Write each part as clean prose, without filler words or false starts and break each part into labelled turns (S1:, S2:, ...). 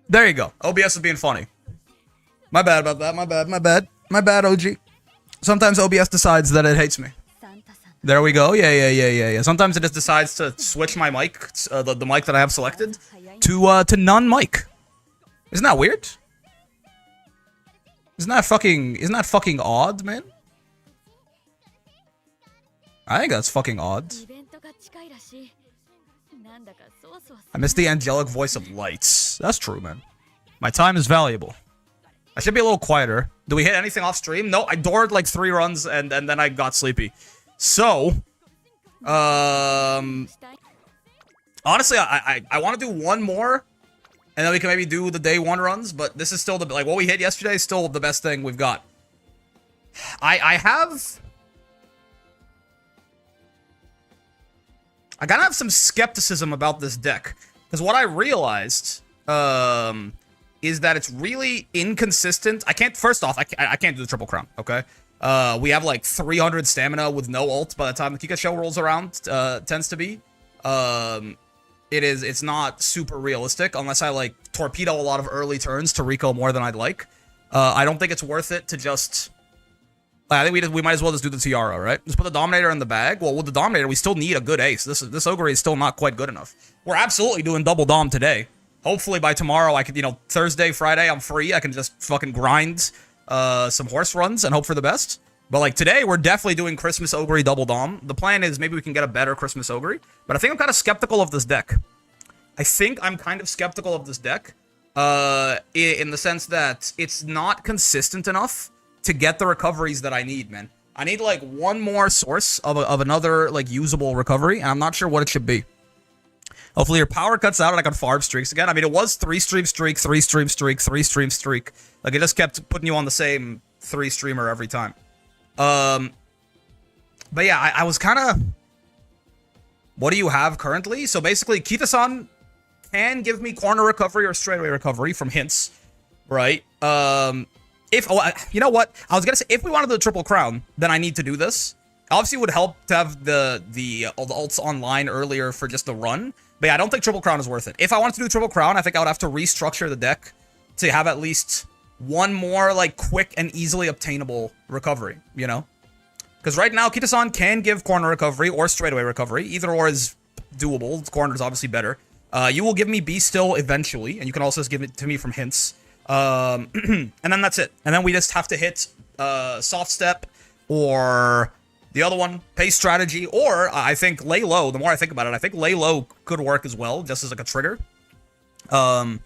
S1: There you go. OBS is being funny. My bad about that. My bad, OG. Sometimes OBS decides that it hates me. There we go. Yeah. Sometimes it just decides to switch my mic, the mic that I have selected, to none mic. Isn't that weird? Isn't that fucking odd, man? I think that's fucking odd. I miss the angelic voice of lights. That's true, man. My time is valuable. I should be a little quieter. Do we hit anything off stream? No, I doored like 3 runs and then I got sleepy. So, honestly, I want to do one more, and then we can maybe do the day 1 runs. But this is still the what we hit yesterday is still the best thing we've got. I gotta have some skepticism about this deck, because what I realized is that it's really inconsistent. First off, I can't do the Triple Crown, okay? We have like 300 stamina with no ult by the time the Kika show rolls around, tends to be. It's not super realistic unless I like torpedo a lot of early turns to Rico more than I'd like. I don't think it's worth it to just... I think we might as well just do the Tiara, right? Just put the Dominator in the bag. Well, with the Dominator, we still need a good ace. This Ogre is still not quite good enough. We're absolutely doing double Dom today. Hopefully by tomorrow I could, Thursday, Friday, I'm free. I can just fucking grind some horse runs and hope for the best. But like today, we're definitely doing Christmas Ogre double Dom. The plan is maybe we can get a better Christmas Ogre. But I think I'm kind of skeptical of this deck. In the sense that it's not consistent enough to get the recoveries that I need, man. I need like one more source of another like usable recovery, and I'm not sure what it should be. Hopefully your power cuts out and I can farm streaks again. I mean, it was 3-stream streak, 3-stream streak, 3-stream streak. Like, it just kept putting you on the same 3-streamer every time. But yeah, I was kind of... What do you have currently? So basically, Kita-san can give me corner recovery or straightaway recovery from hints, right? You know what? I was gonna say, if we wanted the Triple Crown, then I need to do this. Obviously, it would help to have the ults online earlier for just the run. But yeah, I don't think Triple Crown is worth it. If I wanted to do Triple Crown, I think I would have to restructure the deck to have at least one more, like, quick and easily obtainable recovery, you know? Because right now, Kita-san can give corner recovery or straightaway recovery. Either or is doable. Corner is obviously better. You will give me B still eventually, and you can also just give it to me from hints. And then that's it. And then we just have to hit soft step or the other one, pace strategy, or I think lay low. The more I think about it, I think lay low could work as well, just as like a trigger. I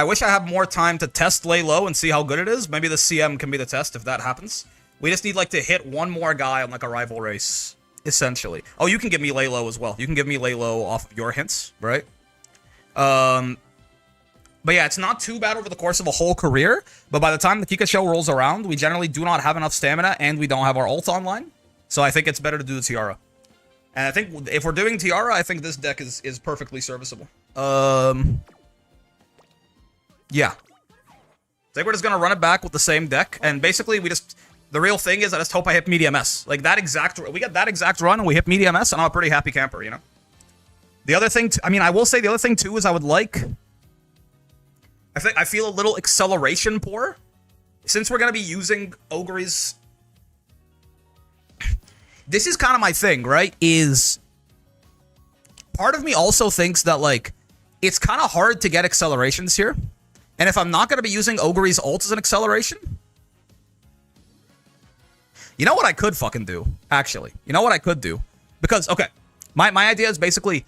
S1: wish I had more time to test lay low and see how good it is. Maybe the CM can be the test if that happens. We just need like to hit one more guy on like a rival race, essentially. Oh, you can give me lay low as well. You can give me lay low off of your hints, right? But yeah, it's not too bad over the course of a whole career, but by the time the Kika show rolls around, we generally do not have enough stamina, and we don't have our ult online, so I think it's better to do the Tiara. And I think if we're doing Tiara, I think this deck is perfectly serviceable. Yeah. I think we're just gonna run it back with the same deck, and basically the real thing is I just hope I hit medium S. Like, we get that exact run, and we hit medium S, and I'm a pretty happy camper, you know? The other thing, I will say the other thing, too, is I would like... I feel a little acceleration poor. Since we're going to be using Ogre's... This is kind of my thing, right? Is... Part of me also thinks that, like, it's kind of hard to get accelerations here. And if I'm not going to be using Ogre's ult as an acceleration... You know what I could fucking do, actually? You know what I could do? Because, okay, my idea is basically...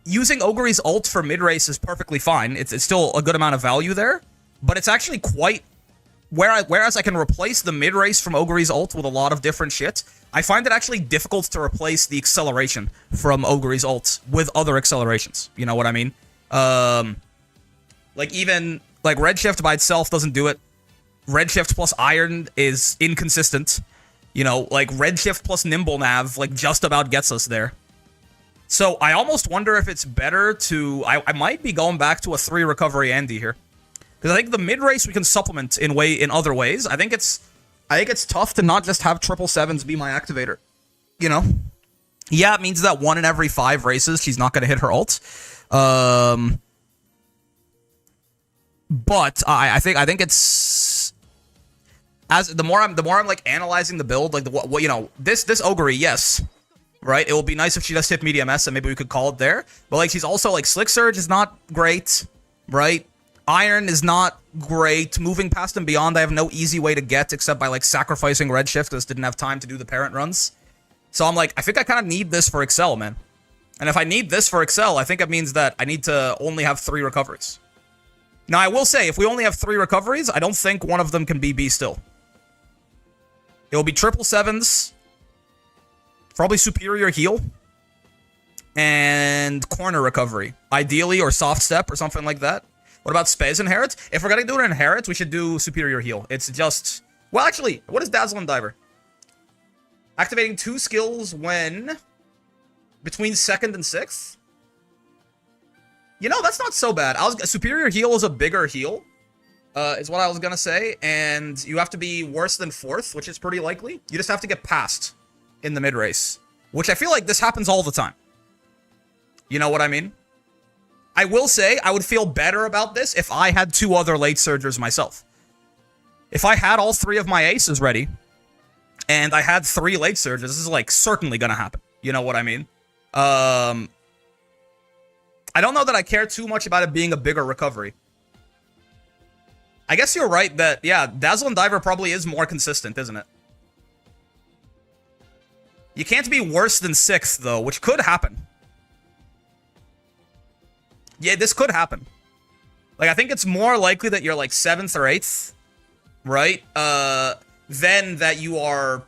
S1: Using Ogre's ult for mid-race is perfectly fine. It's still a good amount of value there. But it's actually quite... Whereas I can replace the mid-race from Ogre's ult with a lot of different shit, I find it actually difficult to replace the acceleration from Ogre's ult with other accelerations. You know what I mean? Like, even... Like, Redshift by itself doesn't do it. Redshift plus Iron is inconsistent. You know, like Redshift plus Nimble Nav, like just about gets us there. So I almost wonder if it's better to... I might be going back to a 3 recovery Andy here. Because I think the mid race we can supplement in other ways. I think it's tough to not just have 777s be my activator. You know? Yeah, it means that 1 in every 5 races she's not going to hit her ult. But I think it's... As the more I'm like analyzing the build, like what you know, this Ogre, yes. Right? It will be nice if she just hit medium S and maybe we could call it there. But like she's also like Slick Surge is not great, right? Iron is not great. Moving past and beyond, I have no easy way to get except by like sacrificing Redshift because didn't have time to do the parent runs. So I'm like, I think I kind of need this for Excel, man. And if I need this for Excel, I think it means that I need to only have 3 recoveries. Now I will say, if we only have 3 recoveries, I don't think one of them can be B still. It will be 777s. Probably superior heal. And corner recovery. Ideally, or soft step or something like that. What about Spez Inherit? If we're gonna do an Inherit, we should do superior heal. It's just... Well, actually, what is Dazzle and Diver? Activating 2 skills when... Between 2nd and 6th? You know, that's not so bad. Superior heal is a bigger heal. Is what I was gonna say. And you have to be worse than 4th, which is pretty likely. You just have to get past in the mid-race. Which I feel like this happens all the time. You know what I mean? I will say, I would feel better about this if I had 2 other late surgers myself. If I had all 3 of my aces ready, and I had 3 late surgers, this is like certainly gonna happen. You know what I mean? I don't know that I care too much about it being a bigger recovery. I guess you're right that, yeah, Dazzle and Diver probably is more consistent, isn't it? You can't be worse than 6th, though, which could happen. Yeah, this could happen. Like, I think it's more likely that you're, like, 7th or 8th, right? Than that you are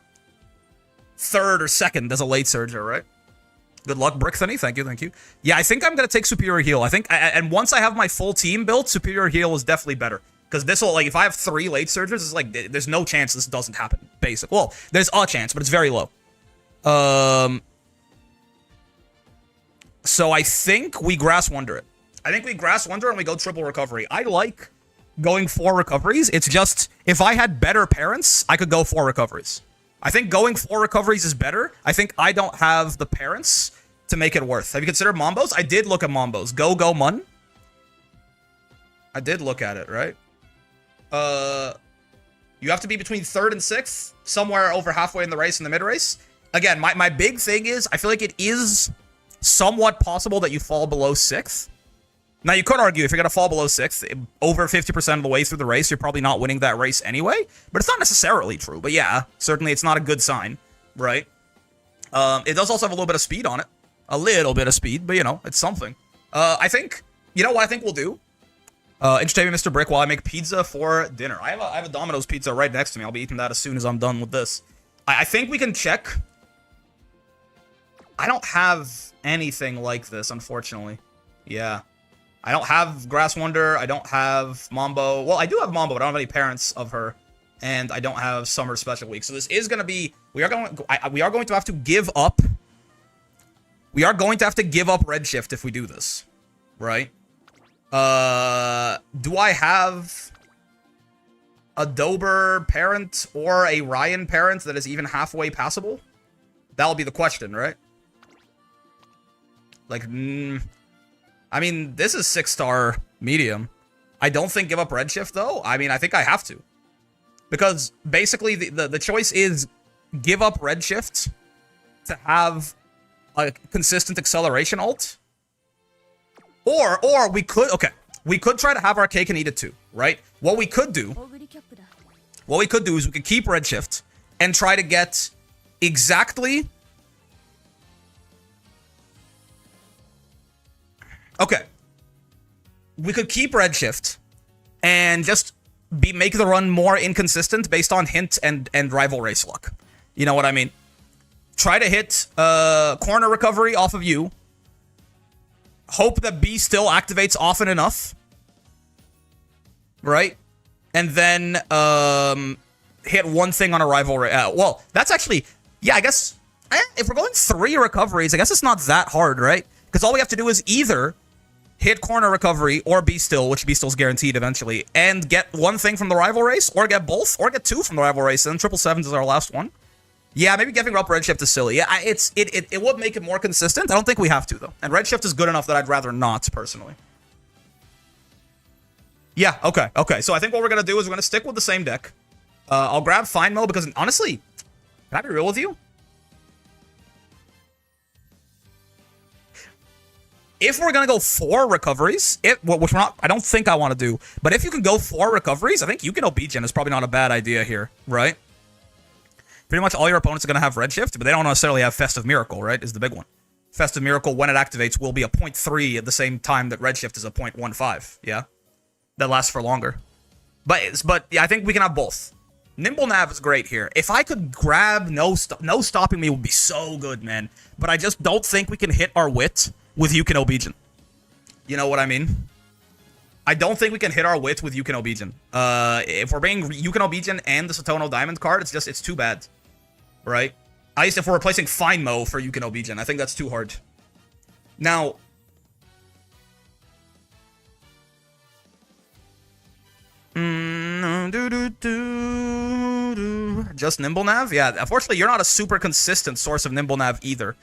S1: 3rd or 2nd as a late surger, right? Good luck, Brickthony. Thank you, thank you. Yeah, I think I'm going to take Superior Heal. I think, and once I have my full team built, Superior Heal is definitely better. Because this will, like, if I have 3 late surgers, it's like, there's no chance this doesn't happen, basic. Well, there's a chance, but it's very low. So I think we Grass Wonder it. I think we Grass Wonder and we go triple recovery. I like going 4 recoveries. It's just, if I had better parents, I could go 4 recoveries. I think going 4 recoveries is better. I think I don't have the parents to make it worth. Have you considered Mombos? I did look at Mombos. Go Mun. I did look at it, right? You have to be between 3rd and 6th, somewhere over halfway in the race, in the mid-race. Again, my big thing is, I feel like it is somewhat possible that you fall below 6th. Now, you could argue if you're going to fall below 6th, over 50% of the way through the race, you're probably not winning that race anyway. But it's not necessarily true. But yeah, certainly it's not a good sign, right? It does also have a little bit of speed on it. A little bit of speed, but you know, it's something. I think, you know what I think we'll do? Entertain me, Mr. Brick, while I make pizza for dinner. I have a Domino's pizza right next to me. I'll be eating that as soon as I'm done with this. I think we can check. I don't have anything like this, unfortunately. Yeah. I don't have Grass Wonder. I don't have Mambo. Well, I do have Mambo, but I don't have any parents of her. And I don't have Summer Special Week. So this is going to be... We are going to have to give up... We are going to have to give up Redshift if we do this. Right? Do I have a Dober parent or a Ryan parent that is even halfway passable? That'll be the question, right? Like, I mean, this is 6-star medium. I don't think give up Redshift, though. I mean, I think I have to. Because, basically, the choice is give up Redshift to have a consistent acceleration ult. Or we could, okay, we could try to have our cake and eat it too, right? What we could do is we could keep Redshift and try to get exactly... Okay. We could keep Redshift and just make the run more inconsistent based on hint and rival race luck. You know what I mean? Try to hit corner recovery off of you. Hope that B still activates often enough. Right? And then hit one thing on a rival race. Well, that's actually, yeah, I guess, if we're going 3 recoveries, I guess it's not that hard, right? Because all we have to do is either hit corner recovery or be still, which be still's guaranteed eventually, and get one thing from the rival race, or get both, or get 2 from the rival race, and then triple sevens is our last one. Yeah, maybe giving up Redshift is silly. Yeah, it would make it more consistent. I don't think we have to, though. And Redshift is good enough that I'd rather not, personally. Yeah, okay. So I think what we're going to do is we're going to stick with the same deck. I'll grab Find Mo because, honestly, can I be real with you? If we're going to go 4 recoveries, which we're not, I don't think I want to do, but if you can go 4 recoveries, I think Yukino Bijin is probably not a bad idea here, right? Pretty much all your opponents are going to have Redshift, but they don't necessarily have Festive Miracle, right, is the big one. Festive Miracle, when it activates, will be a 0.3 at the same time that Redshift is a 0.15, yeah? That lasts for longer. But yeah, I think we can have both. Nimble Nav is great here. If I could grab No Stopping Me would be so good, man. But I just don't think we can hit our wit with Yukino Bijin. You know what I mean? I don't think we can hit our wit with Yukino Bijin. If we're bringing Yukino Bijin and the Satono Diamond card, it's too bad. Right? At least if we're replacing Find Mo for Yukino Bijin, I think that's too hard. Now, just Nimble Nav? Yeah, unfortunately, you're not a super consistent source of Nimble Nav either,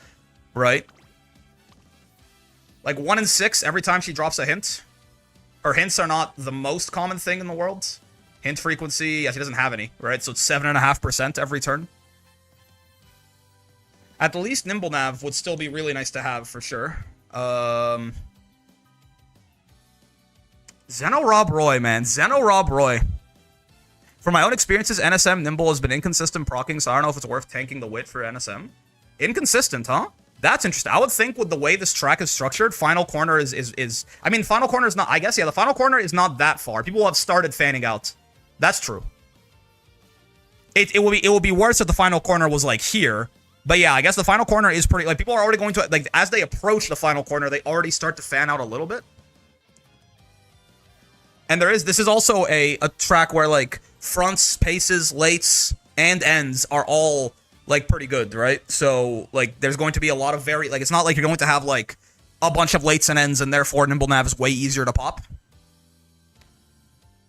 S1: right? Like 1 in 6 every time she drops a hint. Her hints are not the most common thing in the world. Hint frequency, yeah, she doesn't have any, right? So it's 7.5% every turn. At least Nimble Nav would still be really nice to have, for sure. Zeno Rob Roy, man. Zeno Rob Roy. From my own experiences, NSM Nimble has been inconsistent proccing, so I don't know if it's worth tanking the wit for NSM. Inconsistent, huh? That's interesting. I would think with the way this track is structured, Final Corner is I mean, Final Corner is not, I guess, yeah, the Final Corner is not that far. People have started fanning out. That's true. It would be worse if the Final Corner was, like, here. But yeah, I guess the Final Corner is pretty, like, people are already going to, like, as they approach the Final Corner, they already start to fan out a little bit. And this is also a track where, like, fronts, paces, lates, and ends are all, like, pretty good, right? So, like, there's going to be a lot of like, it's not like you're going to have, like, a bunch of lates and ends, and therefore Nimble Nav is way easier to pop.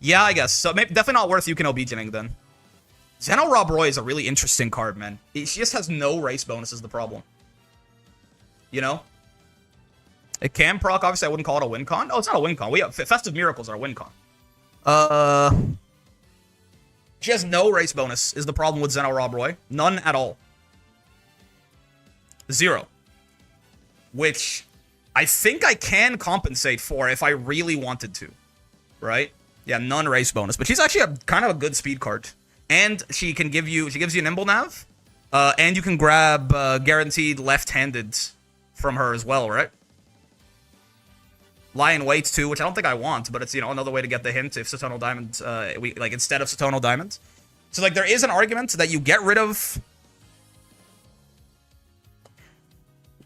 S1: Yeah, I guess. So, definitely not worth Yukino Bijining, then. Zeno Rob Roy is a really interesting card, man. She just has no race bonus is the problem. You know? It can proc, obviously I wouldn't call it a win con. Oh, it's not a win con. We have Festive Miracles are a win con. She has no race bonus is the problem with Zeno Rob Roy. None at all. 0. Which I think I can compensate for if I really wanted to. Right? Yeah, none race bonus. But she's actually kind of a good speed card. And she gives you Nimble Nav. And you can grab guaranteed left-handed from her as well, right? Lie in wait too, which I don't think I want, but it's, you know, another way to get the hint if Satono Diamond, instead of Satono Diamond. So, like, there is an argument that you get rid of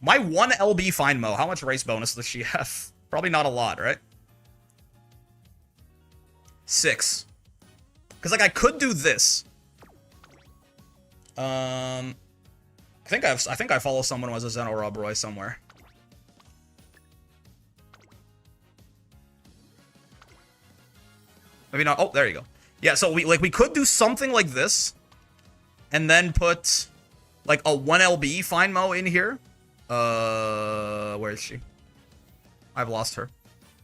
S1: my 1 LB Find Mo. How much race bonus does she have? Probably not a lot, right? 6. Because, like, I could do this. I think I follow someone who has a Zeno Rob Roy somewhere. Maybe not. Oh, there you go. Yeah, so we could do something like this, and then put like a 1 LB Find Mo in here. Where is she? I've lost her.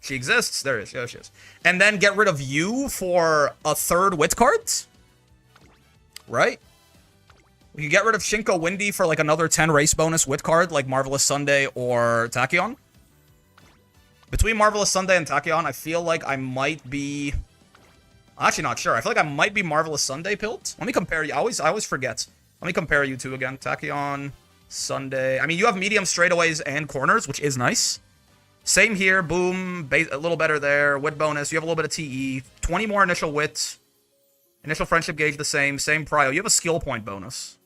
S1: She exists. There is. Yeah, she is. And then get rid of you for a 3rd wit card. Right? We can get rid of Shinko Windy for like another 10 race bonus wit card, like Marvelous Sunday or Tachyon. Between Marvelous Sunday and Tachyon, I feel like I might be... I'm actually not sure. I feel like I might be Marvelous Sunday pilled. Let me compare you. I always forget. Let me compare you two again. Tachyon, Sunday. I mean, you have medium straightaways and corners, which is nice. Same here. Boom. A little better there. Wit bonus. You have a little bit of TE. 20 more initial wit. Initial friendship gauge the same. Same prio. You have a skill point bonus.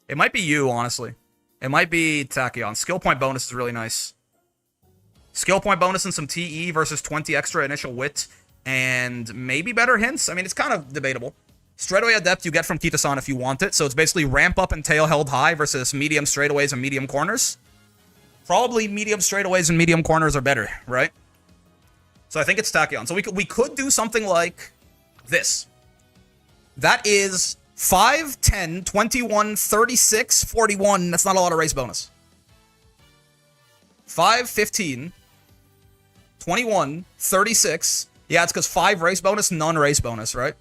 S1: It might be you, honestly. It might be Tachyon. Skill point bonus is really nice. Skill point bonus and some TE versus 20 extra initial wit. And maybe better hints. I mean, it's kind of debatable. Straightaway Adept you get from Kitasan if you want it. So it's basically ramp up and tail held high versus medium straightaways and medium corners. Probably medium straightaways and medium corners are better, right? So I think it's Tachyon. So we could do something like this. That is 5, 10, 21, 36, 41. That's not a lot of race bonus. 5, 15, 21, 36. Yeah, it's because 5 race bonus, none race bonus, right?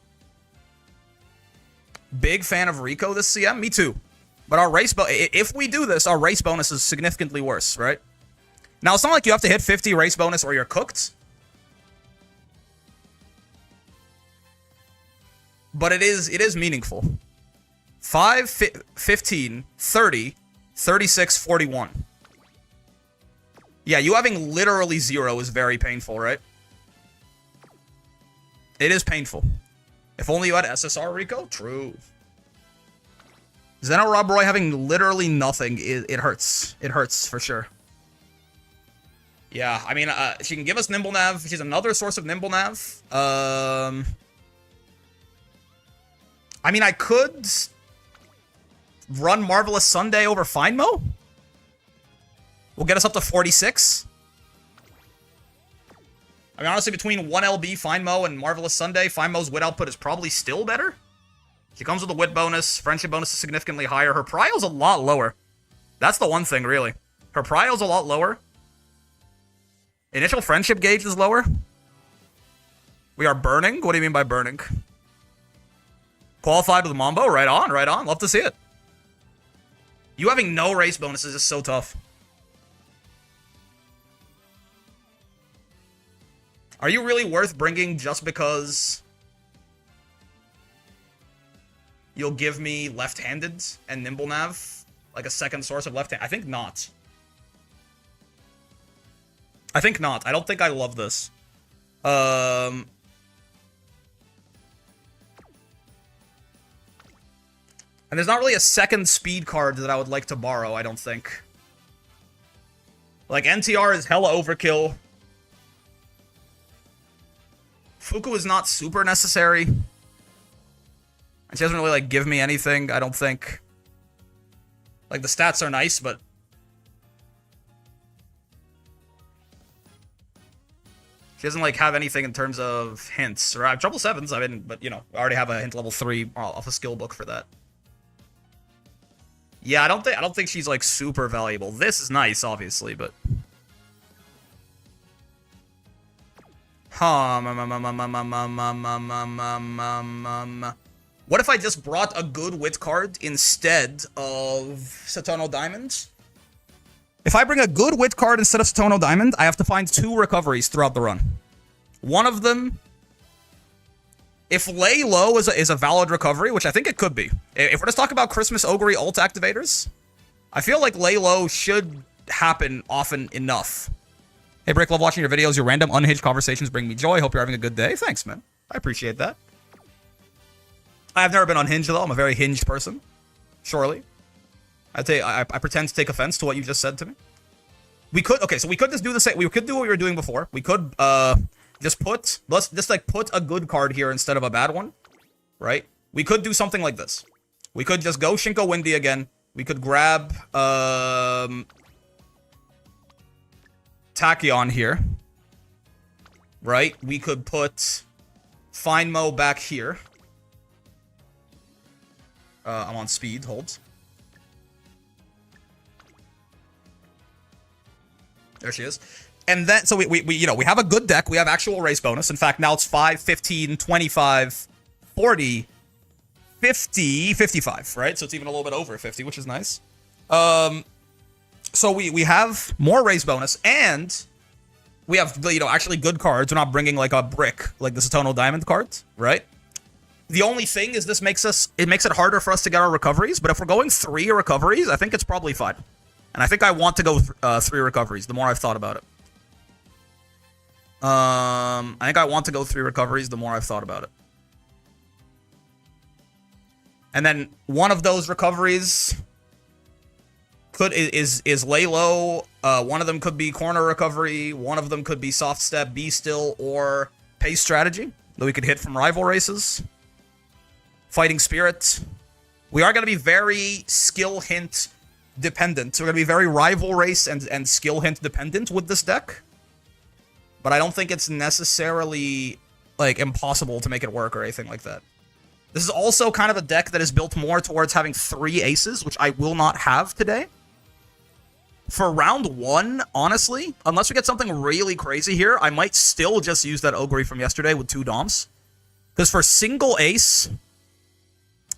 S1: Big fan of Rico this CM. Me too. But our race if we do this, our race bonus is significantly worse, right? Now, it's not like you have to hit 50 race bonus or you're cooked. But it is meaningful. 5, 15, 30, 36, 41. Yeah, you having literally 0 is very painful, right? It is painful. If only you had SSR, Rico? True. Zeno Rob Roy having literally nothing, it hurts. It hurts, for sure. Yeah, I mean, she can give us Nimble Nav. She's another source of Nimble Nav. I mean, I could run Marvelous Sunday over Findmo. We'll get us up to 46. I mean, honestly, between 1LB, Findmo, and Marvelous Sunday, Findmo's wit output is probably still better. She comes with a wit bonus. Friendship bonus is significantly higher. Her prio's a lot lower. That's the one thing, really. Her prio's a lot lower. Initial friendship gauge is lower. We are burning? What do you mean by burning? Qualified with Mambo? Right on, right on. Love to see it. You having no race bonuses is so tough. Are you really worth bringing just because you'll give me left-handed and Nimble Nav? Like a second source of left-hand? I think not. I think not. I don't think I love this. And there's not really a second speed card that I would like to borrow, I don't think. Like, NTR is hella overkill. Fuku is not super necessary. And she doesn't really, like, give me anything, I don't think. Like, the stats are nice, but... she doesn't, like, have anything in terms of hints. Or I have Trouble 7s, I mean, but, you know, I already have a hint level 3 off a skill book for that. Yeah, I don't think she's, like, super valuable. This is nice, obviously, but... What if I just brought a good wit card instead of Satono Diamond? If I bring a good wit card instead of Satono Diamond, I have to find 2 recoveries throughout the run. One of them, if Lay Low is a valid recovery, which I think it could be. If we're just talking about Christmas Ogre ult activators, I feel like Lay Low should happen often enough. Hey, Brick, love watching your videos. Your random unhinged conversations bring me joy. Hope you're having a good day. Thanks, man. I appreciate that. I've never been unhinged, though. I'm a very hinged person. Surely. I pretend to take offense to what you just said to me. We could, okay, so we could just do the same. We could do what we were doing before. We could, just put a good card here instead of a bad one. Right? We could do something like this. We could just go Shinko Windy again. We could grab, Tachyon here. Right? We could put Findmo back here. I'm on speed, hold. There she is. And then, so we you know, we have a good deck. We have actual race bonus. In fact, now it's 5, 15, 25, 40, 50, 55, right? So it's even a little bit over 50, which is nice. So we have more race bonus, and we have, you know, actually good cards. We're not bringing, like, a brick, like the Satono Diamond cards, right? The only thing is this makes it harder for us to get our recoveries, but if we're going 3 recoveries, I think it's probably fine. And I think I want to go 3 recoveries, the more I've thought about it. I think I want to go 3 recoveries, the more I've thought about it. And then one of those recoveries is lay low. One of them could be corner recovery. One of them could be soft step, be still, or pace strategy that we could hit from rival races. Fighting Spirit. We are going to be very skill hint dependent. We're going to be very rival race and skill hint dependent with this deck. But I don't think it's necessarily, like, impossible to make it work or anything like that. This is also kind of a deck that is built more towards having 3 aces, which I will not have today. For round 1, honestly, unless we get something really crazy here, I might still just use that Ogre from yesterday with 2 Doms. Because for single ace...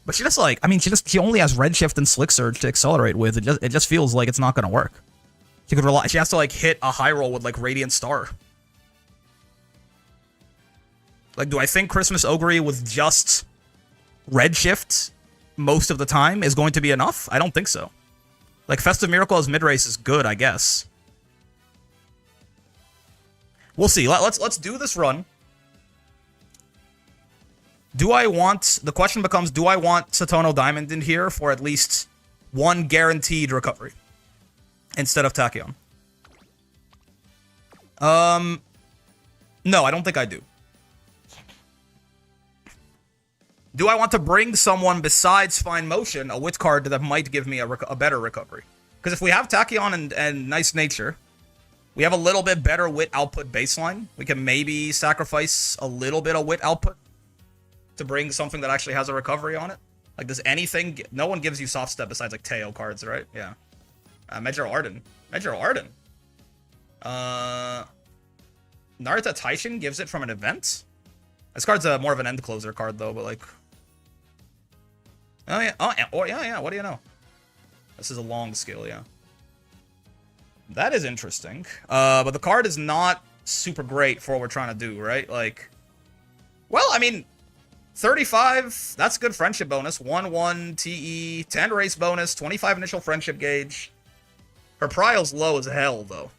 S1: But she just, like, I mean, she only has Redshift and Slick Surge to accelerate with. It just feels like it's not going to work. She could rely... She has to, like, hit a high roll with, like, Radiant Star. Like, do I think Christmas Ogre with just Redshift most of the time is going to be enough? I don't think so. Like, Festive Miracle as mid-race is good, I guess. We'll see. Let's do this run. Do I want... The question becomes, do I want Satono Diamond in here for at least 1 guaranteed recovery instead of Tachyon? No, I don't think I do. Do I want to bring someone besides Fine Motion, a Wit card that might give me a better recovery? Because if we have Tachyon and Nice Nature, we have a little bit better Wit output baseline. We can maybe sacrifice a little bit of Wit output to bring something that actually has a recovery on it. Like, does anything... No one gives you Soft Step besides, like, Teo cards, right? Yeah. Major Arden. Major Arden. Narita Taishin gives it from an event? This card's more of an end closer card, though, but, like... Oh, yeah. Oh, yeah. What do you know? This is a long skill, yeah. That is interesting. But the card is not super great for what we're trying to do, right? Like... Well, I mean... 35, that's good friendship bonus. 1-1 TE, 10 race bonus, 25 initial friendship gauge. Her prio's low as hell, though.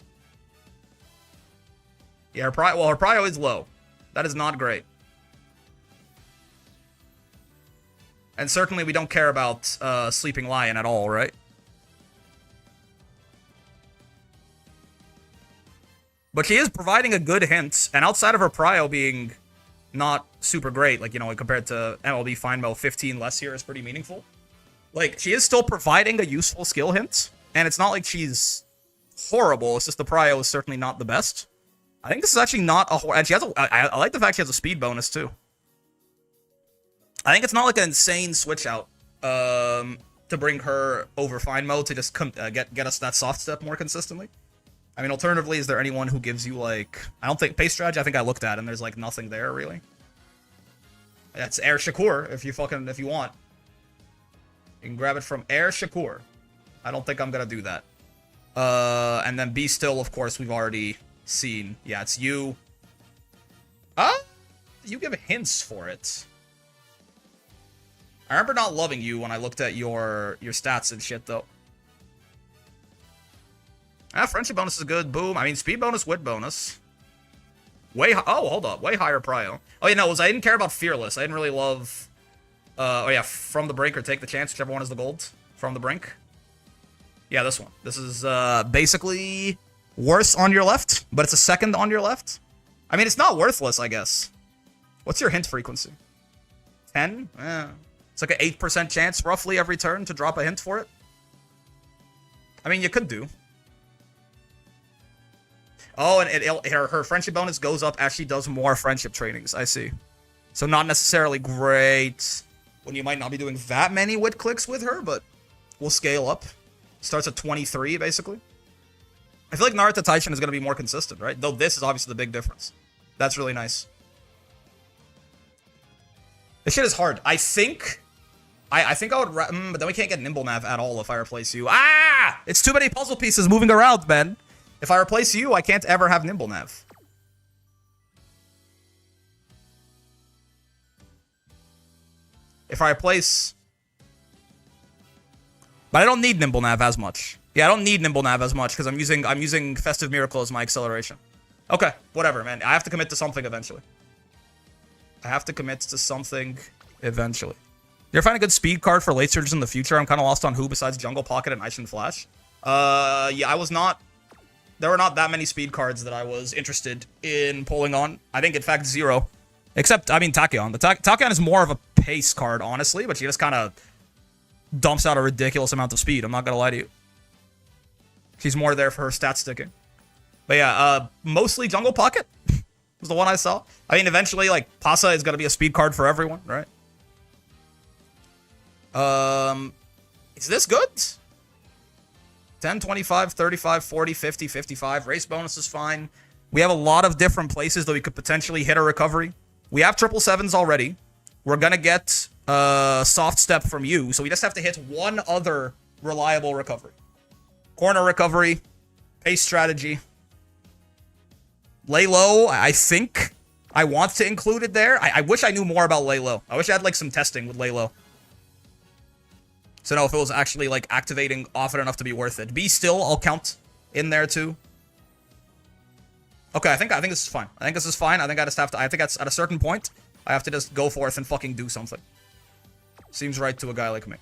S1: Yeah, her prio is low. That is not great. And certainly we don't care about Sleeping Lion at all, right? But she is providing a good hint, and outside of her prio being not super great, like, you know, compared to MLB Fine 15 less here is pretty meaningful. Like, she is still providing a useful skill hint, and it's not like she's horrible, it's just the prio is certainly not the best. I think this is actually not a and she has I like the fact she has a speed bonus, too. I think it's not like an insane switch out to bring her over Fine Mode to just get us that soft step more consistently. I mean, alternatively, is there anyone who gives you, like... I don't think... Pace Strategy, I think I looked at, and there's, like, nothing there, really. That's Air Shakur, if you want. You can grab it from Air Shakur. I don't think I'm gonna do that. And then Be Still, of course, we've already seen. Yeah, it's you. You give hints for it. I remember not loving you when I looked at your stats and shit, though. Friendship bonus is good. Boom. I mean, speed bonus, wit bonus. Oh, hold up. Way higher prio. Oh, yeah, no, I didn't care about Fearless. I didn't really love... oh, yeah, From the Brink or Take the Chance, whichever one is the gold. From the Brink. Yeah, this one. This is basically worse on your left, but it's a second on your left. I mean, it's not worthless, I guess. What's your hint frequency? 10? Yeah. It's like an 8% chance, roughly, every turn to drop a hint for it. I mean, you could do. Oh, and her friendship bonus goes up as she does more friendship trainings. I see. So not necessarily great when you might not be doing that many wit clicks with her, but we'll scale up. Starts at 23, basically. I feel like Narita Taishin is going to be more consistent, right? Though this is obviously the big difference. That's really nice. This shit is hard. I think I would... but then we can't get Nimble Nav at all if I replace you. Ah! It's too many puzzle pieces moving around, man. If I replace you, I can't ever have Nimble Nav. If I replace... But I don't need Nimble Nav as much. Yeah, I don't need Nimble Nav as much because I'm using Festive Miracle as my acceleration. Okay, whatever, man. I have to commit to something eventually. You're finding a good speed card for late surges in the future. I'm kind of lost on who besides Jungle Pocket and Ice and Flash. Yeah, I was not... There were not that many speed cards that I was interested in pulling on. I think, in fact, 0 Except, I mean, Tachyon. The Tachyon is more of a pace card, honestly, but she just kind of dumps out a ridiculous amount of speed. I'm not going to lie to you. She's more there for her stat sticking. But yeah, mostly Jungle Pocket was the one I saw. I mean, eventually, like, Pasa is going to be a speed card for everyone, right? Is this good? 10, 25, 35, 40, 50, 55. Race bonus is fine. We have a lot of different places that we could potentially hit a recovery. We have 777s already. We're going to get soft step from you, so we just have to hit one other reliable recovery. Corner recovery, pace strategy. Lay low, I think I want to include it there. I wish I knew more about lay low. I wish I had like some testing with lay low. So know if it was actually like activating often enough to be worth it. Be still, I'll count in there too. Okay, I think this is fine. I think this is fine. I think I just have to. I think that's at a certain point, I have to just go forth and fucking do something. Seems right to a guy like me.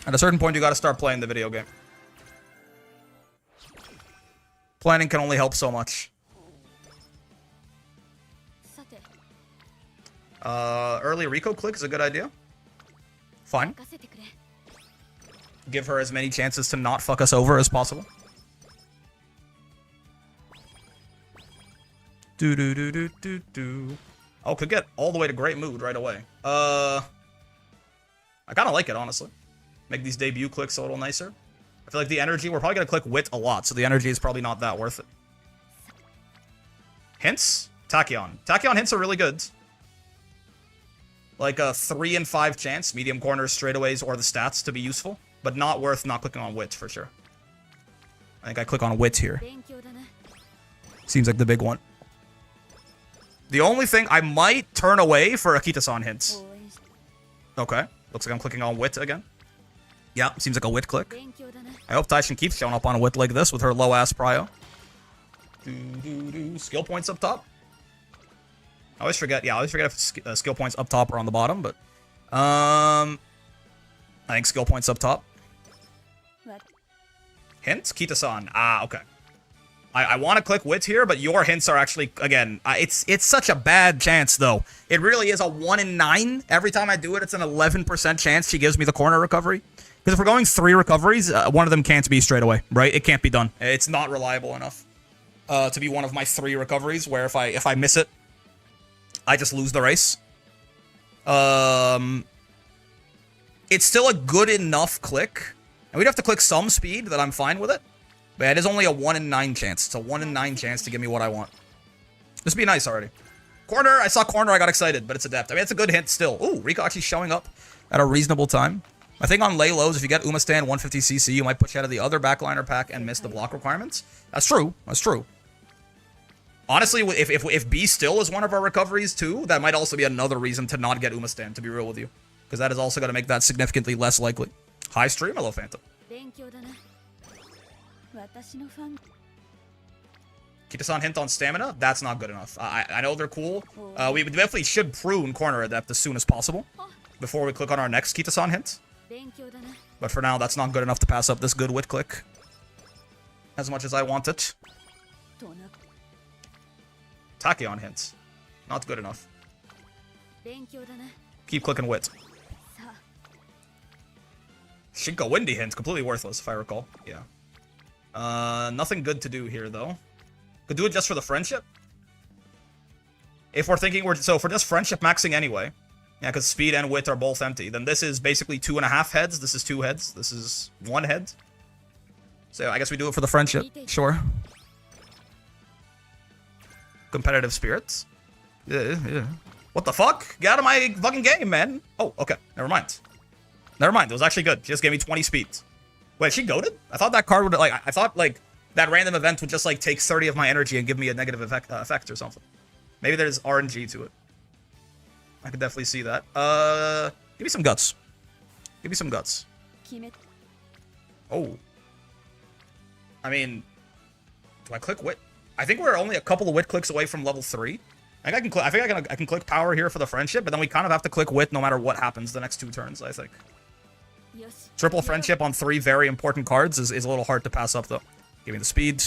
S1: At a certain point, you gotta start playing the video game. Planning can only help so much. Early Rico click is a good idea. Fine. Give her as many chances to not fuck us over as possible. Do. Oh, could get all the way to great mood right away. I kind of like it, honestly. Make these debut clicks a little nicer. I feel like the energy, we're probably going to click Wit a lot, so the energy is probably not that worth it. Hints? Tachyon. Tachyon hints are really good. Like a 3 in 5 chance, medium corners, straightaways, or the stats to be useful. But not worth not clicking on Wit, for sure. I think I click on Wit here. Seems like the big one. The only thing, I might turn away for Akita-san hints. Okay. Looks like I'm clicking on Wit again. Yeah, seems like a Wit click. I hope Taishin keeps showing up on a Wit like this with her low-ass prio. Skill points up top. I always forget. Yeah, I always forget if skill points up top or on the bottom, but... I think skill points up top. Hints? Kita-san. Ah, okay. I want to click Wit here, but your hints are actually, again, it's such a bad chance, though. It really is a 1 in 9. Every time I do it, it's an 11% chance she gives me the corner recovery. Because if we're going 3 recoveries, one of them can't be straight away, right? It can't be done. It's not reliable enough to be one of my 3 recoveries, where if I miss it, I just lose the race. It's still a good enough click. And we'd have to click some speed that I'm fine with it. But it is only a 1 in 9 chance. It's a 1 in 9 chance to give me what I want. This would be nice already. Corner, I saw corner, I got excited, but it's adept. I mean, it's a good hint still. Ooh, Rico actually showing up at a reasonable time. I think on lay lows, if you get Umastan 150cc, you might push out of the other backliner pack and miss the block requirements. That's true. That's true. Honestly, if B still is one of our recoveries too, that might also be another reason to not get Umastan, to be real with you. Because that is also going to make that significantly less likely. High stream, hello Phantom. Kita-san hint on stamina? That's not good enough. I know they're cool. We definitely should prune corner adept as soon as possible. Before we click on our next Kita-san hint. But for now, that's not good enough to pass up this good Wit click. As much as I want it. Tachyon hints. Not good enough. Keep clicking Wit. Shinko Windy hint, completely worthless if I recall. Yeah. Nothing good to do here though. Could do it just for the friendship. If we're thinking so if we're just friendship maxing anyway. Yeah, because speed and wit are both empty. Then this is basically 2.5 heads. This is 2 heads. This is 1 head. So I guess we do it for the friendship. Sure. Competitive spirits. Yeah. What the fuck? Get out of my fucking game, man. Oh, okay. Never mind. Never mind. It was actually good. She just gave me 20 speed. Wait, she goated? I thought that card would, like, I thought, like, that random event would just, like, take 30 of my energy and give me a negative effect or something. Maybe there's RNG to it. I could definitely see that. Give me some guts. Give me some guts. Oh. I mean, do I click Wit? I think we're only a couple of Wit clicks away from level 3. I think I can click power here for the friendship, but then we kind of have to click Wit no matter what happens the next 2 turns, I think. Triple friendship on 3 very important cards is a little hard to pass up, though. Give me the speed.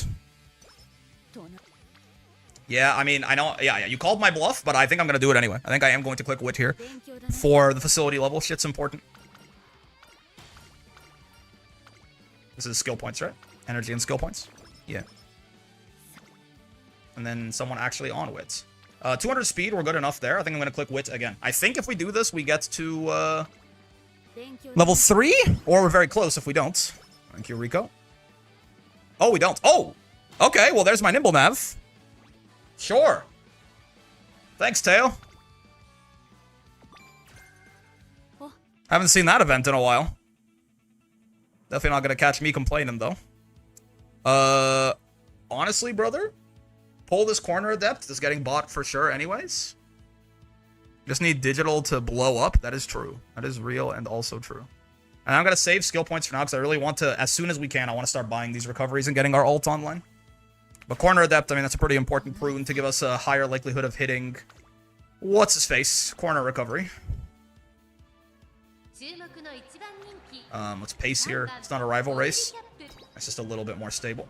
S1: Yeah, I mean, I know. Yeah, you called my bluff, but I think I'm going to do it anyway. I think I am going to click Wit here for the facility level. Shit's important. This is skill points, right? Energy and skill points. Yeah. And then someone actually on Wit. 200 speed, we're good enough there. I think I'm going to click Wit again. I think if we do this, we get to level 3, or we're very close if we don't. Thank you, Rico. Oh, we don't. Oh! Okay, well, there's my Nimble Nav. Sure. Thanks, Teo. Haven't seen that event in a while. Definitely not gonna catch me complaining, though. Honestly, brother, pull this corner adept. That's getting bought for sure anyways. Just need digital to blow up. That is true. That is real and also true. And I'm gonna save skill points for now because I really want to, as soon as we can, I want to start buying these recoveries and getting our ult online. But corner adept, I mean, that's a pretty important prune to give us a higher likelihood of hitting, what's his face, corner recovery. Let's pace here. It's not a rival race. It's just a little bit more stable.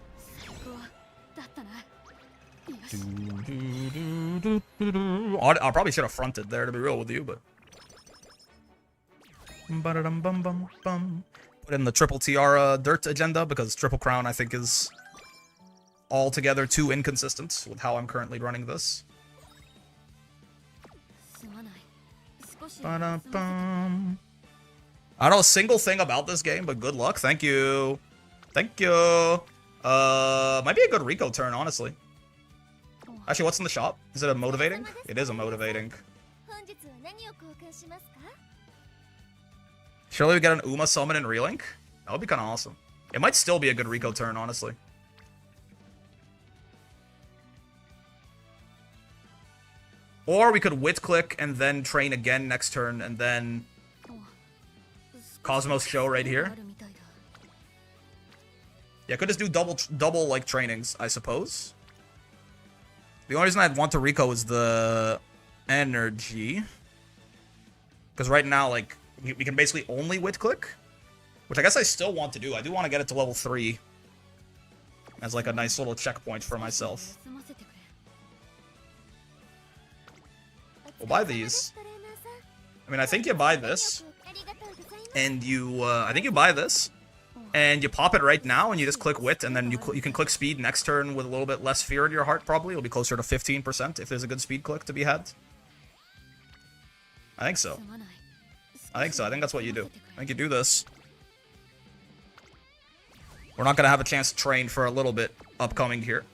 S1: I probably should have fronted there, to be real with you, but... Put in the triple tiara dirt agenda, because triple crown, I think, is altogether too inconsistent with how I'm currently running this. I don't know a single thing about this game, but good luck. Thank you. Thank you. Might be a good Rico turn, honestly. Actually, what's in the shop? Is it a motivating? It is a motivating. Surely we get an Uma summon and relink? That would be kind of awesome. It might still be a good Rico turn, honestly. Or we could Wit click and then train again next turn and then Cosmos show right here. Yeah, I could just do double like trainings, I suppose. The only reason I'd want to Rico is the energy. Because right now, like, we can basically only Wit click. Which I guess I still want to do. I do want to get it to level 3. As like a nice little checkpoint for myself. We'll buy these. I mean, I think you buy this. And you, I think you buy this. And you pop it right now, and you just click Wit, and then you can click speed next turn with a little bit less fear in your heart, probably. It'll be closer to 15% if there's a good speed click to be had. I think so. I think so. I think that's what you do. I think you do this. We're not going to have a chance to train for a little bit upcoming here.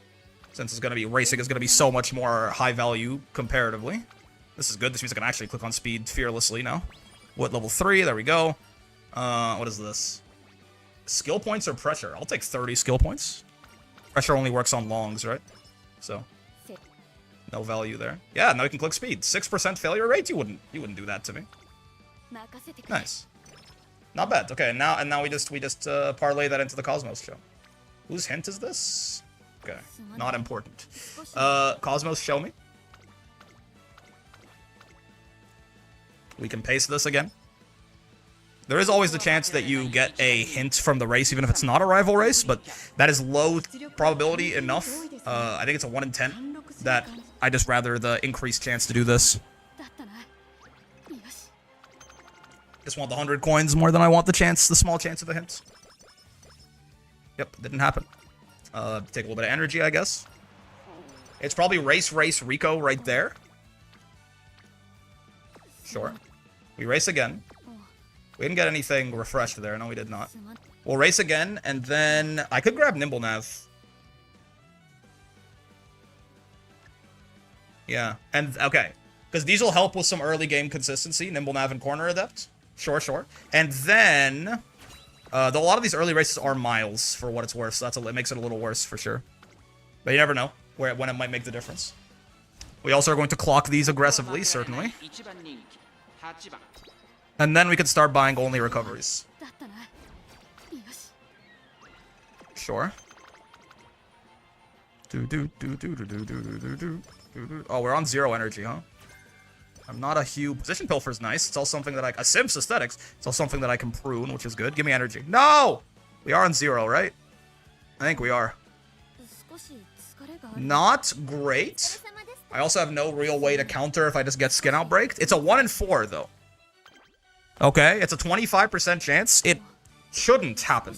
S1: Since it's going to be racing is going to be so much more high value comparatively. This is good. This means I can actually click on speed fearlessly now. What, level 3? There we go. What is this? Skill points or pressure? I'll take 30 skill points. Pressure only works on longs, right? So, no value there. Yeah, now you can click speed. 6% failure rate? You wouldn't do that to me. Nice. Not bad. Okay, and now we just parlay that into the Cosmos show. Whose hint is this? Okay, not important. Cosmos, show me. We can paste this again. There is always the chance that you get a hint from the race, even if it's not a rival race, but that is low probability enough. I think it's a 1 in 10 that I just rather the increased chance to do this. Just want the 100 coins more than I want the small chance of a hint. Yep, didn't happen. Take a little bit of energy, I guess. It's probably race Rico right there. Sure. We race again. We didn't get anything refreshed there. No, we did not. We'll race again, and then I could grab Nimble Nav. Yeah, and okay. Because these will help with some early game consistency. Nimble Nav and Corner Adept. Sure, sure. And then, a lot of these early races are miles, for what it's worth. So it makes it a little worse, for sure. But you never know when it might make the difference. We also are going to clock these aggressively, certainly. And then we can start buying only recoveries. Sure. Oh, we're on 0 energy, huh? I'm not a huge... Position Pilfer's nice. It's also something that a Sims Aesthetics. It's also something that I can prune, which is good. Give me energy. No! We are on 0, right? I think we are. Not great. I also have no real way to counter if I just get Skin Outbreaked. It's a 1 in 4, though. Okay, it's a 25% chance. It shouldn't happen.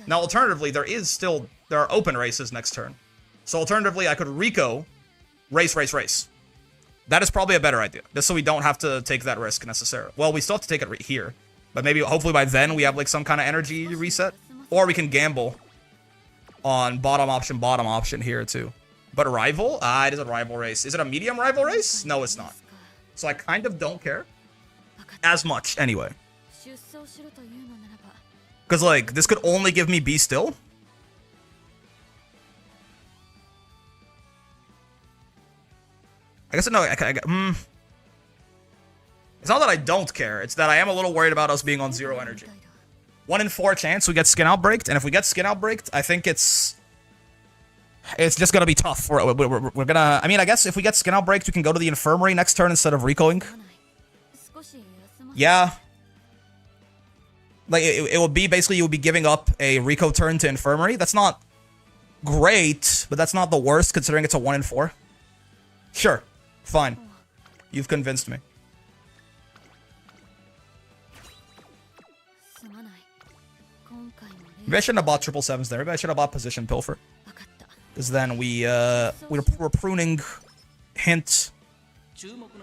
S1: Now, alternatively, there are open races next turn. So, alternatively, I could Rico, race. That is probably a better idea. Just so we don't have to take that risk necessarily. Well, we still have to take it here. But maybe, hopefully by then, we have like some kind of energy reset. Or we can gamble on bottom option here too. But a rival? It is a rival race. Is it a medium rival race? No, it's not. So I kind of don't care. As much, anyway. Because, like, this could only give me Be Still. I guess, no, it's not that I don't care. It's that I am a little worried about us being on 0 energy. 1 in 4 chance we get Skin Outbreaked. And if we get Skin Outbreaked, I think it's just going to be tough. We're going to... I mean, I guess if we get Skin Outbreaked, we can go to the Infirmary next turn instead of Ricoing. Yeah. Like, it would be basically you would be giving up a Rico turn to Infirmary. That's not great, but that's not the worst considering it's a 1 in 4. Sure. Fine. You've convinced me. Maybe I shouldn't have bought 777s there. Maybe I should have bought Position Pilfer. Because then we're pruning Hint.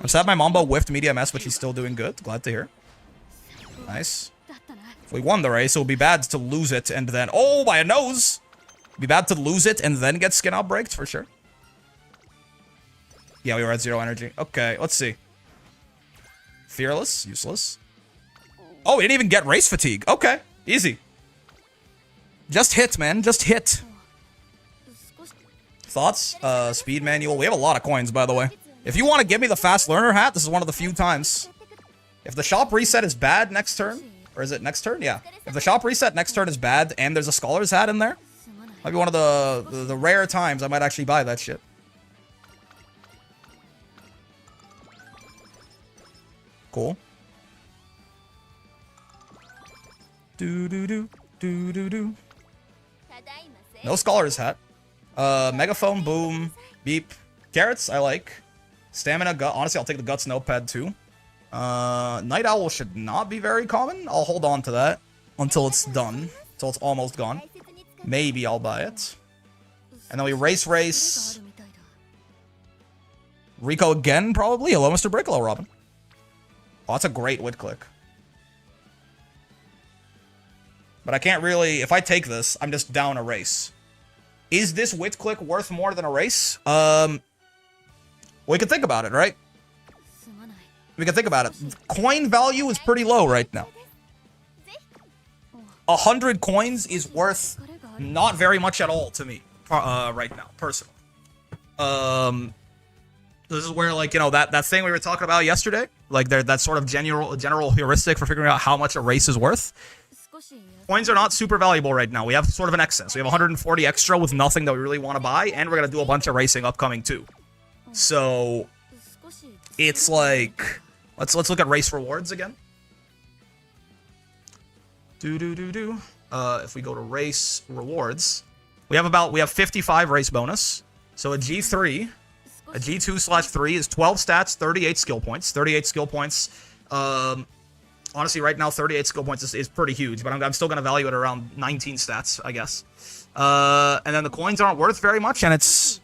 S1: I'm sad my Mambo whiffed Medium S, but she's still doing good. Glad to hear. Nice. If we won the race, it would be bad to lose it and then... Oh, by a nose! It'd be bad to lose it and then get Skin Outbreaked, for sure. Yeah, we were at 0 energy. Okay, let's see. Fearless. Useless. Oh, we didn't even get Race Fatigue. Okay, easy. Just hit, man. Just hit. Thoughts? Speed manual. We have a lot of coins, by the way. If you want to give me the Fast Learner hat, this is one of the few times. If the shop reset is bad next turn, or is it next turn? Yeah. If the shop reset next turn is bad and there's a Scholar's hat in there, might be one of the rare times I might actually buy that shit. Cool. Do. No Scholar's hat. Megaphone, Boom, Beep. Carrots, I like. Stamina, Gut. Honestly, I'll take the Guts Notepad too. Night Owl should not be very common. I'll hold on to that until it's done. Until it's almost gone. Maybe I'll buy it. And then we race. Rico again, probably. Hello, Mr. Brick. Hello, Robin. Oh, that's a great wit click. But I can't really... If I take this, I'm just down a race. Is this wit click worth more than a race? We can think about it, right? We can think about it. Coin value is pretty low right now. 100 coins is worth not very much at all to me right now, personally. This is where, like, you know, that thing we were talking about yesterday, like that sort of general heuristic for figuring out how much a race is worth. Coins are not super valuable right now. We have sort of an excess. We have 140 extra with nothing that we really want to buy, and we're gonna do a bunch of racing upcoming too. So it's like, let's look at race rewards again. If we go to race rewards, we have 55 race bonus. So a G3, a G2/3 is 12 stats, 38 skill points. 38 skill points. Honestly, right now, 38 skill points is pretty huge, but I'm still going to value it around 19 stats, I guess. And then the coins aren't worth very much, and it's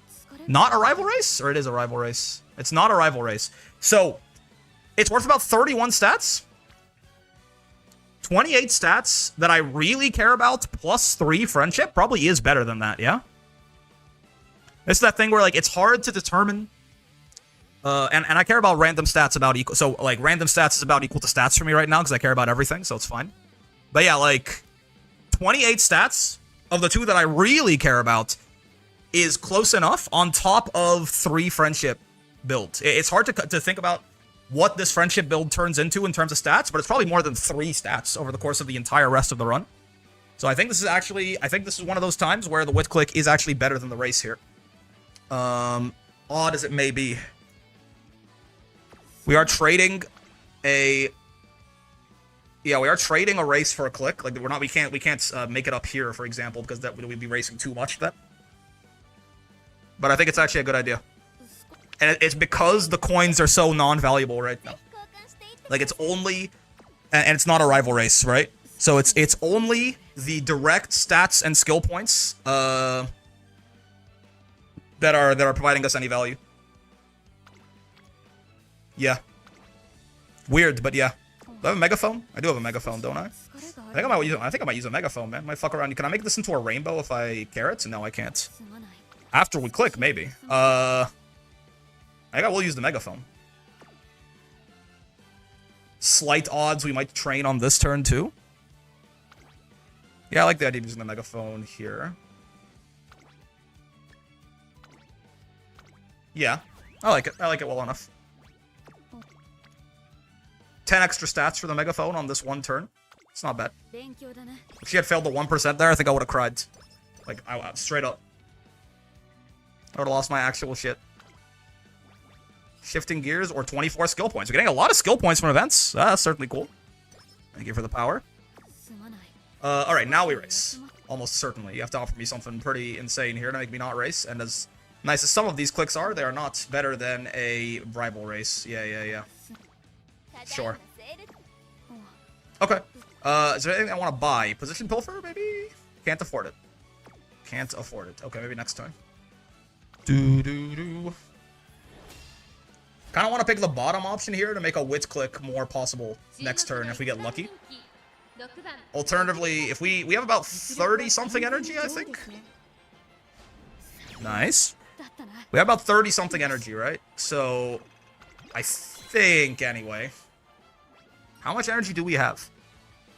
S1: not a rival race? Or it is a rival race? It's not a rival race. So, it's worth about 31 stats. 28 stats that I really care about, plus 3 friendship, probably is better than that, yeah? This is that thing where, like, it's hard to determine... and I care about random stats about equal... So, like, random stats is about equal to stats for me right now, because I care about everything, so it's fine. But yeah, like, 28 stats of the 2 that I really care about is close enough on top of 3 friendship builds. It's hard to think about what this friendship build turns into in terms of stats, but it's probably more than 3 stats over the course of the entire rest of the run. So I think this is actually... I think this is one of those times where the wit click is actually better than the race here. Odd as it may be. We are trading a... Yeah, we are trading a race for a click. Like, we can't make it up here, for example, because that we'd be racing too much then. But I think it's actually a good idea. And it's because the coins are so non-valuable right now. Like, it's only... And it's not a rival race, right? So it's only the direct stats and skill points that are providing us any value. Yeah. Weird, but yeah. Do I have a megaphone? I do have a megaphone, don't I? I think I might use a megaphone, man. Might fuck around. Can I make this into a rainbow if I carrot? No, I can't. After we click, maybe. I think I will use the megaphone. Slight odds we might train on this turn too. Yeah, I like the idea of using the megaphone here. Yeah, I like it. I like it well enough. 10 extra stats for the megaphone on this one turn. It's not bad. If she had failed the 1% there, I think I would have cried. Like, straight up. I would have lost my actual shit. Shifting gears or 24 skill points. We're getting a lot of skill points from events. That's certainly cool. Thank you for the power. Alright, now we race. Almost certainly. You have to offer me something pretty insane here to make me not race. And as nice as some of these clicks are, they are not better than a rival race. Yeah. Sure. Okay. Is there anything I want to buy? Position Pilfer, maybe? Can't afford it. Can't afford it. Okay, maybe next time. Kind of want to pick the bottom option here to make a wit click more possible next turn if we get lucky. Alternatively, if we have about 30-something energy, I think. Nice. We have about 30-something energy, right? So, I think, anyway. How much energy do we have?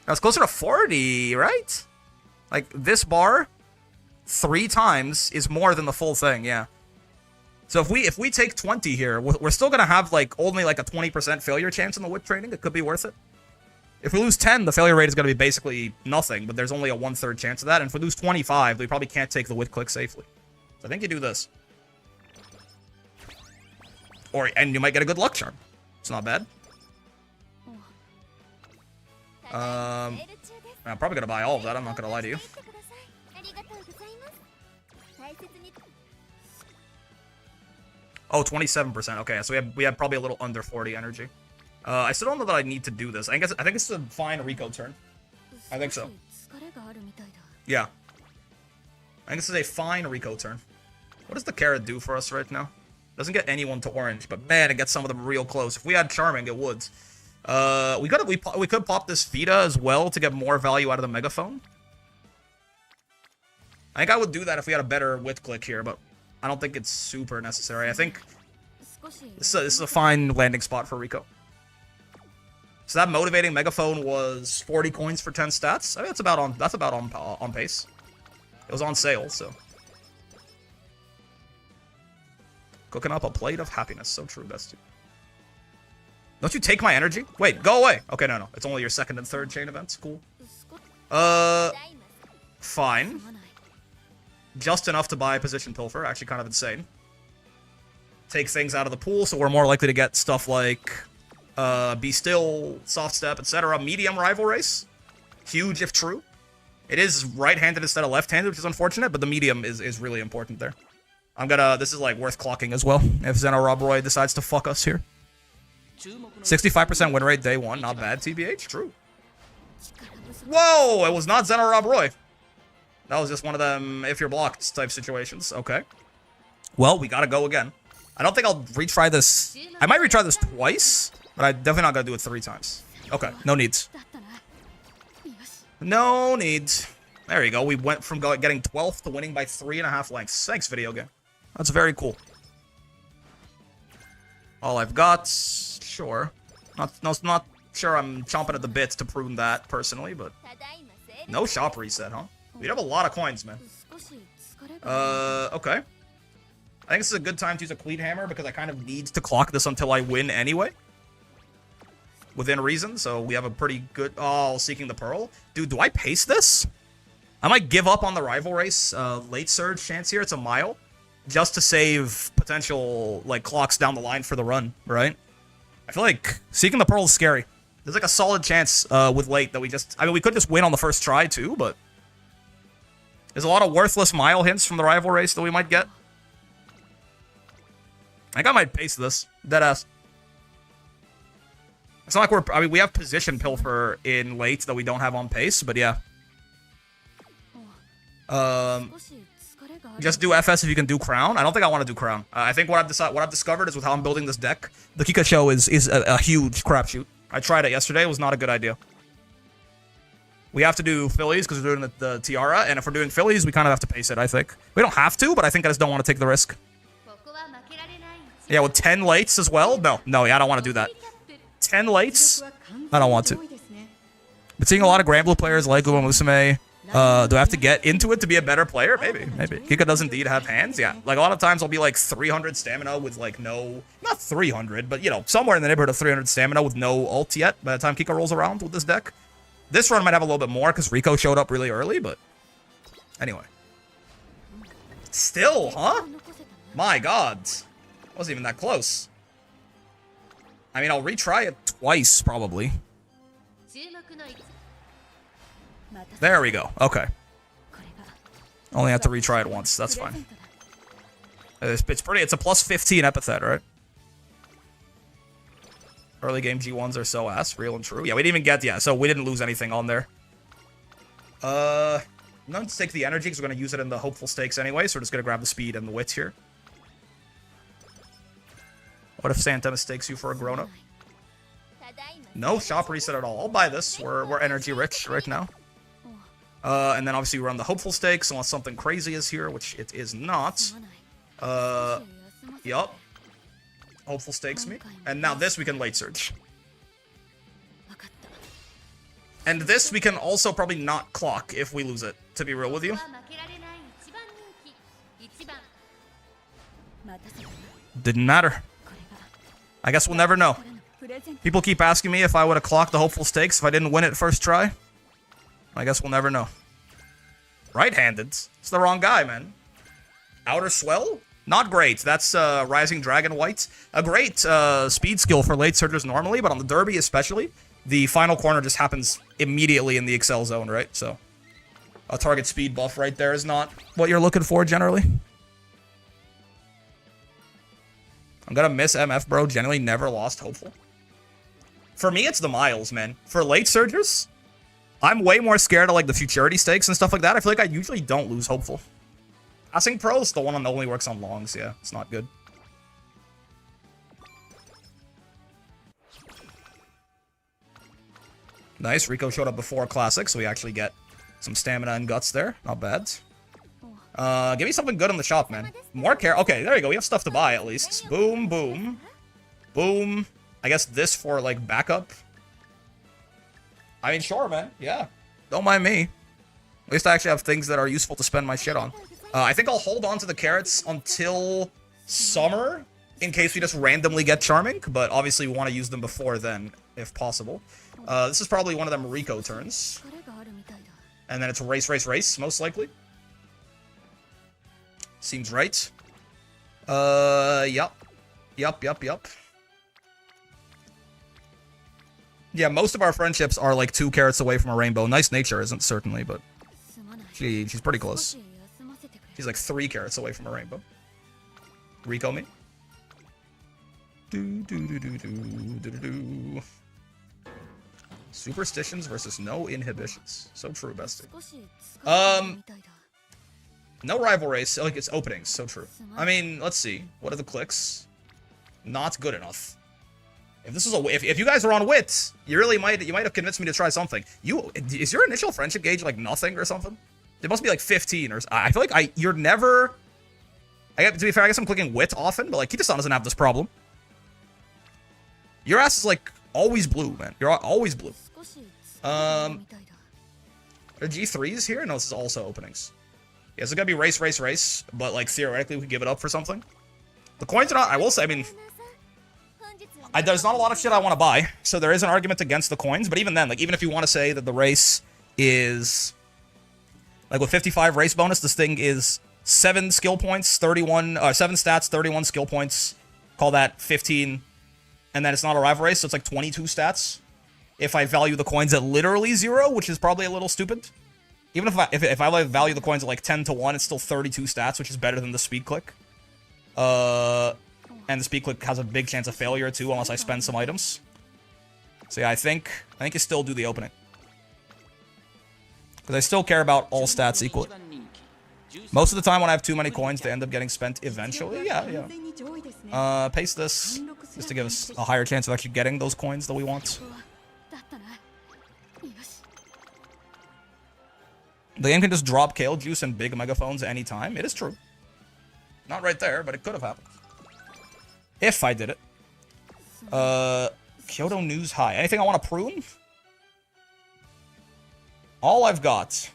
S1: Now, it's closer to 40, right? Like, this bar, 3 times, is more than the full thing, yeah. So if we take 20 here, we're still gonna have like only like a 20% failure chance in the wit training. It could be worth it. If we lose 10, the failure rate is gonna be basically nothing, but there's only a 1/3 chance of that. And if we lose 25, we probably can't take the wit click safely. So I think you do this. And you might get a good luck charm. It's not bad. I'm probably gonna buy all of that. I'm not gonna lie to you. Oh, 27%. Okay, so we have probably a little under 40 energy. I still don't know that I need to do this. I think it's a fine Rico turn. I think so. Yeah. I think this is a fine Rico turn. What does the carrot do for us right now? Doesn't get anyone to orange, but man, it gets some of them real close. If we had charming, it would. We could pop this Vita as well to get more value out of the megaphone. I think I would do that if we had a better wit click here, but I don't think it's super necessary. I think this is a fine landing spot for Rico. So that motivating megaphone was 40 coins for 10 stats. I mean, that's about on pace. It was on sale, so. Cooking up a plate of happiness. So true, Bestie. Don't you take my energy? Wait, go away. Okay, no. It's only your second and third chain events. Cool. Fine. Just enough to buy Position Pilfer. Actually kind of insane. Take things out of the pool, so we're more likely to get stuff like Be Still, Soft Step, etc. Medium rival race. Huge if true. It is right-handed instead of left-handed, which is unfortunate, but the medium is really important there. This is like worth clocking as well, if Zeno Rob Roy decides to fuck us here. 65% win rate day 1, not bad, TBH, true. Whoa, it was not Zeno Rob Roy. That was just one of them if you're blocked type situations. Okay. Well, we gotta go again. I don't think I'll retry this. I might retry this twice, but I'm definitely not gonna do it 3 times. Okay, no needs. No needs. There you go. We went from getting 12th to winning by 3.5 lengths. Thanks, video game. That's very cool. All I've got, sure. Not sure I'm chomping at the bits to prune that personally, but no shop reset, huh? We have a lot of coins, man. Okay. I think this is a good time to use a Cleat Hammer because I kind of need to clock this until I win anyway. Within reason, so we have a pretty good... Oh, Seeking the Pearl. Dude, do I pace this? I might give up on the rival race late surge chance here. It's a mile. Just to save potential, like, clocks down the line for the run, right? I feel like Seeking the Pearl is scary. There's like a solid chance with late that we just... I mean, we could just win on the first try too, but... There's a lot of worthless mile hints from the rival race that we might get. I think I might pace this. Deadass. It's not like we're... I mean, we have position pilfer in late that we don't have on pace, but yeah. Just do FS if you can do Crown. I don't think I want to do Crown. I think what I've discovered is with how I'm building this deck, the Kikasho is a huge crapshoot. I tried it yesterday. It was not a good idea. We have to do Phillies because we're doing the Tiara, and if we're doing Phillies, we kind of have to pace it, I think. We don't have to, but I think I just don't want to take the risk. Yeah, with 10 lates as well? No, yeah, I don't want to do that. 10 lates? I don't want to. But seeing a lot of Granblue players like Uma Musume, do I have to get into it to be a better player? Maybe. Kika does indeed have hands, yeah. Like, a lot of times I'll be like 300 stamina with like no... Not 300, but, you know, somewhere in the neighborhood of 300 stamina with no ult yet by the time Kika rolls around with this deck. This run might have a little bit more because Rico showed up really early, but... Anyway. Still, huh? My god. Wasn't even that close. I mean, I'll retry it twice, probably. There we go. Okay. Only have to retry it once. That's fine. It's pretty. It's a plus 15 epithet, right? Early game G1s are so ass. Real and true. Yeah, we didn't even get... Yeah, so we didn't lose anything on there. I'm going to take the energy because we're going to use it in the hopeful stakes anyway, so we're just going to grab the speed and the wit here. What if Santa mistakes you for a grown-up? No shop reset at all. I'll buy this. We're energy rich right now. And then obviously we run the hopeful stakes unless something crazy is here, which it is not. Yup. Hopeful stakes me. And now this we can late surge. And this we can also probably not clock if we lose it, to be real with you. Didn't matter. I guess we'll never know. People keep asking me if I would have clocked the hopeful stakes if I didn't win it first try. I guess we'll never know. Right-handed. It's the wrong guy, man. Outer Swell? Not great. That's Rising Dragon White. A great speed skill for late surgers normally, but on the Derby especially, the final corner just happens immediately in the Excel zone, right? So a target speed buff right there is not what you're looking for generally. I'm gonna miss MF, bro. Generally never lost hopeful. For me, it's the miles, man. For late surgers, I'm way more scared of like the futurity stakes and stuff like that. I feel like I usually don't lose hopeful. Passing Pro is the one that only works on longs. Yeah, it's not good. Nice. Rico showed up before Classic, so we actually get some stamina and guts there. Not bad. Give me something good in the shop, man. More care. Okay, there you go. We have stuff to buy at least. Boom, boom. Boom. I guess this for like backup. I mean, sure, man. Yeah. Don't mind me. At least I actually have things that are useful to spend my shit on. I think I'll hold on to the carrots until summer in case we just randomly get Charming, but obviously we want to use them before then, if possible. This is probably one of them Rico turns. And then it's race, race, race, most likely. Seems right. Yup. Yup. Yeah, most of our friendships are like 2 carrots away from a rainbow. Nice Nature isn't, certainly, but she's pretty close. She's like 3 carrots away from a rainbow. Rico me. Superstitions versus no inhibitions. So true, bestie. No rival race. Like, it's openings. So true. I mean, let's see. What are the clicks? Not good enough. If this was if you guys are on wit, you might have convinced me to try something. Is your initial friendship gauge like nothing or something? It must be like 15 or... I feel like you're never... to be fair, I guess I'm clicking wit often, but like Kita-san doesn't have this problem. Your ass is like always blue, man. You're always blue. Are G3s here? No, this is also openings. Yeah, so it's gonna be race, race, race, but like theoretically we could give it up for something. The coins are not... I will say, I mean... there's not a lot of shit I want to buy, so there is an argument against the coins, but even then, like, even if you want to say that the race is... Like, with 55 race bonus, this thing is 7 skill points, 7 stats, 31 skill points. Call that 15 And then it's not a rival race, so it's like 22 stats. If I value the coins at literally 0, which is probably a little stupid. Even if I like value the coins at like 10 to 1, it's still 32 stats, which is better than the speed click. And the speed click has a big chance of failure too, unless I spend some items. So yeah, I think you still do the opening. Because I still care about all stats equally. Most of the time when I have too many coins, they end up getting spent eventually. Yeah. Paste this, just to give us a higher chance of actually getting those coins that we want. The game can just drop Kale Juice and big megaphones anytime. It is true. Not right there, but it could have happened. If I did it. Kyoto News High. Anything I want to prune? All I've got.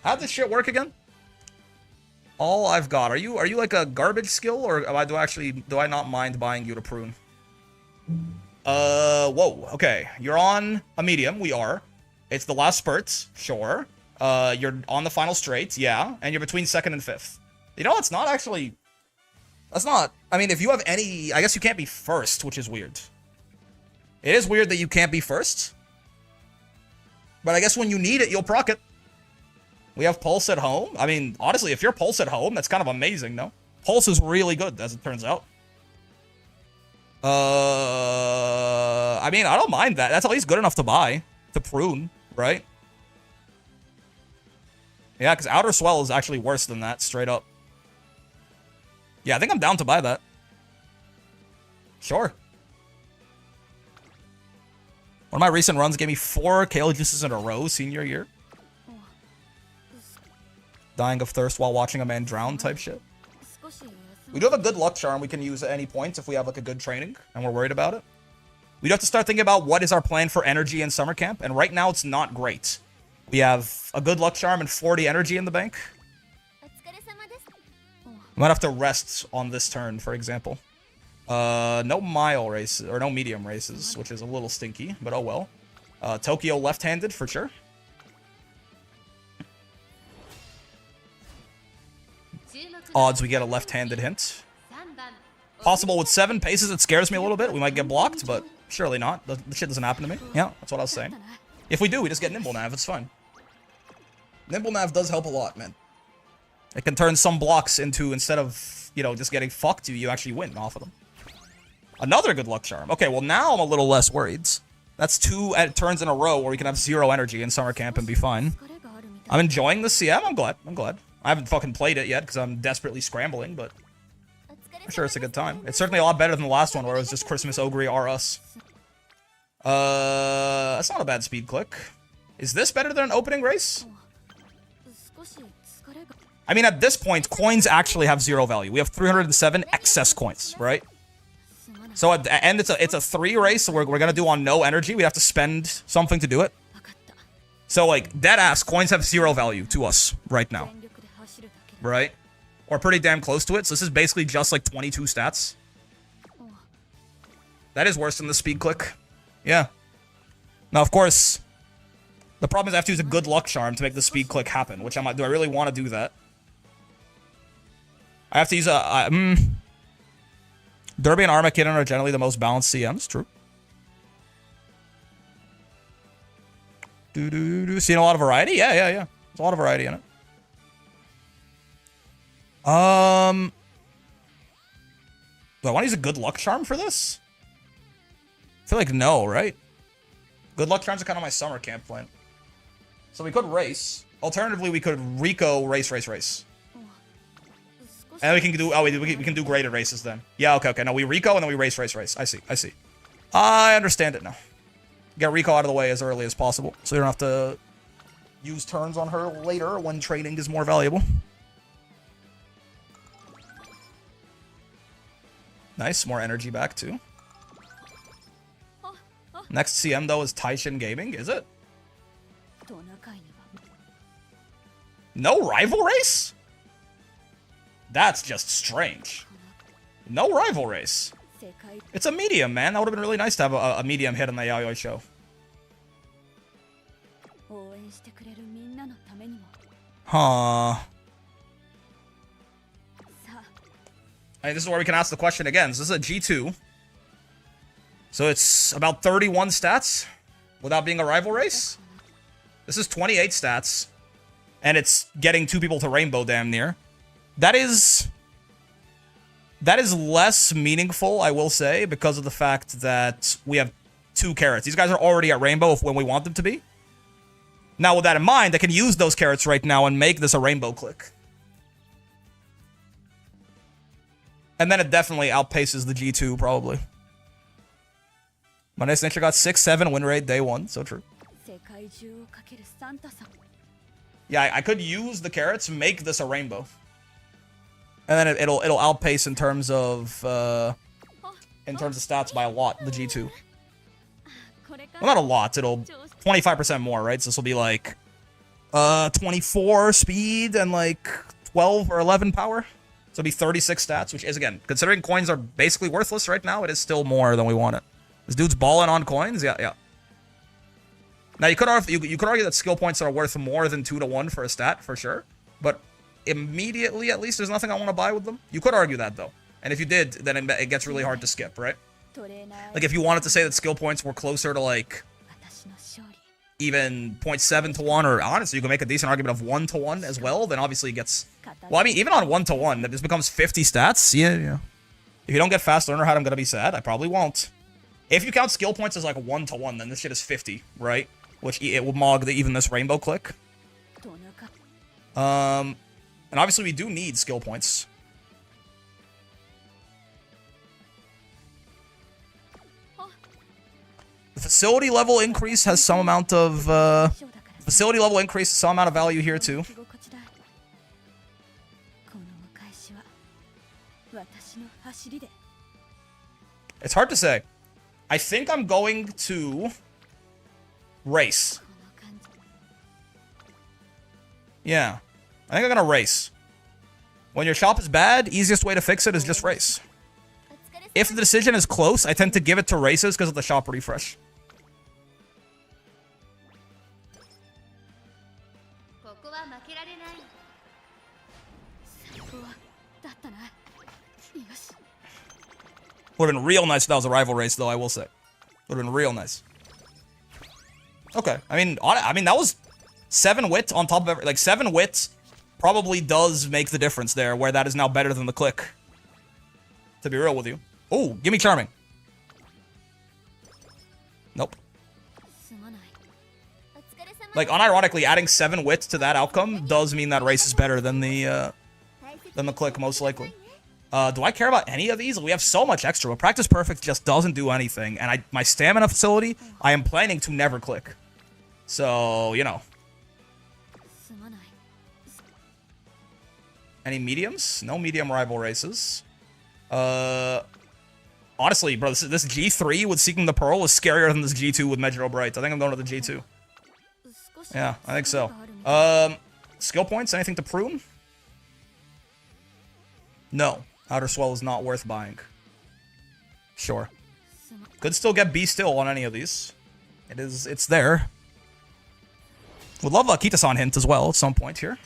S1: How'd this shit work again? All I've got. Are you like a garbage skill, or do I not mind buying you to prune? Whoa. Okay. You're on a medium. We are. It's the last spurt. Sure. You're on the final straight. Yeah. And you're between 2nd and 5th. You know, it's not actually... That's not... I mean, if you have any... I guess you can't be 1st, which is weird. It is weird that you can't be 1st. But I guess when you need it, you'll proc it. We have Pulse at home. I mean, honestly, if you're Pulse at home, that's kind of amazing, no? Pulse is really good, as it turns out. I mean, I don't mind that. That's at least good enough to buy. To prune, right? Yeah, because Outer Swell is actually worse than that, straight up. Yeah, I think I'm down to buy that. Sure. One of my recent runs gave me 4 Kale Juices in a row senior year. Dying of thirst while watching a man drown type shit. We do have a good luck charm we can use at any point if we have like a good training and we're worried about it. We do have to start thinking about what is our plan for energy in summer camp, and right now it's not great. We have a good luck charm and 40 energy in the bank. We might have to rest on this turn, for example. No mile races, or no medium races, which is a little stinky, but oh well. Tokyo left-handed for sure. Odds we get a left-handed hint. Possible with 7 paces, it scares me a little bit. We might get blocked, but surely not. The shit doesn't happen to me. Yeah, that's what I was saying. If we do, we just get Nimble Nav. It's fine. Nimble Nav does help a lot, man. It can turn some blocks into, instead of, you know, just getting fucked, you actually win off of them. Another good luck charm. Okay, well now I'm a little less worried. That's 2 turns in a row where we can have 0 energy in summer camp and be fine. I'm enjoying the CM. I'm glad. I haven't fucking played it yet because I'm desperately scrambling, but I'm sure it's a good time. It's certainly a lot better than the last one where it was just Christmas Ogre R us. That's not a bad speed click. Is this better than an opening race? I mean, at this point, coins actually have 0 value. We have 307 excess coins, right? So at the end, it's a 3 race, so we're gonna do on no energy. We have to spend something to do it. So, like, deadass, coins have 0 value to us right now. Right? Or pretty damn close to it. So this is basically just like 22 stats. That is worse than the speed click. Yeah. Now, of course, the problem is I have to use a good luck charm to make the speed click happen, which do I really want to do that? I have to use Derby and Armageddon are generally the most balanced CMs, true. Seeing a lot of variety? Yeah. There's a lot of variety in it. Do I want to use a good luck charm for this? I feel like no, right? Good luck charms are kind of my summer camp plan. So we could race. Alternatively, we could Rico race. And we can do, we can do graded races then. Yeah, okay. No, we Rico and then we race. I see. I understand it now. Get Rico out of the way as early as possible, so you don't have to use turns on her later when training is more valuable. Nice, more energy back too. Next CM though is Taishin Gaming, is it? No rival race? That's just strange. No rival race. It's a medium, man. That would have been really nice to have a medium hit on the Yayoi show. Huh. I mean, this is where we can ask the question again. So this is a G2. So it's about 31 stats without being a rival race. This is 28 stats. And it's getting 2 people to rainbow damn near. That is less meaningful, I will say, because of the fact that we have 2 carrots. These guys are already at rainbow when we want them to be. Now, with that in mind, I can use those carrots right now and make this a rainbow click. And then it definitely outpaces the G2, probably. My nice nature got 6-7 win rate day 1, so true. Yeah, I could use the carrots, make this a rainbow. And then it'll outpace in terms of stats by a lot, the G2. Well, not a lot, it'll 25% more, right? So this will be like 24 speed and like 12 or 11 power. So it'll be 36 stats, which is, again, considering coins are basically worthless right now, it is still more than we want it. This dude's balling on coins, yeah. Now you could argue that skill points are worth more than 2 to 1 for a stat, for sure. But immediately, at least, there's nothing I want to buy with them. You could argue that, though. And if you did, then it gets really hard to skip, right? Like, if you wanted to say that skill points were closer to, like, even 0.7 to 1, or honestly, you can make a decent argument of 1 to 1 as well, then obviously it gets... Well, I mean, even on 1 to 1, that just becomes 50 stats. Yeah. If you don't get fast learner hat, I'm gonna be sad. I probably won't. If you count skill points as, like, 1 to 1, then this shit is 50, right? Which it will mog even this rainbow click. And obviously we do need skill points. The facility level increase has some amount of value here too. It's hard to say. I think I'm going to race. Yeah. I think I'm gonna race. When your shop is bad, easiest way to fix it is just race. If the decision is close, I tend to give it to races because of the shop refresh. Would have been real nice if that was a rival race, though, I will say. Would have been real nice. Okay. I mean, that was 7 wit on top of every... Like, 7 wit probably does make the difference there, where that is now better than the click. To be real with you. Oh, give me Charming. Nope. Like, unironically, adding 7 wit to that outcome does mean that race is better than the click, most likely. Do I care about any of these? We have so much extra, but Practice Perfect just doesn't do anything, and my stamina facility, I am planning to never click. So, you know. Any mediums? No medium rival races. Honestly, bro, this G3 with Seeking the Pearl is scarier than this G2 with Megiddo Bright. I think I'm going to the G2. Yeah, I think so. Skill points? Anything to prune? No. Outer Swell is not worth buying. Sure. Could still get Be Still on any of these. It's there. Would love a Kita-san hint as well at some point here.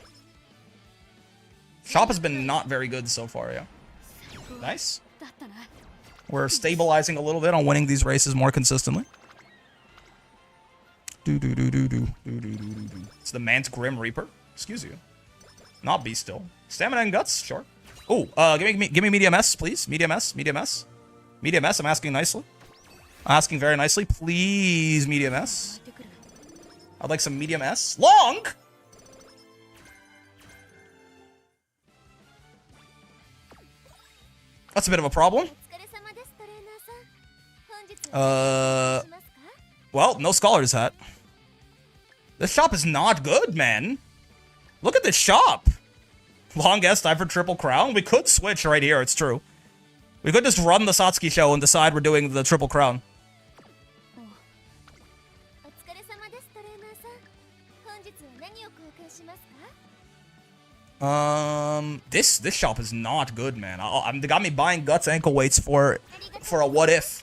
S1: Shop has been not very good so far, yeah. Nice. We're stabilizing a little bit on winning these races more consistently. It's the Mant Grim Reaper. Excuse you. Not Be Still. Stamina and Guts, sure. Oh, give me medium S, please. Medium S, medium S. Medium S, I'm asking nicely. I'm asking very nicely. Please, medium S. I'd like some medium S. Long! That's a bit of a problem. Well, no Scholar's Hat. This shop is not good, man. Look at this shop. Long S, time for Triple Crown. We could switch right here, it's true. We could just run the Satsuki show and decide we're doing the Triple Crown. This shop is not good, man. They got me buying Guts ankle weights for a what if.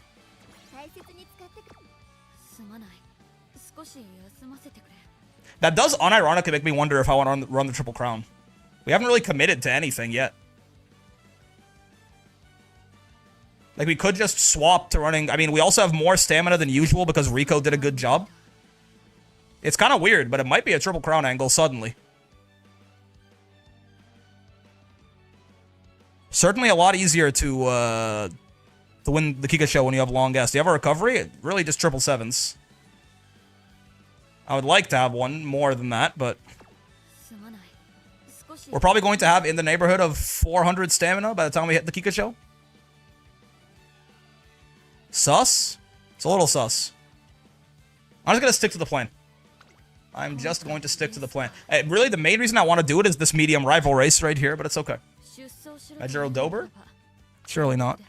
S1: That does unironically make me wonder if I want to run the Triple Crown. We haven't really committed to anything yet. Like, we could just swap to running... I mean, we also have more stamina than usual because Rico did a good job. It's kind of weird, but it might be a Triple Crown angle suddenly. Certainly a lot easier to win the Kika Show when you have long gas. Do you have a recovery? Really just triple sevens. I would like to have one more than that, but... We're probably going to have in the neighborhood of 400 stamina by the time we hit the Kika Show. Sus? It's a little sus. I'm just going to stick to the plan. I'm just going to stick to the plan. Really, the main reason I want to do it is this medium rival race right here, but it's okay. Majiro Dober? Surely not.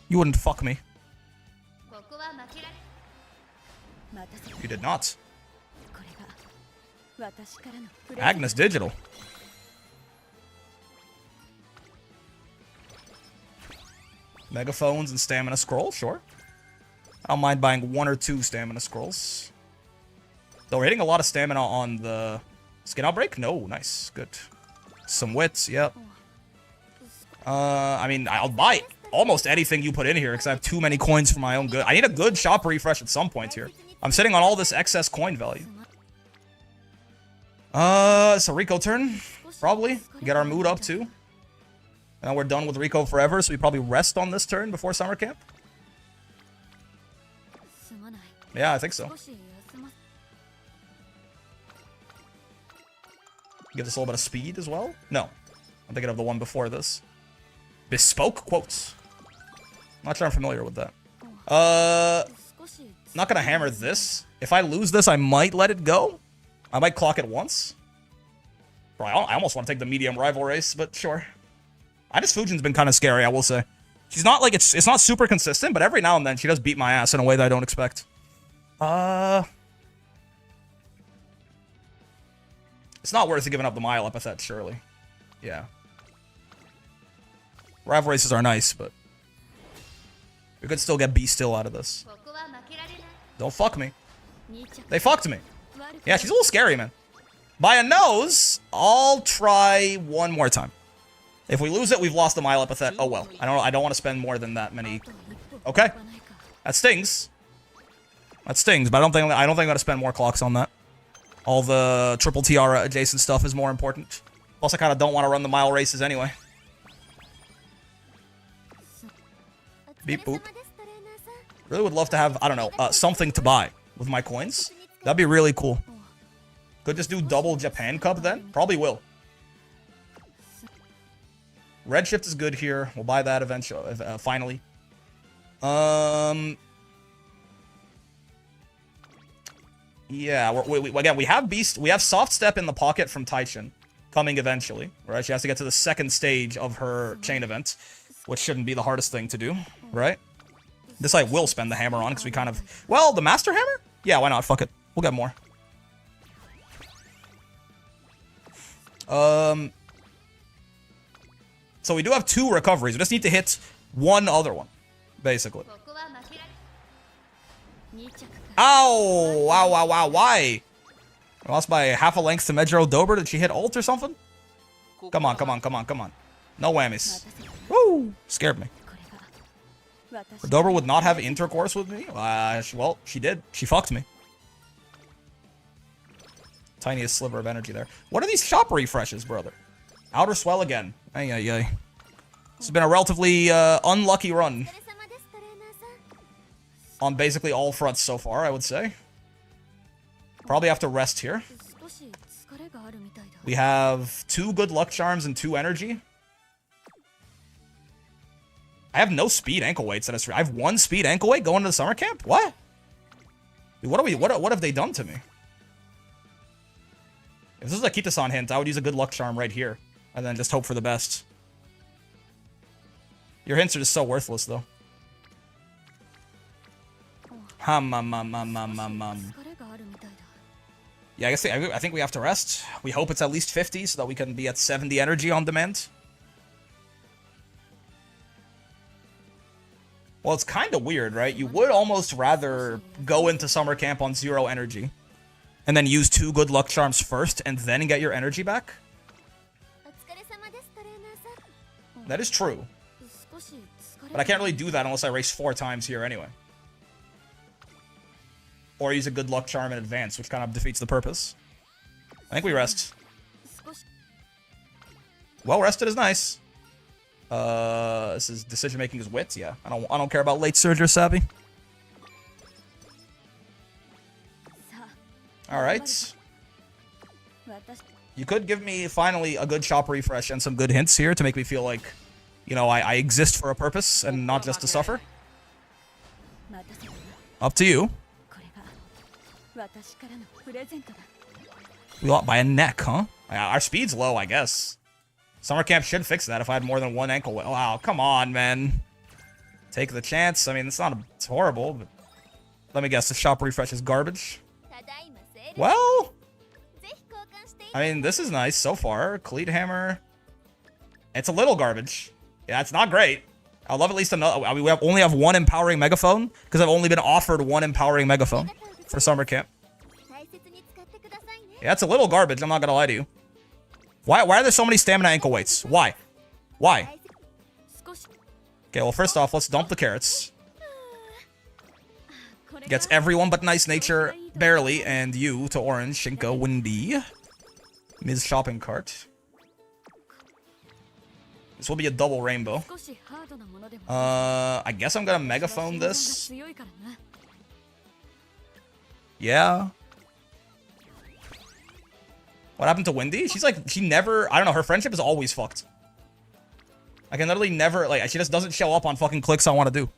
S1: You wouldn't fuck me. You did not. Agnes Digital. Megaphones and stamina scroll, sure. I don't mind buying 1 or 2 stamina scrolls. Though we're hitting a lot of stamina on the skin outbreak. No, nice, good. Some wits, yep. I mean, I'll buy almost anything you put in here because I have too many coins for my own good. I need a good shop refresh at some point here. I'm sitting on all this excess coin value. It's a Rico turn, probably. Get our mood up too. And we're done with Rico forever, so we probably rest on this turn before summer camp. Yeah, I think so. Give this a little bit of speed as well. No, I'm thinking of the one before this. Bespoke quotes. Not sure I'm familiar with that. Not gonna hammer this. If I lose this, I might let it go. I might clock it once. Bro, I almost want to take the medium rival race, but sure. Fujin's been kind of scary, I will say. She's not like, it's not super consistent, but every now and then she does beat my ass in a way that I don't expect. It's not worth giving up the mile epithet, surely. Yeah. Rival races are nice, but we could still get B still out of this. Don't fuck me. They fucked me. Yeah, she's a little scary, man. By a nose, I'll try one more time. If we lose it, we've lost the mile epithet. Oh well. I don't want to spend more than that many. Okay. That stings. That stings, but I don't think I'm gonna spend more clocks on that. All the triple tiara adjacent stuff is more important. Plus, I kind of don't want to run the mile races anyway. Beep boop. Really would love to have, I don't know, something to buy with my coins. That'd be really cool. Could just do double Japan Cup then? Probably will. Redshift is good here. We'll buy that eventually, finally. Yeah, again, we have Beast. We have Soft Step in the pocket from Taishin coming eventually, right? She has to get to the second stage of her chain event, which shouldn't be the hardest thing to do, right? This I will spend the hammer on because we kind of... Well, the Master Hammer? Yeah, why not? Fuck it. We'll get more. So we do have 2 recoveries. We just need to hit one other one, basically. Ow! Wow, wow, wow, why? I lost by half a length to Majiro Dober. Did she hit ult or something? Come on, come on, come on, come on. No whammies. Woo! Scared me. Dober would not have intercourse with me? Well, she did. She fucked me. Tiniest sliver of energy there. What are these shop refreshes, brother? Outer Swell again. Ay, ay, ay. This has been a relatively unlucky run. On basically all fronts so far, I would say. Probably have to rest here. We have 2 good luck charms and 2 energy. I have no speed ankle weights. I have 1 speed ankle weight going to the summer camp? What? Dude, what have they done to me? If this is a Kita-san hint, I would use a good luck charm right here. And then just hope for the best. Your hints are just so worthless, though. Yeah, I think we have to rest. We hope it's at least 50 so that we can be at 70 energy on demand. Well, it's kind of weird, right? You would almost rather go into summer camp on 0 energy and then use 2 good luck charms first and then get your energy back. That is true. But I can't really do that unless I race 4 times here anyway. Or use a good luck charm in advance, which kind of defeats the purpose. I think we rest. Well rested is nice. This is decision making is wit. Yeah, I don't care about late surge or savvy. All right. You could give me finally a good shop refresh and some good hints here to make me feel like, you know, I exist for a purpose and not just to suffer. Up to you. We lost by a neck, huh? Our speed's low, I guess. Summer camp should fix that if I had more than one ankle. Wow, come on, man. Take the chance. I mean, it's horrible, but let me guess, the shop refresh is garbage. Well, I mean, this is nice so far. Cleat hammer. It's a little garbage. Yeah, it's not great. I'd love at least another. I mean, we only have one empowering megaphone because I've only been offered one empowering megaphone for summer camp. Yeah, it's a little garbage. I'm not gonna lie to you. Why are there so many stamina ankle weights? Why? Why? Okay, well, first off, let's dump the carrots. Gets everyone but Nice Nature, barely, and you to orange, Shinko, Windy. Ms. Shopping Cart. This will be a double rainbow. I guess I'm gonna megaphone this. Yeah. What happened to Windy? She's like, she never, I don't know, her friendship is always fucked. I can literally never, like, she just doesn't show up on fucking clicks I want to do.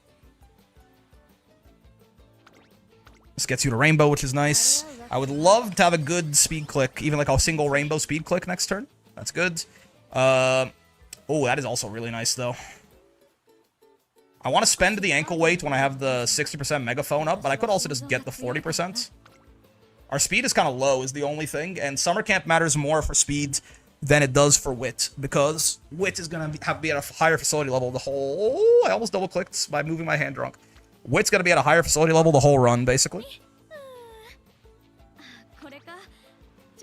S1: This gets you to rainbow, which is nice. I would love to have a good speed click, even like a single rainbow speed click next turn. That's good. Oh, that is also really nice, though. I want to spend the ankle weight when I have the 60% megaphone up, but I could also just get the 40%. Our speed is kind of low is the only thing, and summer camp matters more for speed than it does for wit, because wit is going to have to be at a higher facility level the whole... Oh, I almost double-clicked by moving my hand drunk. Wit's going to be at a higher facility level the whole run, basically.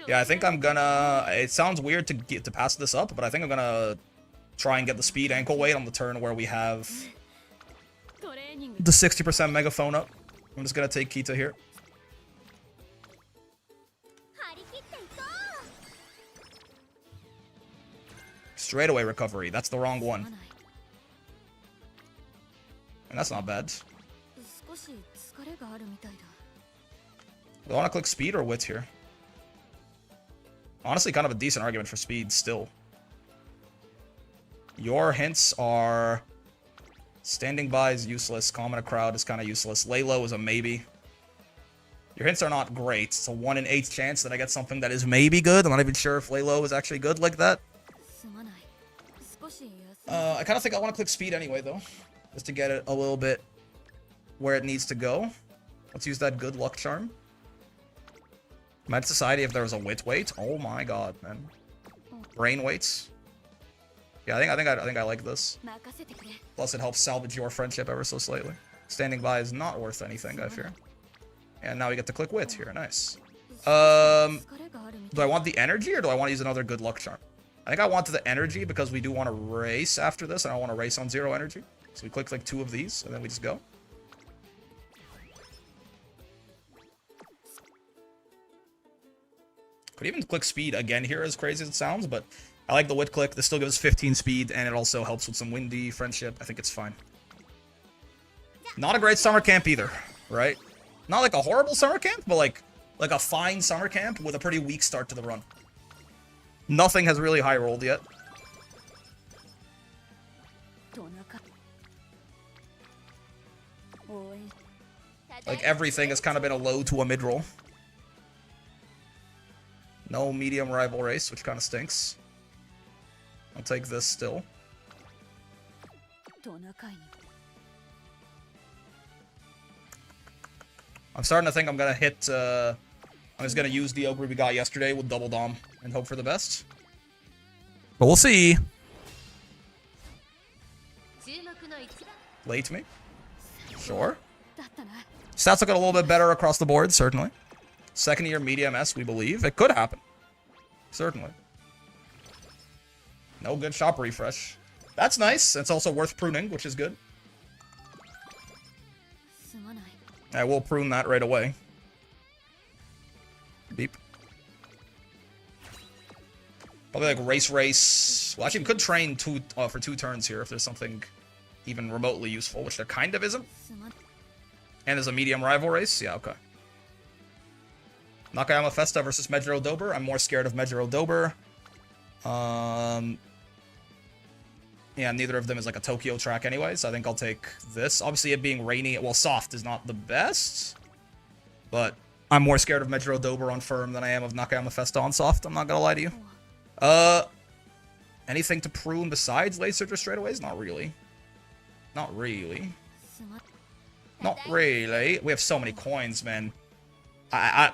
S1: Yeah, I think I'm gonna... It sounds weird to pass this up, but I think I'm gonna try and get the speed ankle weight on the turn where we have the 60% megaphone up. I'm just gonna take Kita here. Straightaway recovery. That's the wrong one. And that's not bad. Do I want to click speed or wit here? Honestly, kind of a decent argument for speed still. Your hints are... Standing by is useless. Calm in a crowd is kind of useless. Lay low is a maybe. Your hints are not great. It's a 1 in 8 chance that I get something that is maybe good. I'm not even sure if lay low is actually good like that. I kind of think I want to click speed anyway, though. Just to get it a little bit where it needs to go. Let's use that good luck charm. Mad Society if there was a wit weight. Oh my god, man. Brain weights. Yeah, I think I like this. Plus it helps salvage your friendship ever so slightly. Standing by is not worth anything, I fear. And now we get to click wit here. Nice. Do I want the energy or do I want to use another good luck charm? I think I want the energy because we do want to race after this and I want to race on 0 energy. So we click like 2 of these and then we just go. Could even click speed again here, as crazy as it sounds, but I like the wit click. This still gives 15 speed, and it also helps with some windy friendship. I think it's fine. Not a great summer camp either, right? Not like a horrible summer camp, but like a fine summer camp with a pretty weak start to the run. Nothing has really high rolled yet. Like everything has kind of been a low to a mid roll. No medium rival race, which kind of stinks. I'll take this still. I'm starting to think I'm gonna hit, I'm just gonna use the ogre we got yesterday with double dom and hope for the best. But we'll see. Late me? Sure. Stats look a little bit better across the board, certainly. Second year medium S, we believe. It could happen. Certainly. No good shop refresh. That's nice. It's also worth pruning, which is good. I will prune that right away. Beep. Probably like race. Well, actually, we could train for 2 turns here if there's something even remotely useful, which there kind of isn't. And there's a medium rival race. Yeah, okay. Nakayama Festa versus Mejiro Dober. I'm more scared of Mejiro Dober. Yeah, neither of them is like a Tokyo track anyway, so I think I'll take this. Obviously, it being rainy, well, soft is not the best, but I'm more scared of Mejiro Dober on firm than I am of Nakayama Festa on soft. I'm not gonna lie to you. Anything to prune besides Laser straightaways? Not really. Not really. Not really. We have so many coins, man.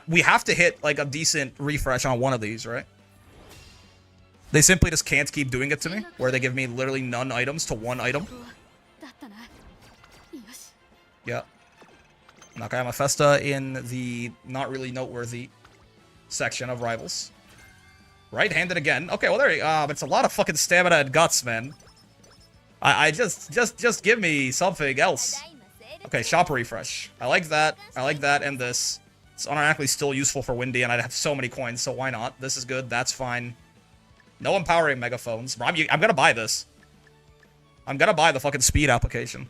S1: We have to hit like a decent refresh on one of these, right? They simply just can't keep doing it to me, where they give me literally none items to 1 item. Yeah. Nakayama Festa in the not really noteworthy section of rivals. Right-handed again. Okay, well there you go. It's a lot of fucking stamina and guts, man. I just give me something else. Okay, shop refresh. I like that. I like that and this. It's unironically still useful for Windy, and I'd have so many coins, so why not? This is good. That's fine. No empowering megaphones. I'm gonna buy this. I'm gonna buy the fucking speed application.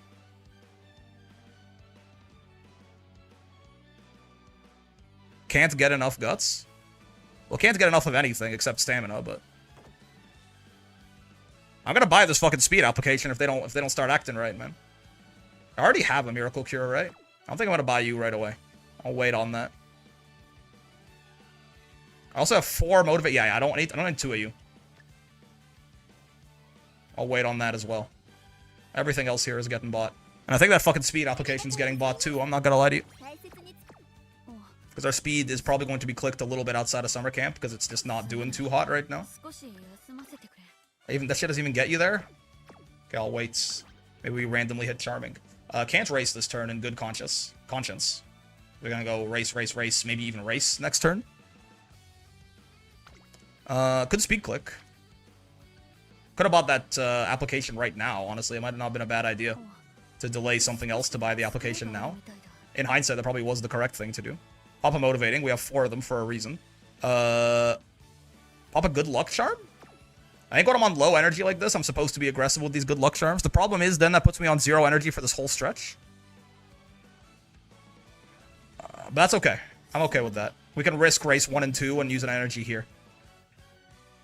S1: Can't get enough guts? Well, can't get enough of anything except stamina, but I'm gonna buy this fucking speed application if they don't start acting right, man. I already have a miracle cure, right? I don't think I'm gonna buy you right away. I'll wait on that. I also have 4 motivate. Yeah, I don't need 2 of you. I'll wait on that as well. Everything else here is getting bought. And I think that fucking speed application's getting bought too, I'm not gonna lie to you. Because our speed is probably going to be clicked a little bit outside of summer camp, because it's just not doing too hot right now. Even that shit doesn't even get you there? Okay, I'll wait. Maybe we randomly hit Charming. Can't race this turn in good conscience. We're gonna go race, maybe even race next turn. Could speed click. Could have bought that application right now, honestly. It might have not been a bad idea to delay something else to buy the application now. In hindsight, that probably was the correct thing to do. Pop a motivating. We have 4 of them for a reason. Pop a good luck charm? I think when I'm on low energy like this, I'm supposed to be aggressive with these good luck charms. The problem is then that puts me on 0 energy for this whole stretch. But that's okay. I'm okay with that. We can risk race 1 and 2 and use an energy here.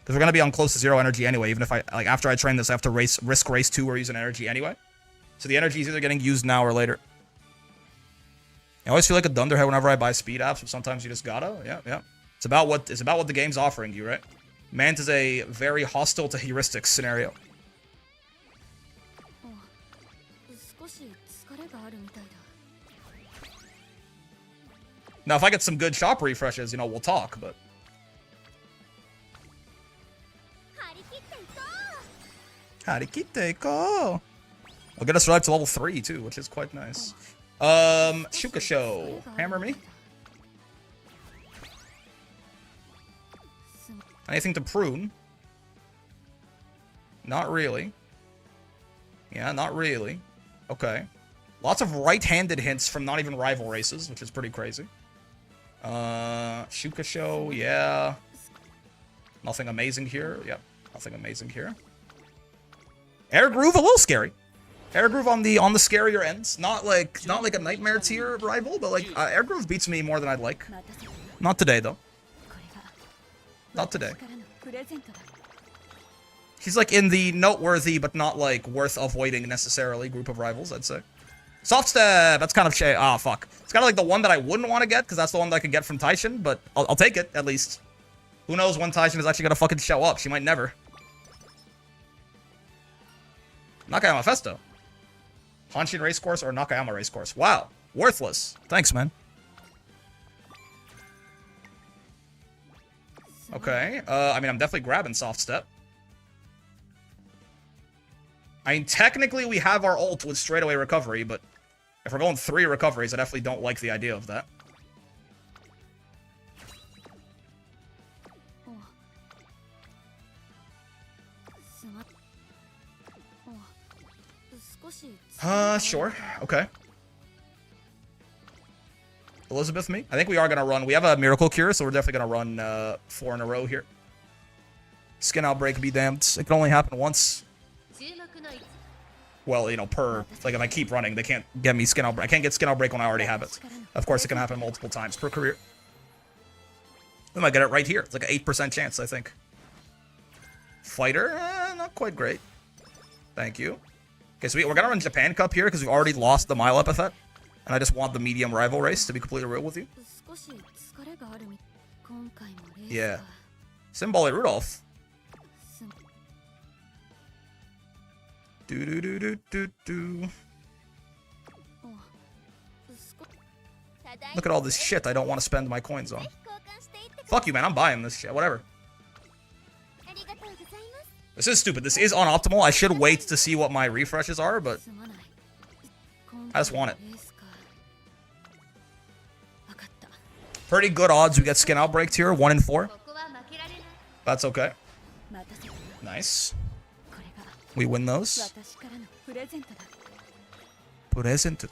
S1: Because we're going to be on close to 0 energy anyway, even if after I train this, I have to risk race 2 or use an energy anyway. So the energy is either getting used now or later. I always feel like a dunderhead whenever I buy speed apps, but sometimes you just gotta. Yeah. It's about what the game's offering you, right? Mant is a very hostile to heuristics scenario. Now, if I get some good shop refreshes, we'll talk, but... Harikite ko! I'll get us right to level 3, too, which is quite nice. Shukasho. Hammer me? Anything to prune? Not really. Yeah, not really. Okay. Lots of right-handed hints from not even rival races, which is pretty crazy. Shukasho, yeah. Nothing amazing here. Yep, nothing amazing here. Air Groove, a little scary. Air Groove on the scarier ends. Not like a nightmare tier rival, but like Air Groove beats me more than I'd like. Not today though. Not today. He's like in the noteworthy but not like worth avoiding necessarily group of rivals, I'd say. Soft Step, that's kind of fuck. It's kind of like the one that I wouldn't want to get because that's the one that I could get from Taishin, but I'll take it at least. Who knows when Taishin is actually gonna fucking show up? She might never. Nakayama Festo. Hanshin Racecourse or Nakayama Racecourse. Wow. Worthless. Thanks, man. Okay. I mean, I'm definitely grabbing Soft Step. I mean, technically we have our ult with straightaway recovery, but if we're going 3 recoveries, I definitely don't like the idea of that. Sure. Okay. Elizabeth me? I think we are going to run. We have a Miracle Cure, so we're definitely going to run 4 in a row here. Skin Outbreak be damned. It can only happen once. Well, you know, per... Like, if I keep running, they can't get me Skin Outbreak. I can't get Skin Outbreak when I already have it. Of course, it can happen multiple times per career. We might get it right here. It's like an 8% chance, I think. Fighter? Not quite great. Thank you. Okay, so we're going to run Japan Cup here because we've already lost the Mile Epithet. And I just want the medium rival race, to be completely real with you. Yeah. Symbolic Rudolph. Do. Look at all this shit I don't want to spend my coins on. Fuck you, man. I'm buying this shit. Whatever. This is stupid. This is unoptimal. I should wait to see what my refreshes are, but I just want it. Pretty good odds we get Skin Outbreak here. 1 in 4. That's okay. Nice. We win those. Present.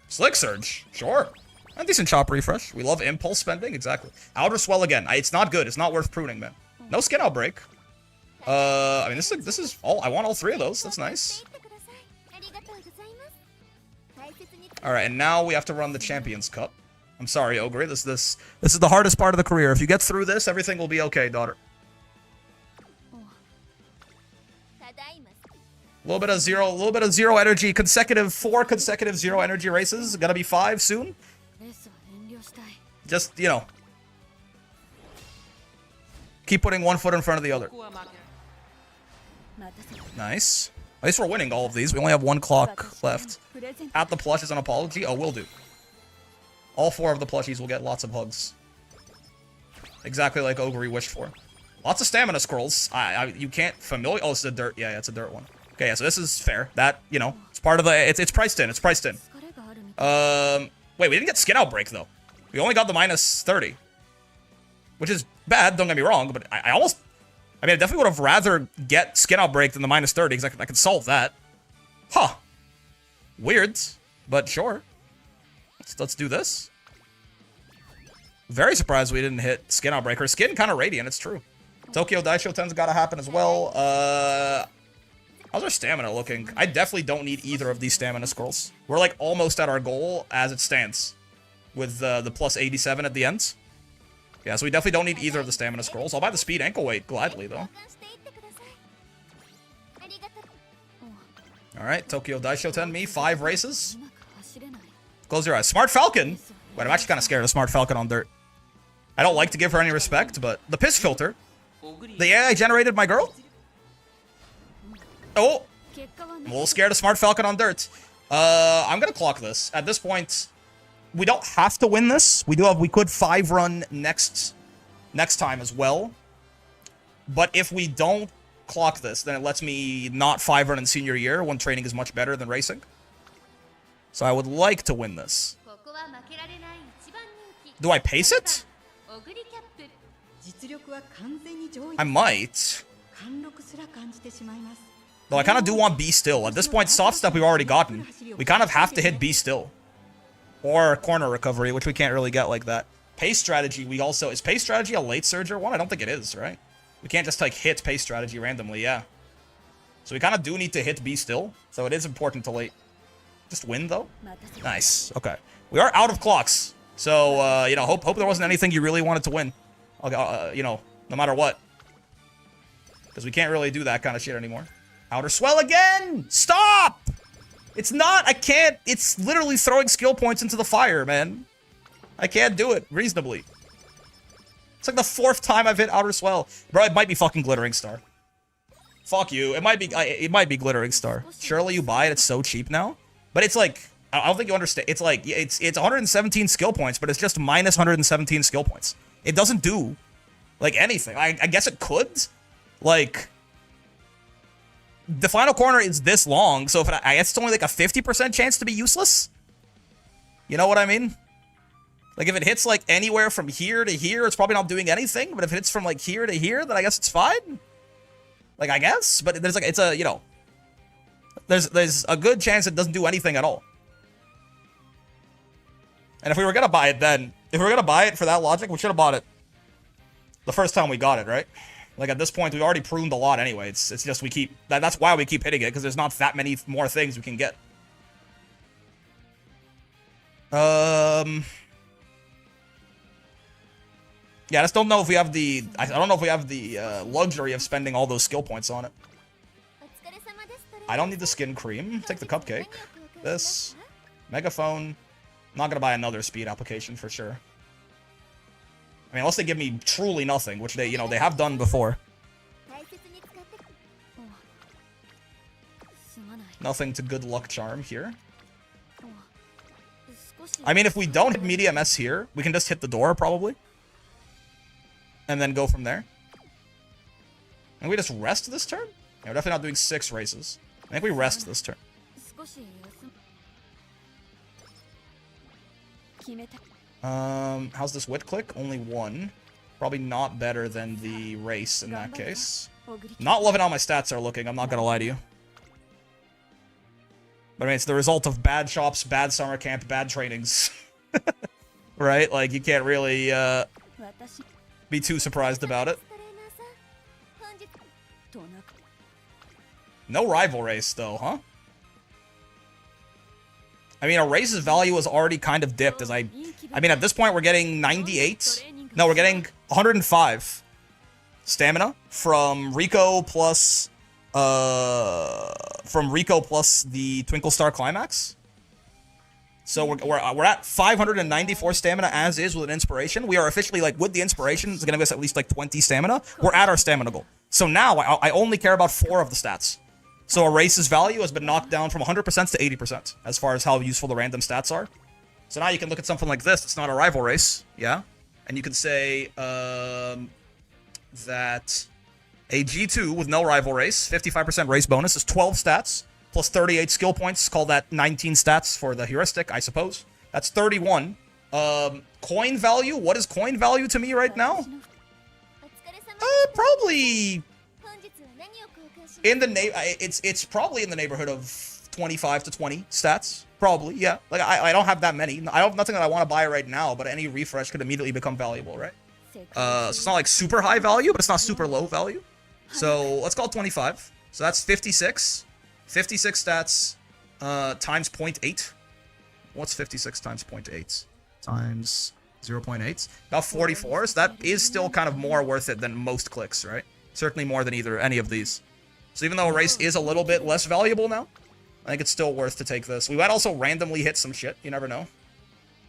S1: Slick Surge. Sure. A decent chop refresh. We love impulse spending. Exactly. Outer Swell again. It's not good. It's not worth pruning, man. No Skin Outbreak. I mean, this is all. I want all 3 of those. That's nice. Alright, and now we have to run the Champions Cup. I'm sorry, Ogre. This is the hardest part of the career. If you get through this, everything will be okay, daughter. A little bit of zero energy. 4 consecutive 0 energy races. Gonna be 5 soon. Just, you know. Keep putting one foot in front of the other. Nice. At least we're winning all of these. We only have 1 clock left. At the plush is an apology. Oh, will do. All 4 of the plushies will get lots of hugs. Exactly like Ogre wished for. Lots of stamina scrolls. You can't familiar. Oh, it's a dirt. Yeah, it's a dirt one. Okay, yeah, so this is fair. That, you know, it's part of the. It's priced in. It's priced in. Wait, we didn't get Skin Outbreak though. We only got the minus 30, which is bad. Don't get me wrong, but I almost. I mean, I definitely would have rather get Skin Outbreak than the minus 30 because I could solve that. Huh. Weird, but sure. Let's do this. Very surprised we didn't hit Skin Outbreak. Her skin kind of radiant, it's true. Tokyo Daisho 10's got to happen as well. How's our stamina looking? I definitely don't need either of these stamina scrolls. We're like almost at our goal as it stands. With the plus 87 at the end. Yeah, so we definitely don't need either of the stamina scrolls. I'll buy the speed ankle weight gladly though. Alright, Tokyo Daisho 10 me, 5 races. Close your eyes. Smart Falcon! Wait, I'm actually kind of scared of Smart Falcon on dirt. I don't like to give her any respect, but the piss filter. The AI generated my girl? Oh! I'm a little scared of Smart Falcon on dirt. I'm gonna clock this. At this point, we don't have to win this. We could 5 run next time as well. But if we don't clock this, then it lets me not 5 run in senior year when training is much better than racing. So I would like to win this. Do I pace it? I might. Though I kind of do want B still. At this point, soft step we've already gotten. We kind of have to hit B still. Or corner recovery, which we can't really get like that. Pace strategy, we also... Is pace strategy a late surger one? I don't think it is, right? We can't just like hit pace strategy randomly, yeah. So we kind of do need to hit B still. So it is important to late. Just win, though? Nice. Okay. We are out of clocks. So, you know, hope there wasn't anything you really wanted to win. You know, no matter what. Because we can't really do that kind of shit anymore. Outer Swell again! Stop! It's not, I can't, it's literally throwing skill points into the fire, man. I can't do it reasonably. It's like the 4th time I've hit Outer Swell. Bro, it might be fucking Glittering Star. Fuck you, it might be Glittering Star. Surely you buy it, it's so cheap now. But it's like, I don't think you understand, it's like, it's 117 skill points, but it's just minus 117 skill points. It doesn't do, like, anything. I guess it could. Like... The final corner is this long, so if I guess it's only like a 50% chance to be useless? You know what I mean? Like, if it hits, like, anywhere from here to here, it's probably not doing anything, but if it hits from, like, here to here, then I guess it's fine? Like, I guess, but there's like, it's a, you know, there's a good chance it doesn't do anything at all. And if we were gonna buy it then, if we were gonna buy it for that logic, we should have bought it the first time we got it, right? Like, at this point, we've already pruned a lot anyway. It's just we keep, that's why we keep hitting it, because there's not that many more things we can get. Yeah, I just don't know if we have the, I don't know if we have the luxury of spending all those skill points on it. I don't need the skin cream. Take the cupcake. This. Megaphone. I'm not gonna buy another speed application for sure. I mean, unless they give me truly nothing, which they, you know, they have done before. Nothing to good luck charm here. I mean, if we don't hit medium S here, we can just hit the door, probably. And then go from there. And we just rest this turn? Yeah, we're definitely not doing 6 races. I think we rest this turn. How's this wit click? Only 1. Probably not better than the race in that case. Not loving how my stats are looking, I'm not gonna lie to you. But I mean, it's the result of bad shops, bad summer camp, bad trainings. Right? Like, you can't really, be too surprised about it. No rival race, though, huh? I mean, a race's value is already kind of dipped, as I mean, at this point, we're getting 98. No, we're getting 105 stamina from Rico plus, the Twinkle Star Climax. So we're at 594 stamina as is with an inspiration. We are officially, like, with the inspiration, it's gonna give us at least like 20 stamina. We're at our stamina goal. So now I only care about 4 of the stats. So a race's value has been knocked down from 100% to 80% as far as how useful the random stats are. So now you can look at something like this. It's not a rival race, yeah? And you can say that a G2 with no rival race, 55% race bonus, is 12 stats, plus 38 skill points. Call that 19 stats for the heuristic, I suppose. That's 31. Coin value? What is coin value to me right now? Probably in the it's probably in the neighborhood of 25 to 20 stats. Probably, yeah. Like, I don't have that many. I don't have nothing that I want to buy right now, but any refresh could immediately become valuable, right? So it's not like super high value, but it's not super low value. So let's call it 25. So that's 56. 56 stats times 0.8. What's 56 times 0.8? Times 0.8. About 44. So that is still kind of more worth it than most clicks, right? Certainly more than any of these. So even though a race is a little bit less valuable now, I think it's still worth to take this. We might also randomly hit some shit. You never know.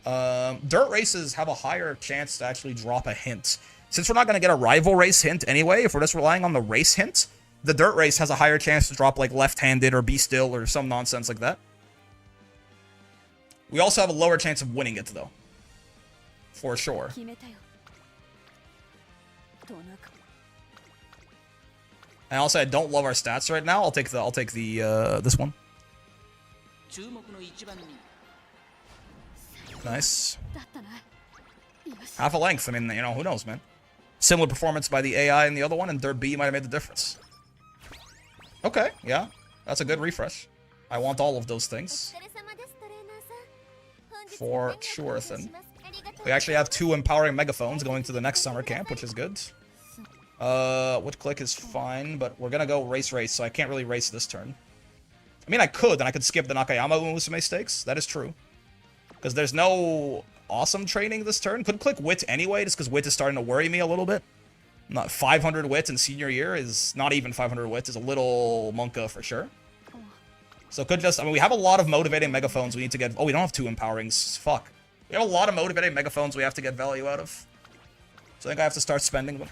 S1: Dirt races have a higher chance to actually drop a hint. Since we're not going to get a rival race hint anyway, if we're just relying on the race hint, the dirt race has a higher chance to drop, like, left-handed or be still or some nonsense like that. We also have a lower chance of winning it, though. For sure. And also, I don't love our stats right now. I'll take the this one. Nice. Half a length. I mean, you know, who knows, man. Similar performance by the AI in the other one, and Dirt B might have made the difference. Okay, yeah. That's a good refresh. I want all of those things. For sure, then. We actually have 2 empowering megaphones going to the next summer camp, which is good. Which click is fine, but we're gonna go race, so I can't really race this turn. I mean, I could, and I could skip the Nakayama Umusume stakes. That is true. Because there's no awesome training this turn. Could click Wit anyway, just because Wit is starting to worry me a little bit. Not 500 Wit in senior year is not even 500 Wit, is a little monka for sure. So could just, I mean, we have a lot of motivating megaphones we need to get. Oh, we don't have 2 empowerings. Fuck. We have a lot of motivating megaphones we have to get value out of. So I think I have to start spending them.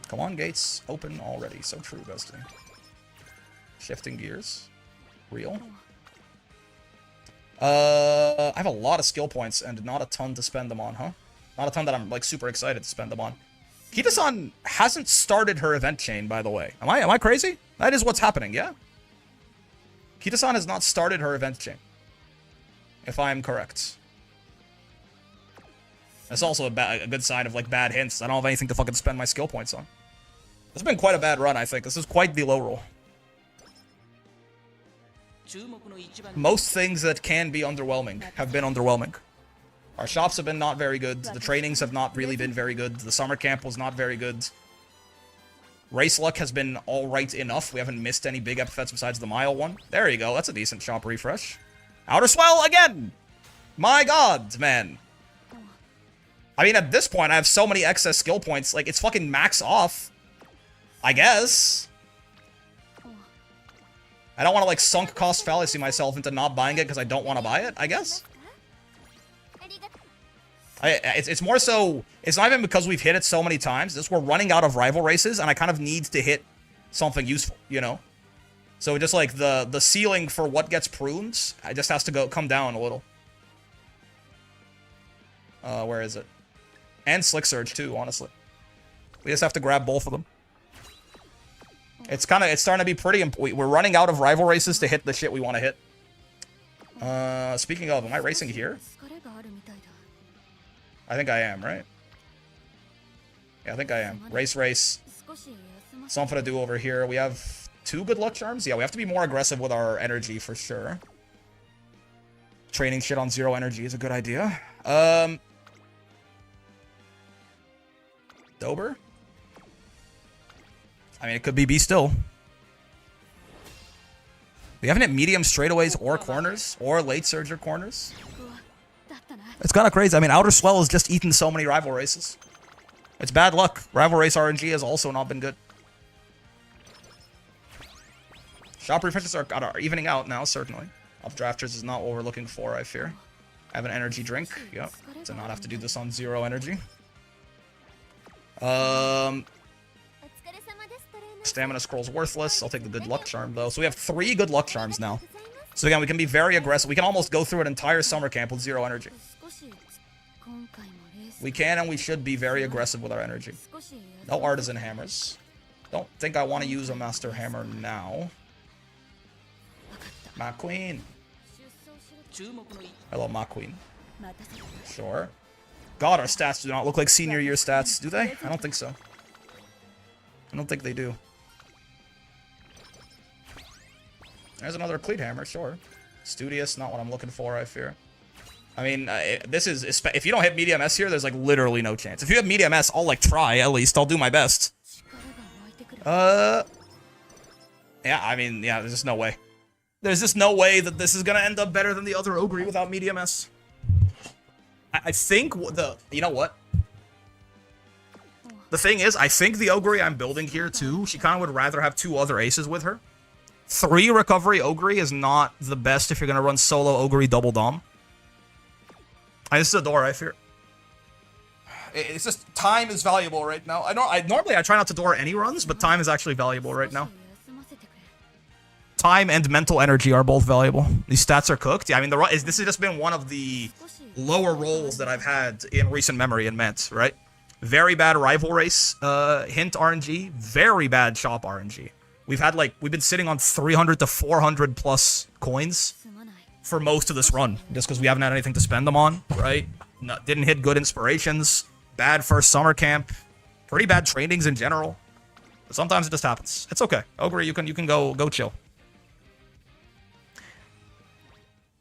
S1: Come on, gates. Open already. So true, Ghosty. Shifting gears. Real. I have a lot of skill points and not a ton to spend them on, huh? Not a ton that I'm, like, super excited to spend them on. Kita-san hasn't started her event chain, by the way. Am I crazy? That is what's happening, yeah? Kita-san has not started her event chain. If I am correct. That's also a good sign of like bad hints. I don't have anything to fucking spend my skill points on. This has been quite a bad run, I think. This is quite the low roll. Most things that can be underwhelming have been underwhelming. Our shops have been not very good. The trainings have not really been very good. The summer camp was not very good. Race luck has been alright enough. We haven't missed any big epithets besides the mile one. There you go. That's a decent shop refresh. Outer Swell again! My god, man. I mean, at this point, I have so many excess skill points. Like, it's fucking max off. I guess. I don't want to, like, sunk cost fallacy myself into not buying it because I don't want to buy it, I guess. It's more so, it's not even because we've hit it so many times. It's we're running out of rival races, and I kind of need to hit something useful, you know? So just like the ceiling for what gets pruned, it just has to come down a little. Where is it? And Slick Surge too, honestly. We just have to grab both of them. It's starting to be pretty important. We're running out of rival races to hit the shit we want to hit. Speaking of, am I racing here? I think I am, right? Yeah, I think I am. Race. Something to do over here. We have 2 good luck charms. Yeah, we have to be more aggressive with our energy for sure. Training shit on 0 energy is a good idea. Dober? I mean, it could be B still. We haven't hit medium straightaways or corners or late surge or corners. It's kind of crazy. I mean, Outer Swell has just eaten so many rival races. It's bad luck. Rival race RNG has also not been good. Shop refreshes are evening out now, certainly. Updrafters is not what we're looking for, I fear. I have an energy drink. Yep. To not have to do this on 0 energy. Stamina scroll's worthless. I'll take the good luck charm, though. So we have 3 good luck charms now. So again, we can be very aggressive. We can almost go through an entire summer camp with 0 energy. We can and we should be very aggressive with our energy. No artisan hammers. Don't think I want to use a master hammer now. Ma Queen. Hello, Ma Queen. Sure. God, our stats do not look like senior year stats, do they? I don't think so. I don't think they do. There's another cleat hammer, sure. Studious, not what I'm looking for, I fear. I mean, this is... If you don't hit medium S here, there's, like, literally no chance. If you have medium S, I'll, like, try, at least. I'll do my best. Yeah, I mean, yeah, there's just no way. There's just no way that this is gonna end up better than the other Ogre without medium S. I think you know what? The thing is, I think the Ogre I'm building here, too, she kind of would rather have 2 other aces with her. 3 recovery Ogre is not the best if you're gonna run solo Ogre double dom. This is a door, I fear. It's just, time is valuable right now. Normally I try not to door any runs, but time is actually valuable right now. Time and mental energy are both valuable. These stats are cooked. Yeah, I mean, this has just been one of the lower rolls that I've had in recent memory in Ment, right? Very bad rival race hint RNG. Very bad shop RNG. We've been sitting on 300 to 400 plus coins for most of this run, just because we haven't had anything to spend them on, right? Didn't hit good inspirations. Bad first summer camp. Pretty bad trainings in general. But sometimes it just happens. It's okay. Ogre, you can go chill.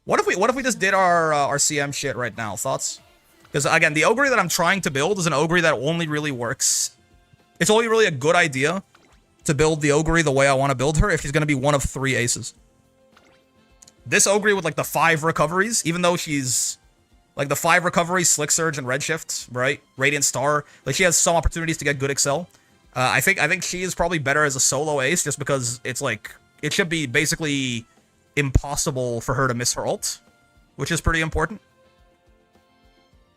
S1: What if we just did our CM shit right now? Thoughts? Because again, the Ogre that I'm trying to build is an Ogre that only really works. It's only really a good idea to build the Ogre the way I want to build her if she's going to be one of 3 aces. This Ogre with like the 5 recoveries, even though she's like the 5 recoveries, Slick Surge and Redshift, right? Radiant Star, like she has some opportunities to get good Excel. I think she is probably better as a solo ace just because it's like it should be basically impossible for her to miss her ult, which is pretty important.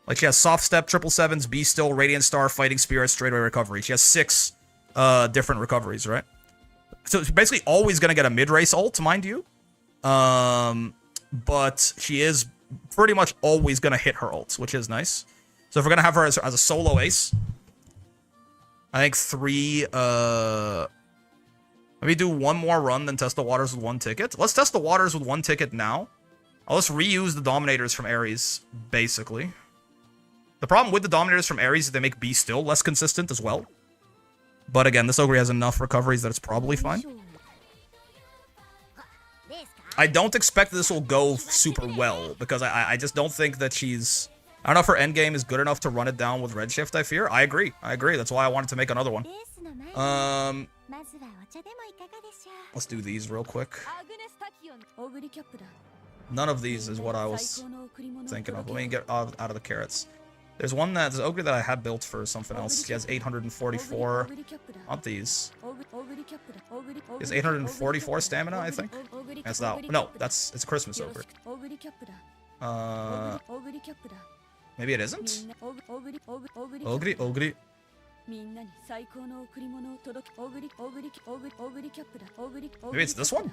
S1: Like she has Soft Step, 777s, Be Still, Radiant Star, Fighting Spirit, Straightaway Recovery. She has 6 different recoveries, right? So it's basically always going to get a mid-race ult, mind you. But she is pretty much always going to hit her ult, which is nice. So if we're going to have her as a solo ace, I think 3, maybe do 1 more run, then test the waters with 1 ticket. Let's test the waters with 1 ticket now. I'll just reuse the Dominators from Ares, basically. The problem with the Dominators from Ares is they make B still less consistent as well. But again, this Ogre has enough recoveries that it's probably fine. I don't expect this will go super well, because I just don't think that she's... I don't know if her endgame is good enough to run it down with Redshift, I fear. I agree. That's why I wanted to make another one. Let's do these real quick. None of these is what I was thinking of. Let me get out of the carrots. There's one that's Ogre that I had built for something else. He has 844. Not these. He has 844 stamina, I think. That's that. No, it's Christmas Ogre. Maybe it isn't? Ogre. Maybe it's this one?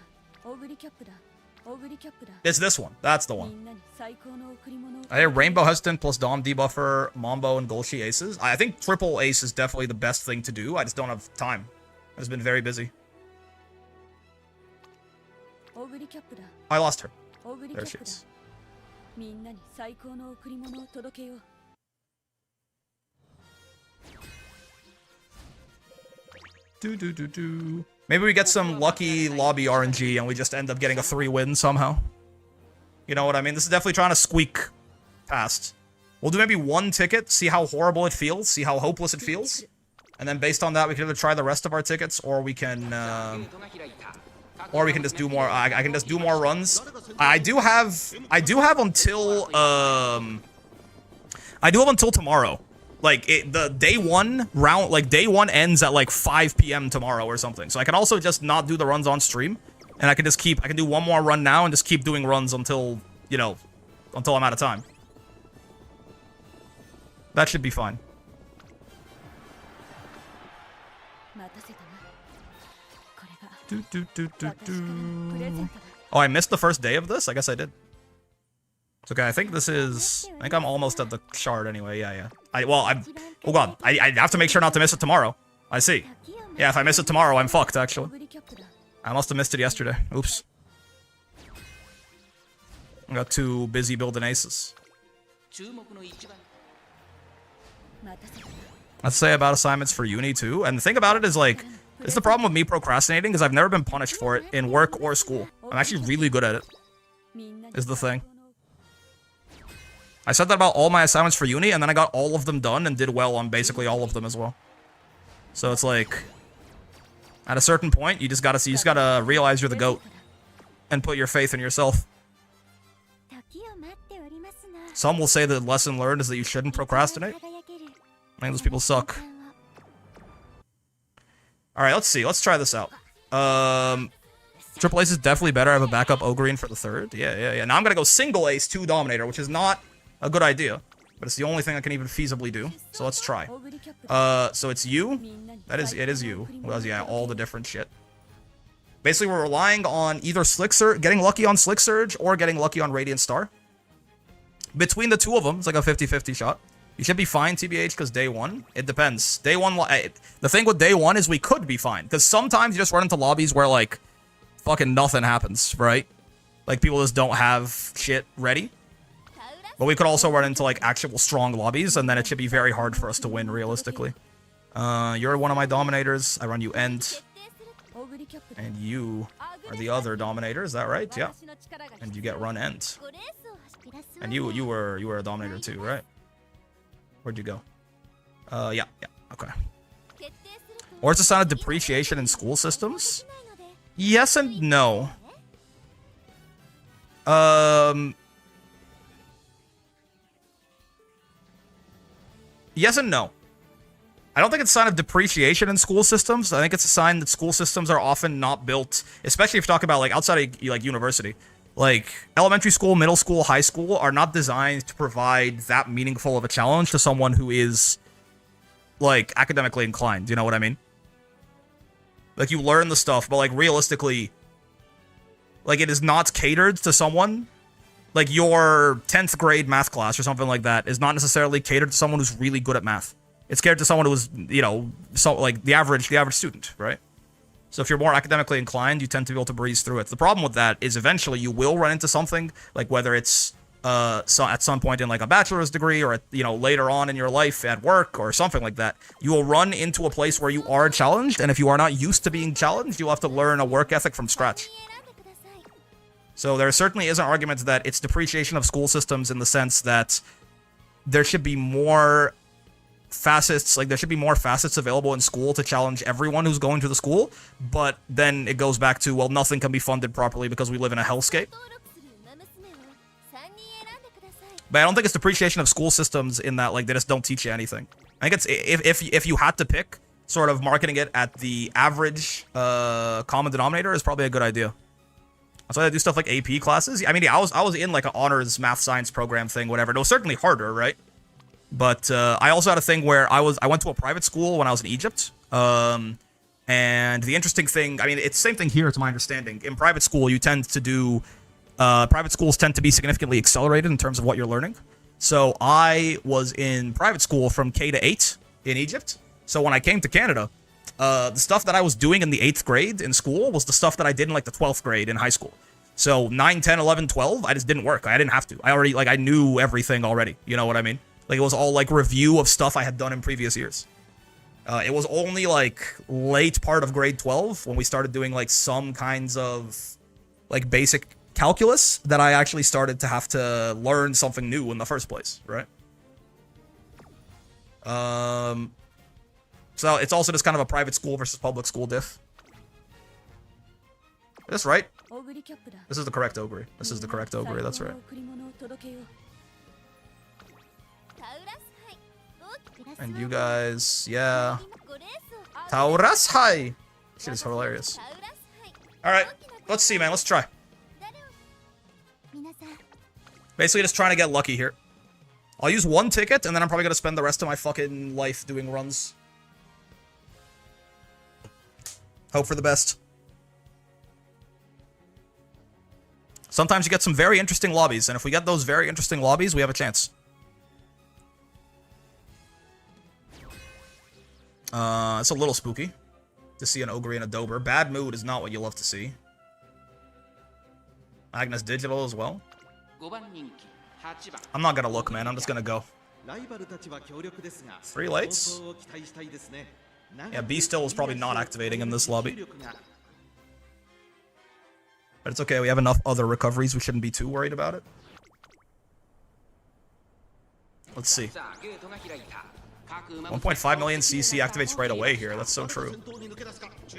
S1: It's this one. That's the one. I have Rainbow Hesitant plus Dom Debuffer, Mambo, and Golshi aces. I think triple ace is definitely the best thing to do. I just don't have time. I've just been very busy. I lost her. There she is. Maybe we get some lucky lobby RNG and we just end up getting a 3-win somehow. You know what I mean? This is definitely trying to squeak past. We'll do maybe one ticket, see how horrible it feels, see how hopeless it feels. And then based on that, we can either try the rest of our tickets, or we can just do more. I can just do more runs. I do have until tomorrow. Like, the day one round, like, day one ends at, like, 5 p.m. tomorrow or something. So I can also just not do the runs on stream. And I can just I can do one more run now and just keep doing runs until, you know, until I'm out of time. That should be fine. Oh, I missed the first day of this? I guess I did. It's okay, I think this is... I think I'm almost at the shard anyway, yeah. Oh god, I have to make sure not to miss it tomorrow. I see. Yeah, if I miss it tomorrow, I'm fucked, actually. I must have missed it yesterday. Oops. I got too busy building aces. Let's say about assignments for uni, too. And the thing about it is, like... It's the problem with me procrastinating, because I've never been punished for it in work or school. I'm actually really good at it. Is the thing. I said that about all my assignments for uni, and then I got all of them done and did well on basically all of them as well. So it's like, at a certain point, you just gotta realize you're the GOAT and put your faith in yourself. Some will say the lesson learned is that you shouldn't procrastinate. I think those people suck. Alright, let's see. Let's try this out. Triple Ace is definitely better. I have a backup Ogreen for the third. Yeah. Now I'm gonna go single Ace, 2 Dominator, which is not a good idea. But it's the only thing I can even feasibly do. So let's try. So it's you. It is you. Well, yeah, all the different shit. Basically, we're relying on either Slick Surge, getting lucky on Slick Surge, or getting lucky on Radiant Star. Between the two of them, it's like a 50-50 shot. You should be fine, TBH, because day one. It depends. Day one, the thing with day one is we could be fine. Because sometimes you just run into lobbies where, like, fucking nothing happens, right? Like, people just don't have shit ready. But we could also run into, like, actual strong lobbies, and then it should be very hard for us to win, realistically. You're one of my Dominators. I run you End. And you are the other Dominator, is that right? Yeah. And you get run End. And you were a Dominator too, right? Where'd you go? Yeah, okay. Or it's a sign of depreciation in school systems? Yes and no. Yes and no. I don't think it's a sign of depreciation in school systems. I think it's a sign that school systems are often not built, especially if you talk about, like, outside of, like, university. Like, elementary school, middle school, high school are not designed to provide that meaningful of a challenge to someone who is, like, academically inclined. You know what I mean? Like, you learn the stuff, but, like, realistically, like, it is not catered to someone. Like, your 10th grade math class or something like that is not necessarily catered to someone who's really good at math. It's catered to someone who is, you know, like, the average student, right? So if you're more academically inclined, you tend to be able to breeze through it. The problem with that is eventually you will run into something, like whether it's so at some point in like a bachelor's degree or later on in your life at work or something like that, you will run into a place where you are challenged, and if you are not used to being challenged, you'll have to learn a work ethic from scratch. So there certainly is an argument that it's depreciation of school systems in the sense that there should be more facets, like there should be more facets available in school to challenge everyone who's going to the school, but then it goes back to, well, nothing can be funded properly because we live in a hellscape. But I don't think it's depreciation of school systems in that, like, they just don't teach you anything. I think it's, if you had to pick, sort of marketing it at the average common denominator is probably a good idea. That's why I do stuff like AP classes. I mean, yeah, I was in like an honors math science program thing, whatever. It was certainly harder, right? But I also had a thing where I went to a private school when I was in Egypt. And the interesting thing, I mean, it's the same thing here, to my understanding. In private school, you tend to do, private schools tend to be significantly accelerated in terms of what you're learning. So I was in private school from K to 8 in Egypt. So when I came to Canada, the stuff that I was doing in the 8th grade in school was the stuff that I did in like the 12th grade in high school. So 9, 10, 11, 12, I just didn't work. I didn't have to. I already, like, I knew everything already. You know what I mean? Like, it was all, like, review of stuff I had done in previous years. It was only, like, late part of grade 12 when we started doing, like, some kinds of, like, basic calculus that I actually started to have to learn something new in the first place, right? So it's also just kind of a private school versus public school diff. Is this right? This is the correct Ogre. This is the correct Ogre, that's right. And you guys, yeah. Tauras High! Shit is hilarious. Alright, let's see, man. Let's try. Basically just trying to get lucky here. I'll use one ticket, and then I'm probably gonna spend the rest of my fucking life doing runs. Hope for the best. Sometimes you get some very interesting lobbies, and if we get those very interesting lobbies, we have a chance. It's a little spooky to see an Ogre and a Dober. Bad mood is not what you love to see. Magnus Digital as well. I'm not gonna look, man. I'm just gonna go. 3 lights? Yeah, B still is probably not activating in this lobby. But it's okay, we have enough other recoveries, we shouldn't be too worried about it. Let's see. 1.5 million CC activates right away here, that's so true.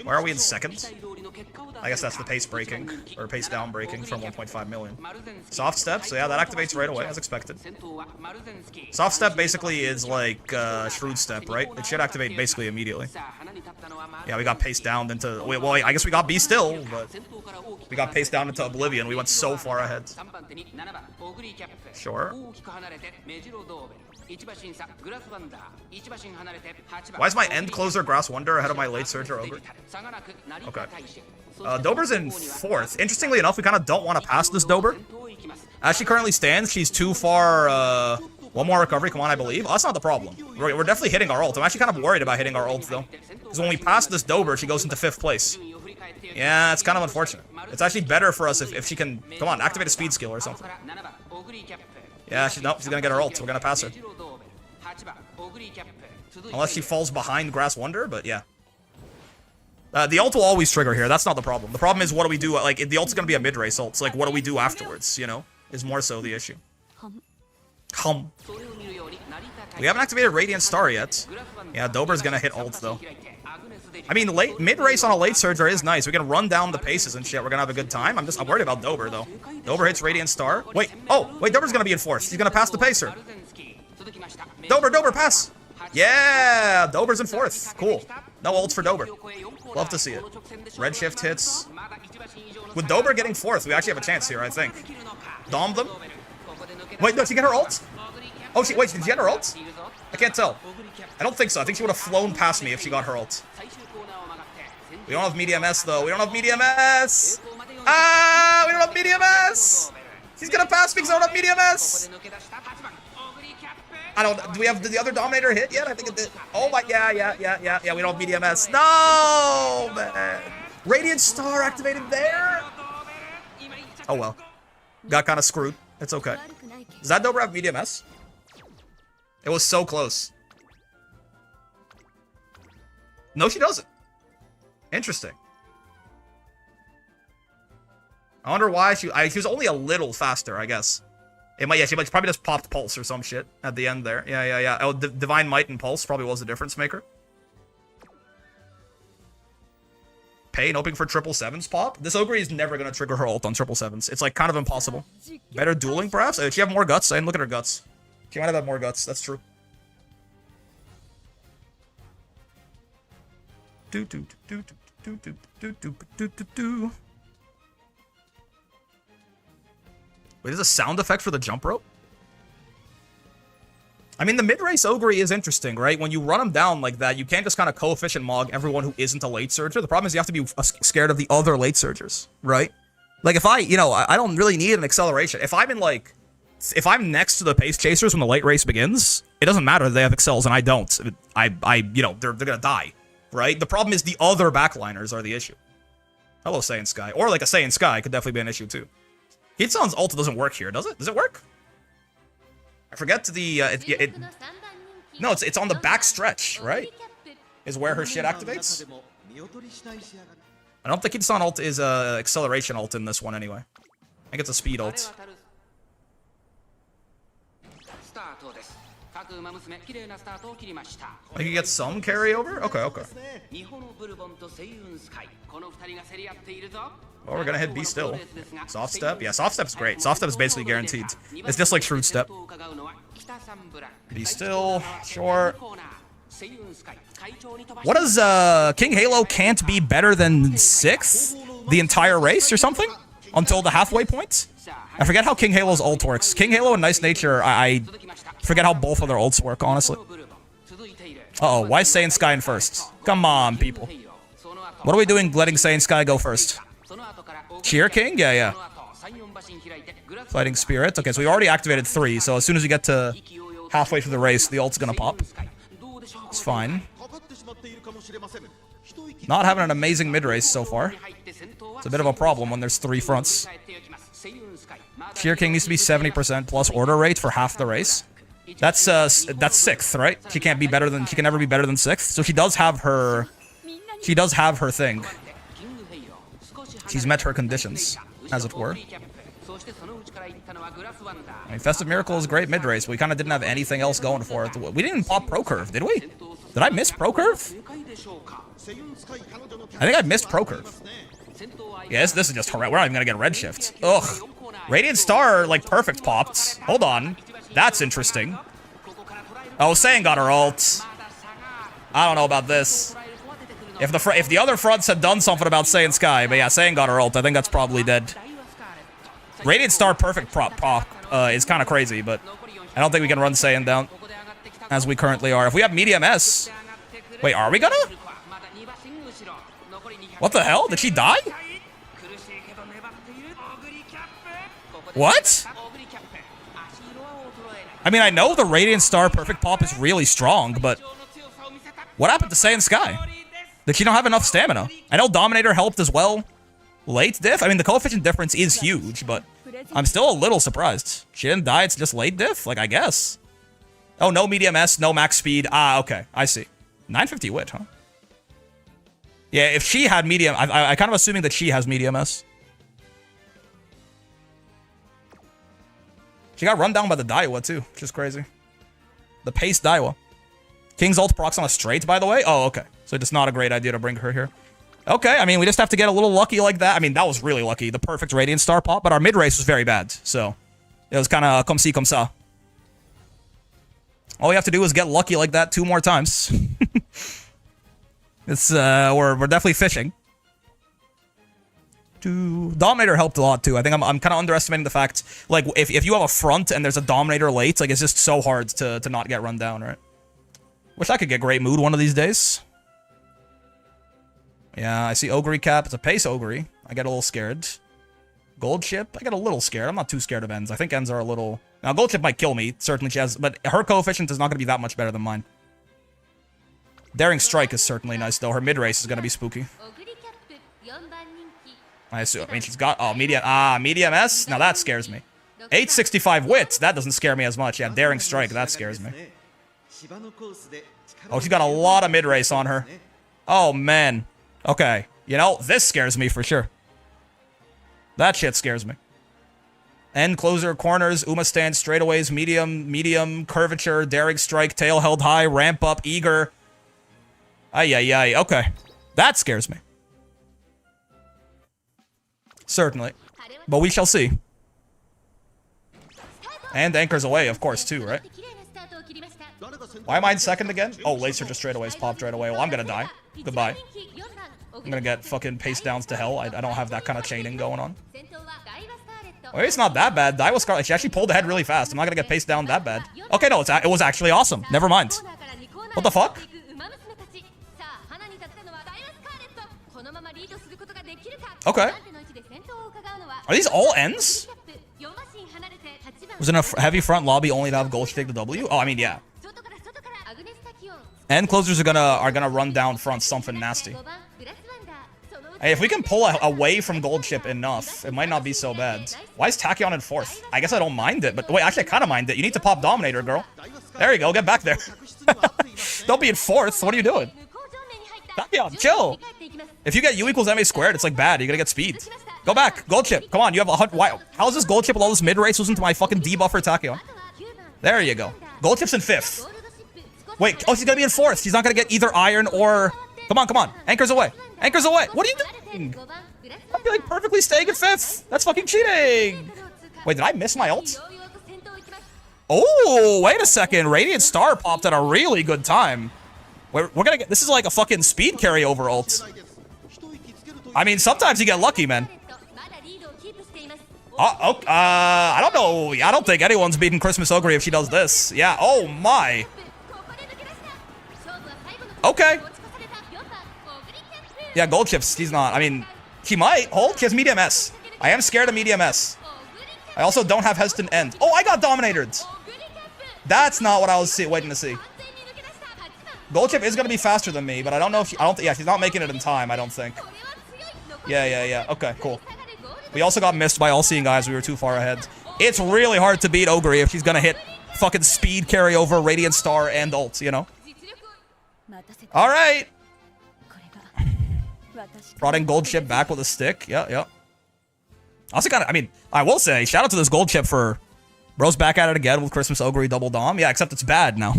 S1: Why are we in second? I guess that's the pace breaking, or pace down breaking from 1.5 million. Soft step, so yeah, that activates right away, as expected. Soft step basically is like shrewd step, right? It should activate basically immediately. Yeah, we got paced down into, well, I guess we got B still, but we got paced down into oblivion. We went so far ahead. Sure. Why is my end closer Grass Wonder ahead of my late Surger Ogre? Okay. Dober's in 4th. Interestingly enough, we kind of don't want to pass this Dober. As she currently stands, she's too far, one more recovery, come on, I believe. Oh, that's not the problem. We're definitely hitting our ult. I'm actually kind of worried about hitting our ult, though. Because when we pass this Dober, she goes into 5th place. Yeah, it's kind of unfortunate. It's actually better for us if she can, come on, activate a speed skill or something. Yeah, nope, she's gonna get her ult. We're gonna pass her. Unless she falls behind Grass Wonder, but yeah. The ult will always trigger here. That's not the problem. The problem is what do we do? Like, the ult's gonna be a mid-race ult. So, like, what do we do afterwards, you know? Is more so the issue. Hum. We haven't activated Radiant Star yet. Yeah, Dober's gonna hit ult, though. I mean, mid-race on a late Surger is nice. We can run down the paces and shit. We're gonna have a good time. I'm worried about Dober, though. Dober hits Radiant Star. Wait, Dober's gonna be in 4th. He's gonna pass the pacer. Dober, pass! Yeah, Dober's in 4th. Cool. No ults for Dober. Love to see it. Redshift hits. With Dober getting 4th, we actually have a chance here, I think. Dom them. Wait, no, did she get her ult? Oh, wait, did she get her ult? I can't tell. I don't think so. I think she would have flown past me if she got her ult. We don't have medium S, though. We don't have medium S! Ah, we don't have medium S! She's gonna pass me because I don't have medium S! Do we have the other Dominator hit yet? I think it did. Oh my, yeah, we don't have medium S. No, man. Radiant Star activated there? Oh well. Got kind of screwed. It's okay. Does that Dobra have medium S? It was so close. No, she doesn't. Interesting. I wonder why she was only a little faster, I guess. It might, yeah, she probably just popped Pulse or some shit at the end there. Yeah. Oh, Divine Might and Pulse probably was the difference maker. Pain hoping for 777s pop. This Ogre is never going to trigger her ult on 777s. It's like kind of impossible. Better dueling, perhaps? Does she have more guts? I didn't look at her guts. She might have had more guts. That's true. Wait, is a sound effect for the jump rope? I mean, the mid-race Ogre is interesting, right? When you run him down like that, you can't just kind of coefficient mog everyone who isn't a late surger. The problem is you have to be scared of the other late surgers, right? Like, if I don't really need an acceleration. If I'm next to the pace chasers when the late race begins, it doesn't matter that they have excels and I don't. They're gonna die, right? The problem is the other backliners are the issue. Hello, Saiyan Sky. Or like a Saiyan Sky could definitely be an issue too. Hitsun's ult doesn't work here, does it? Does it work? I forget the, no, it's on the back stretch, right? Is where her shit activates? I don't think Hitsun ult is a acceleration ult in this one anyway. I think it's a speed ult. I can get some carryover? Okay. Well, we're gonna hit B still. Soft step? Yeah, soft step's great. Soft step is basically guaranteed. It's just like shrewd step. B still, sure. What does, King Halo can't be better than 6th the entire race or something? Until the halfway point? I forget how King Halo's ult works. King Halo and Nice Nature, I forget how both of their ults work, honestly. Uh-oh, why is Saiyan Sky in first? Come on, people. What are we doing letting Saiyan Sky go first? Cheer King? Yeah. Fighting Spirit. Okay, so we already activated 3, so as soon as we get to halfway through the race, the ult's gonna pop. It's fine. Not having an amazing mid-race so far. It's a bit of a problem when there's 3 fronts. Cheer King needs to be 70% plus order rate for half the race. That's 6th, right? She can never be better than 6th. So she does have her thing. She's met her conditions, as it were. I mean, Festive Miracle is a great mid-race, but we kind of didn't have anything else going for it. We didn't pop Pro Curve, did we? Did I miss Pro Curve? I think I missed Pro Curve. Yes, this is just horrendous. We're not even gonna get Redshift. Ugh. Radiant Star, like, perfect popped. Hold on. That's interesting. Oh, Saiyan got her ult. I don't know about this. If the other fronts had done something about Saiyan Sky, but yeah, Saiyan got her ult. I think that's probably dead. Radiant Star perfect pop is kind of crazy, but I don't think we can run Saiyan down as we currently are. If we have medium S... Wait, are we gonna? What the hell? Did she die? What? I mean, I know the Radiant Star perfect pop is really strong, but what happened to Saiyan Sky? Did she not have enough stamina? I know Dominator helped as well. Late diff? I mean, the coefficient difference is huge, but I'm still a little surprised. She didn't die, it's just late diff? Like, I guess. Oh, no medium S, no max speed. Ah, okay, I see. 950 wit, huh? Yeah, if she had medium... I kind of assuming that she has medium S. She got run down by the Daiwa, too, which is crazy. The pace Daiwa. King's ult procs on a straight, by the way? Oh, okay. So it's not a great idea to bring her here. Okay, I mean, we just have to get a little lucky like that. I mean, that was really lucky. The perfect Radiant Star pop, but our mid-race was very bad. So, it was kind of comme ci, comme ça. All we have to do is get lucky like that 2 more times. It's, we're definitely fishing. Dominator helped a lot, too. I think I'm kind of underestimating the fact, like, if you have a front and there's a Dominator late, like, it's just so hard to not get run down, right? Wish I could get Great Mood one of these days. Yeah, I see Ogre Cap. It's a pace Ogre. I get a little scared. Gold Chip. I get a little scared. I'm not too scared of Ends. I think Ends are a little... Now, Gold Chip might kill me. Certainly she has... But her coefficient is not going to be that much better than mine. Daring Strike is certainly nice, though. Her mid-race is going to be spooky. I assume. I mean, she's got... Oh, medium... Ah, medium S? Now that scares me. 865 wits. That doesn't scare me as much. Yeah, daring strike. That scares me. Oh, she's got a lot of mid-race on her. Oh, man. Okay. You know, this scares me for sure. That shit scares me. End closer, corners, Uma stance, straightaways, medium, curvature, daring strike, tail held high, ramp up, eager. Ay. Okay. That scares me. Certainly. But we shall see. And anchors away, of course, too, right? Why am I in second again? Oh, laser just straightaways popped right away. Well, I'm gonna die. Goodbye. I'm gonna get fucking pace downs to hell. I don't have that kind of chaining going on. Well, it's not that bad. Daiwa Scarlet, she actually pulled ahead really fast. I'm not gonna get paced down that bad. Okay, no, it was actually awesome. Never mind. What the fuck? Okay. Are these all ends? Was in a heavy front lobby only to have Gulch take the W? Oh, I mean, yeah. End closers are gonna run down front something nasty. Hey, if we can pull away from Goldchip enough, it might not be so bad. Why is Tachyon in fourth? I guess I don't mind it, but wait, actually I kind of mind it. You need to pop Dominator, girl. There you go, get back there. Don't be in fourth. What are you doing? Tachyon, chill. If you get U equals MA squared, it's like bad. You're gonna get speed. Go back, Goldchip. Come on, you have 100. Why? How is this Goldchip with all this mid race into my fucking debuffer Tachyon? There you go. Goldchip's in fifth. Wait, oh, she's gonna be in fourth. She's not gonna get either iron or. Come on. Anchors away. Anchors away. What are you doing? I'm like perfectly staying in fifth. That's fucking cheating. Wait, did I miss my ult? Oh, wait a second. Radiant Star popped at a really good time. We're gonna get. This is like a fucking speed carryover ult. I mean, sometimes you get lucky, man. I don't know. I don't think anyone's beating Christmas Ogre if she does this. Yeah. Oh my. Okay. Yeah, Goldchips, he's not. I mean, he might. Hold, he has medium S. I am scared of medium S. I also don't have hesitant end. Oh, I got dominated. That's not what I was waiting to see. Goldchip is going to be faster than me, but I don't know if she, yeah, she's not making it in time, I don't think. Yeah. Okay, cool. We also got missed by All-Seeing Eyes. We were too far ahead. It's really hard to beat Ogre if she's going to hit fucking speed carryover, Radiant Star, and ult, you know? All right. Brought in Goldchip back with a stick. Yeah. Also I mean, I will say, shout out to this Goldchip for bro's back at it again with Christmas Ogre double dom. Yeah, except it's bad now.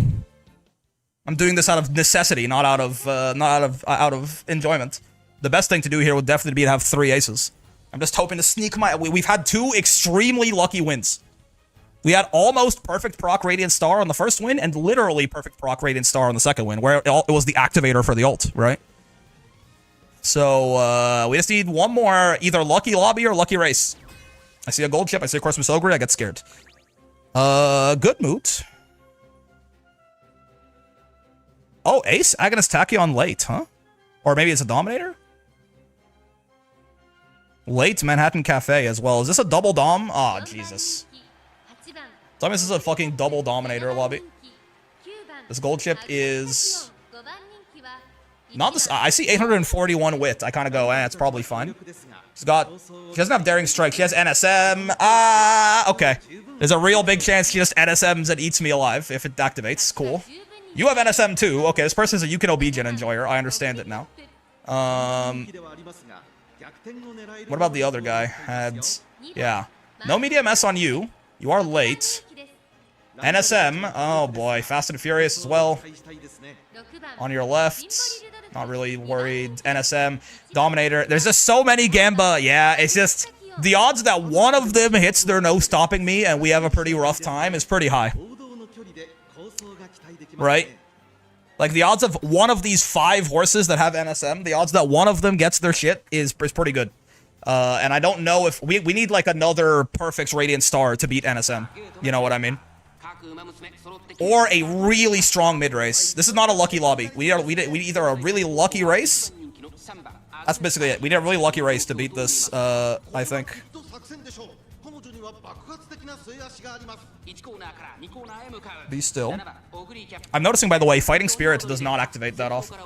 S1: I'm doing this out of necessity, not out of enjoyment. The best thing to do here would definitely be to have 3 aces. I'm just hoping to sneak my. We've had 2 extremely lucky wins. We had almost perfect proc Radiant Star on the first win, and literally perfect proc Radiant Star on the second win, where it was the activator for the ult, right? So, we just need one more, either lucky lobby or lucky race. I see a Goldchip, I see a Christmas Ogre, I get scared. Good moot. Oh, Ace Agonist Tachyon late, huh? Or maybe it's a Dominator? Late Manhattan Cafe as well. Is this a double dom? Oh, Jesus. Tell me this is a fucking double Dominator lobby. This Goldchip is... Not this. I see 841 wit. I kind of go, it's probably fine. She doesn't have daring strike. She has NSM. Okay. There's a real big chance she just NSMs and eats me alive if it activates. Cool. You have NSM too. Okay, this person's a Yukino Bijin enjoyer. I understand it now. What about the other guy? Yeah. No medium S on you. You are late. NSM. Oh boy, Fast and Furious as well. On your left. Not really worried. NSM. Dominator. There's just so many Gamba. Yeah, it's just... The odds that one of them hits their no stopping me and we have a pretty rough time is pretty high. Right? Like, the odds of one of these 5 horses that have NSM, the odds that one of them gets their shit is pretty good. And I don't know if... We need, like, another perfect Radiant Star to beat NSM. You know what I mean? Or a really strong mid-race. This is not a lucky lobby. We either a really lucky race... That's basically it. We need a really lucky race to beat this, I think. Be still. I'm noticing, by the way, Fighting Spirit does not activate that often.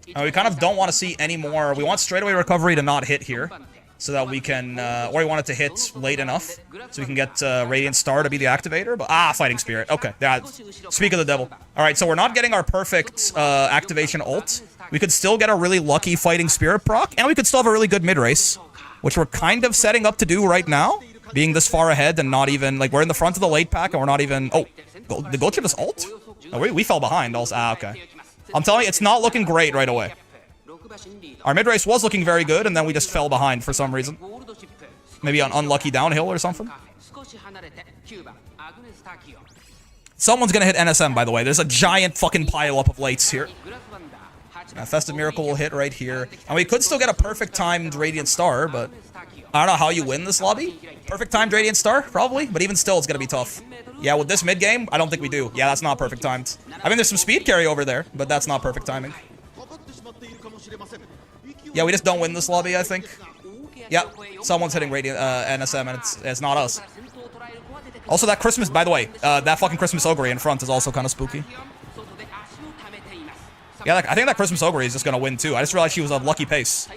S1: We kind of don't want to see any more. We want straightaway recovery to not hit here. so that we can, or we want it to hit late enough so we can get Radiant Star to be the activator. But Fighting Spirit. Okay, yeah. Speak of the devil. All right, so we're not getting our perfect activation ult. We could still get a really lucky Fighting Spirit proc, and we could still have a really good mid race, which we're kind of setting up to do right now, being this far ahead and not even like we're in the front of the late pack and we're not even. Oh, the gold chip is ult. Oh, we fell behind also. Okay. I'm telling you, it's not looking great right away. Our mid race was looking very good, and then we just fell behind for some reason. Maybe an unlucky downhill or something. Someone's gonna hit NSM, by the way. There's a giant fucking pile up of lates here. Festive Miracle will hit right here. And we could still get a perfect timed Radiant Star, but I don't know how you win this lobby. Perfect timed Radiant Star, probably, but even still, it's gonna be tough. Yeah, with this mid game, I don't think we do. Yeah, that's not perfect timed. I mean, there's some speed carry over there, but that's not perfect timing. Yeah, we just don't win this lobby, I think. Yeah, someone's hitting Radiant NSM, and it's not us. Also, that Christmas, by the way, that fucking Christmas Ogre in front is also kind of spooky. Yeah, I think that Christmas Ogre is just gonna win too. I just realized she was a lucky pace.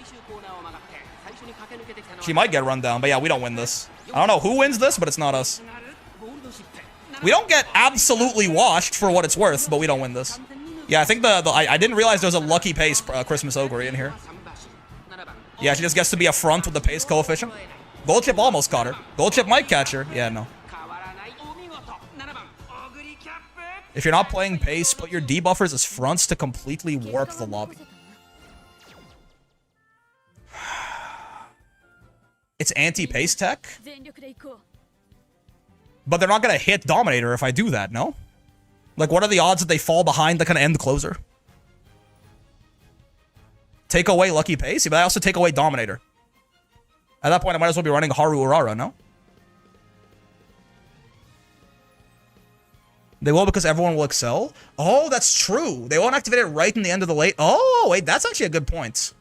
S1: She might get run down, but yeah, we don't win this. I don't know who wins this, but it's not us. We don't get absolutely washed for what it's worth, but we don't win this. Yeah, I think I didn't realize there was a lucky pace Christmas Ogre in here. Yeah, she just gets to be a front with the pace coefficient. Gold Chip almost caught her. Gold Chip might catch her. Yeah, no. If you're not playing pace, put your debuffers as fronts to completely warp the lobby. It's anti-pace tech? But they're not gonna hit Dominator if I do that, no? Like, what are the odds that they fall behind the kind of end closer? Take away Lucky Pace? Yeah, but I also take away Dominator. At that point, I might as well be running Haru Urara, no? They will because everyone will excel? Oh, that's true. They won't activate it right in the end of the late. Oh, wait, that's actually a good point.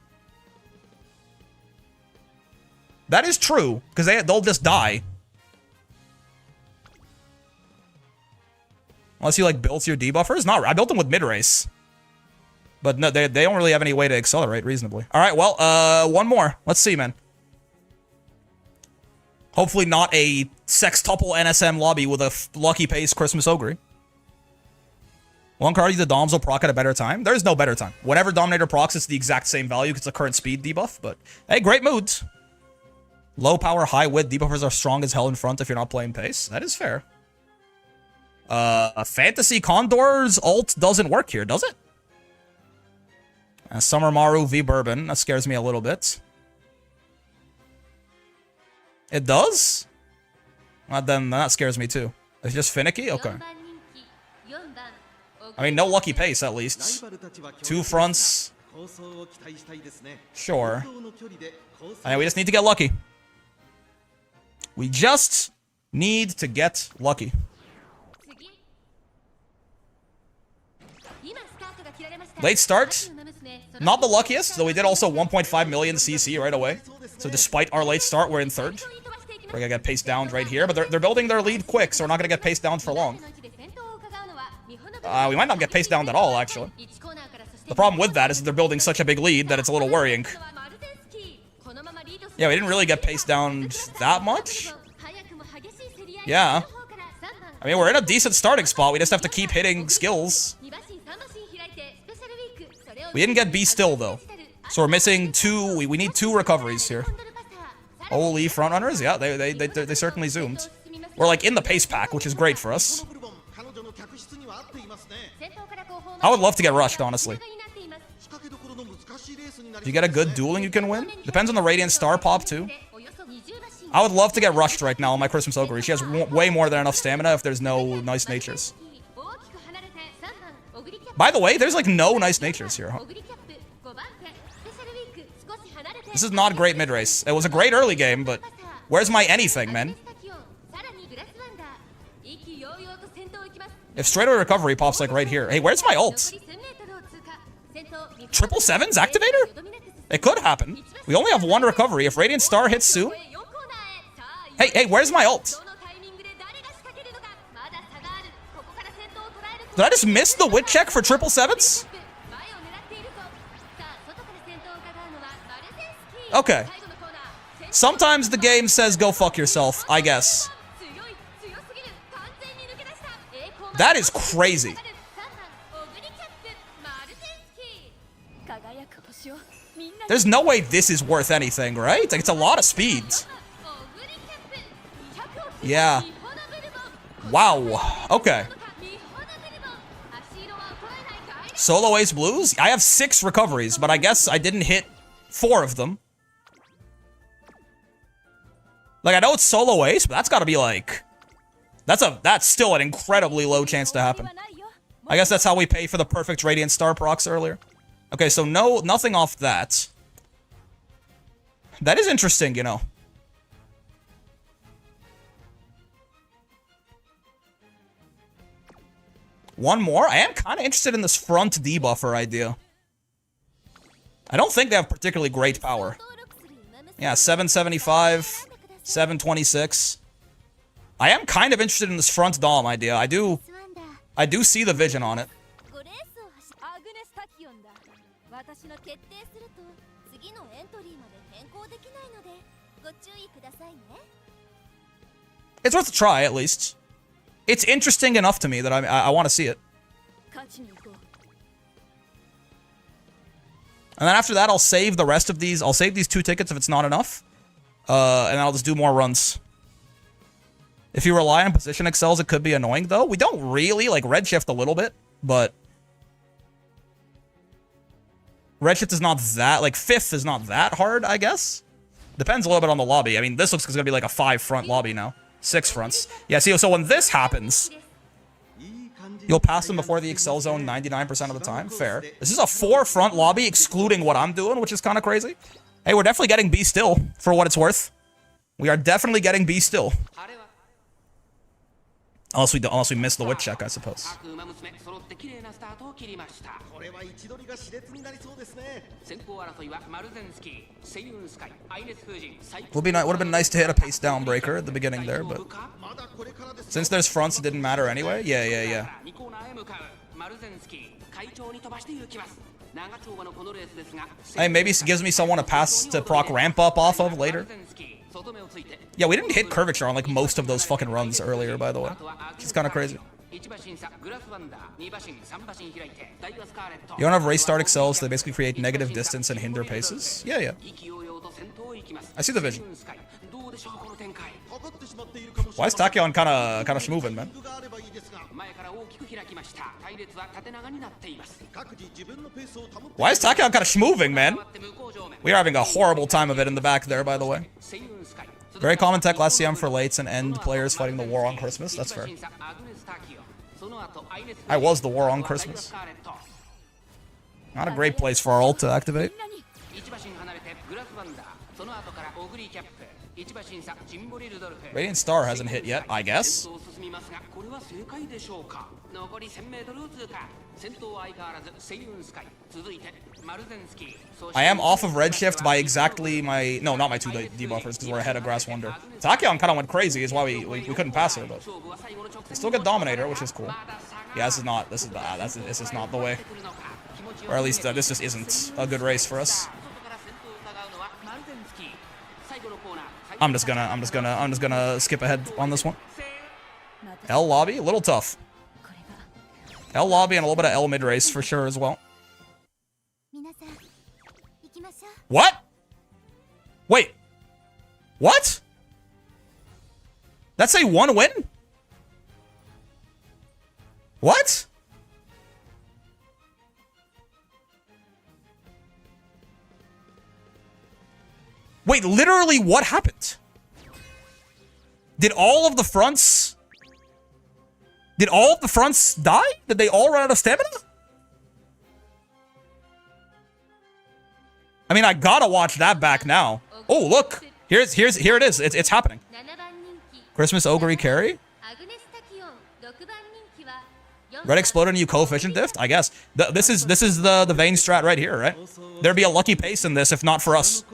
S1: That is true, because they'll just die. Unless you, like, built your debuffers? Not, I built them with mid-race. But no, they don't really have any way to accelerate reasonably. All right, well, one more. Let's see, man. Hopefully not a sextuple NSM lobby with a lucky pace Christmas Ogre. One card, the Doms will proc at a better time. There's no better time. Whenever Dominator procs, it's the exact same value because it's a current speed debuff. But, hey, great moods. Low power, high width debuffers are strong as hell in front if you're not playing pace. That is fair. Fantasy Condor's ult doesn't work here, does it? Summer Maru v Bourbon. That scares me a little bit. It does? Well, then that scares me too. It's just finicky? Okay. I mean, no lucky pace at least. Two fronts. Sure. I mean, we just need to get lucky. We just need to get lucky. Late start. Not the luckiest, though we did also 1.5 million CC right away. So despite our late start, we're in third. We're gonna get paced down right here, but they're building their lead quick, so we're not gonna get paced down for long. We might not get paced down at all, actually. The problem with that is that they're building such a big lead that it's a little worrying. Yeah, we didn't really get paced down that much. Yeah. I mean, we're in a decent starting spot. We just have to keep hitting skills. We didn't get Be Still, though. So we're missing two. We need two recoveries here. Holy frontrunners. Yeah, they certainly zoomed. We're, like, in the pace pack, which is great for us. I would love to get rushed, honestly. If you get a good dueling, you can win. Depends on the Radiant Star pop, too. I would love to get rushed right now on my Christmas Ogre. She has way more than enough stamina if there's no nice natures. By the way, there's like no nice natures here. Huh? This is not a great mid-race. It was a great early game, but where's my anything, man? If straightaway recovery pops like right here. Hey, where's my ult? 777's activator? It could happen. We only have one recovery. If Radiant Star hits soon. Hey, where's my ult? Did I just miss the wit check for 777s? Okay. Sometimes the game says go fuck yourself, I guess. That is crazy. There's no way this is worth anything, right? Like, it's a lot of speeds. Yeah. Wow. Okay. Solo Ace Blues? I have 6 recoveries, but I guess I didn't hit 4 of them. Like, I know it's Solo Ace, but that's gotta be like... That's still an incredibly low chance to happen. I guess that's how we pay for the perfect Radiant Star procs earlier. Okay, so nothing off that. That is interesting, you know. One more? I am kind of interested in this front debuffer idea. I don't think they have particularly great power. Yeah, 775, 726. I am kind of interested in this front Dom idea. I do see the vision on it. It's worth a try, at least. It's interesting enough to me that I want to see it. And then after that, I'll save the rest of these. I'll save these 2 tickets if it's not enough. And I'll just do more runs. If you rely on position excels, it could be annoying, though. We don't really, like, redshift a little bit, but... Redshift is not that, like, 5th is not that hard, I guess. Depends a little bit on the lobby. I mean, this looks like it's gonna be like a 5-front lobby now. 6 fronts. Yeah, see, so when this happens, you'll pass them before the Excel zone 99% of the time. Fair. This is a 4-front lobby, excluding what I'm doing, which is kind of crazy. Hey, we're definitely getting B still, for what it's worth. We are definitely getting B still. Unless we miss the wit check, I suppose. Would have been nice to hit a pace down breaker at the beginning there, but since there's fronts, it didn't matter anyway. Yeah. Hey, maybe it gives me someone to pass to proc ramp up off of later. Yeah, we didn't hit curvature on like most of those fucking runs earlier, by the way. It's kind of crazy. You don't have race start excels, so they basically create negative distance and hinder paces. Yeah. I see the vision. Why is Tachyon kind of schmoovin', man? Why is Tachyon kind of schmooving, man? We are having a horrible time of it in the back there, by the way. Very common tech last CM for lates and end players fighting the war on Christmas. That's fair. I was the war on Christmas. Not a great place for our ult to activate. Radiant Star hasn't hit yet, I guess. I am off of redshift by exactly my... No, not my 2 debuffers, because we're ahead of Grass Wonder. Tachyon kind of went crazy, is why we couldn't pass her, but... We still get Dominator, which is cool. Yeah, this is not the way. Or at least, this just isn't a good race for us. I'm just gonna skip ahead on this one. L lobby, a little tough. L lobby and a little bit of L mid race for sure as well. What? Wait. What? That's a 1 win? What? Wait, literally what happened? Did all of the fronts... Did all of the fronts die? Did they all run out of stamina? I mean, I gotta watch that back now. Oh, look. Here it is. It's happening. Christmas Ogre carry? Red exploded and you coefficient diff? I guess. This is the Vayne strat right here, right? There'd be a lucky pace in this if not for us.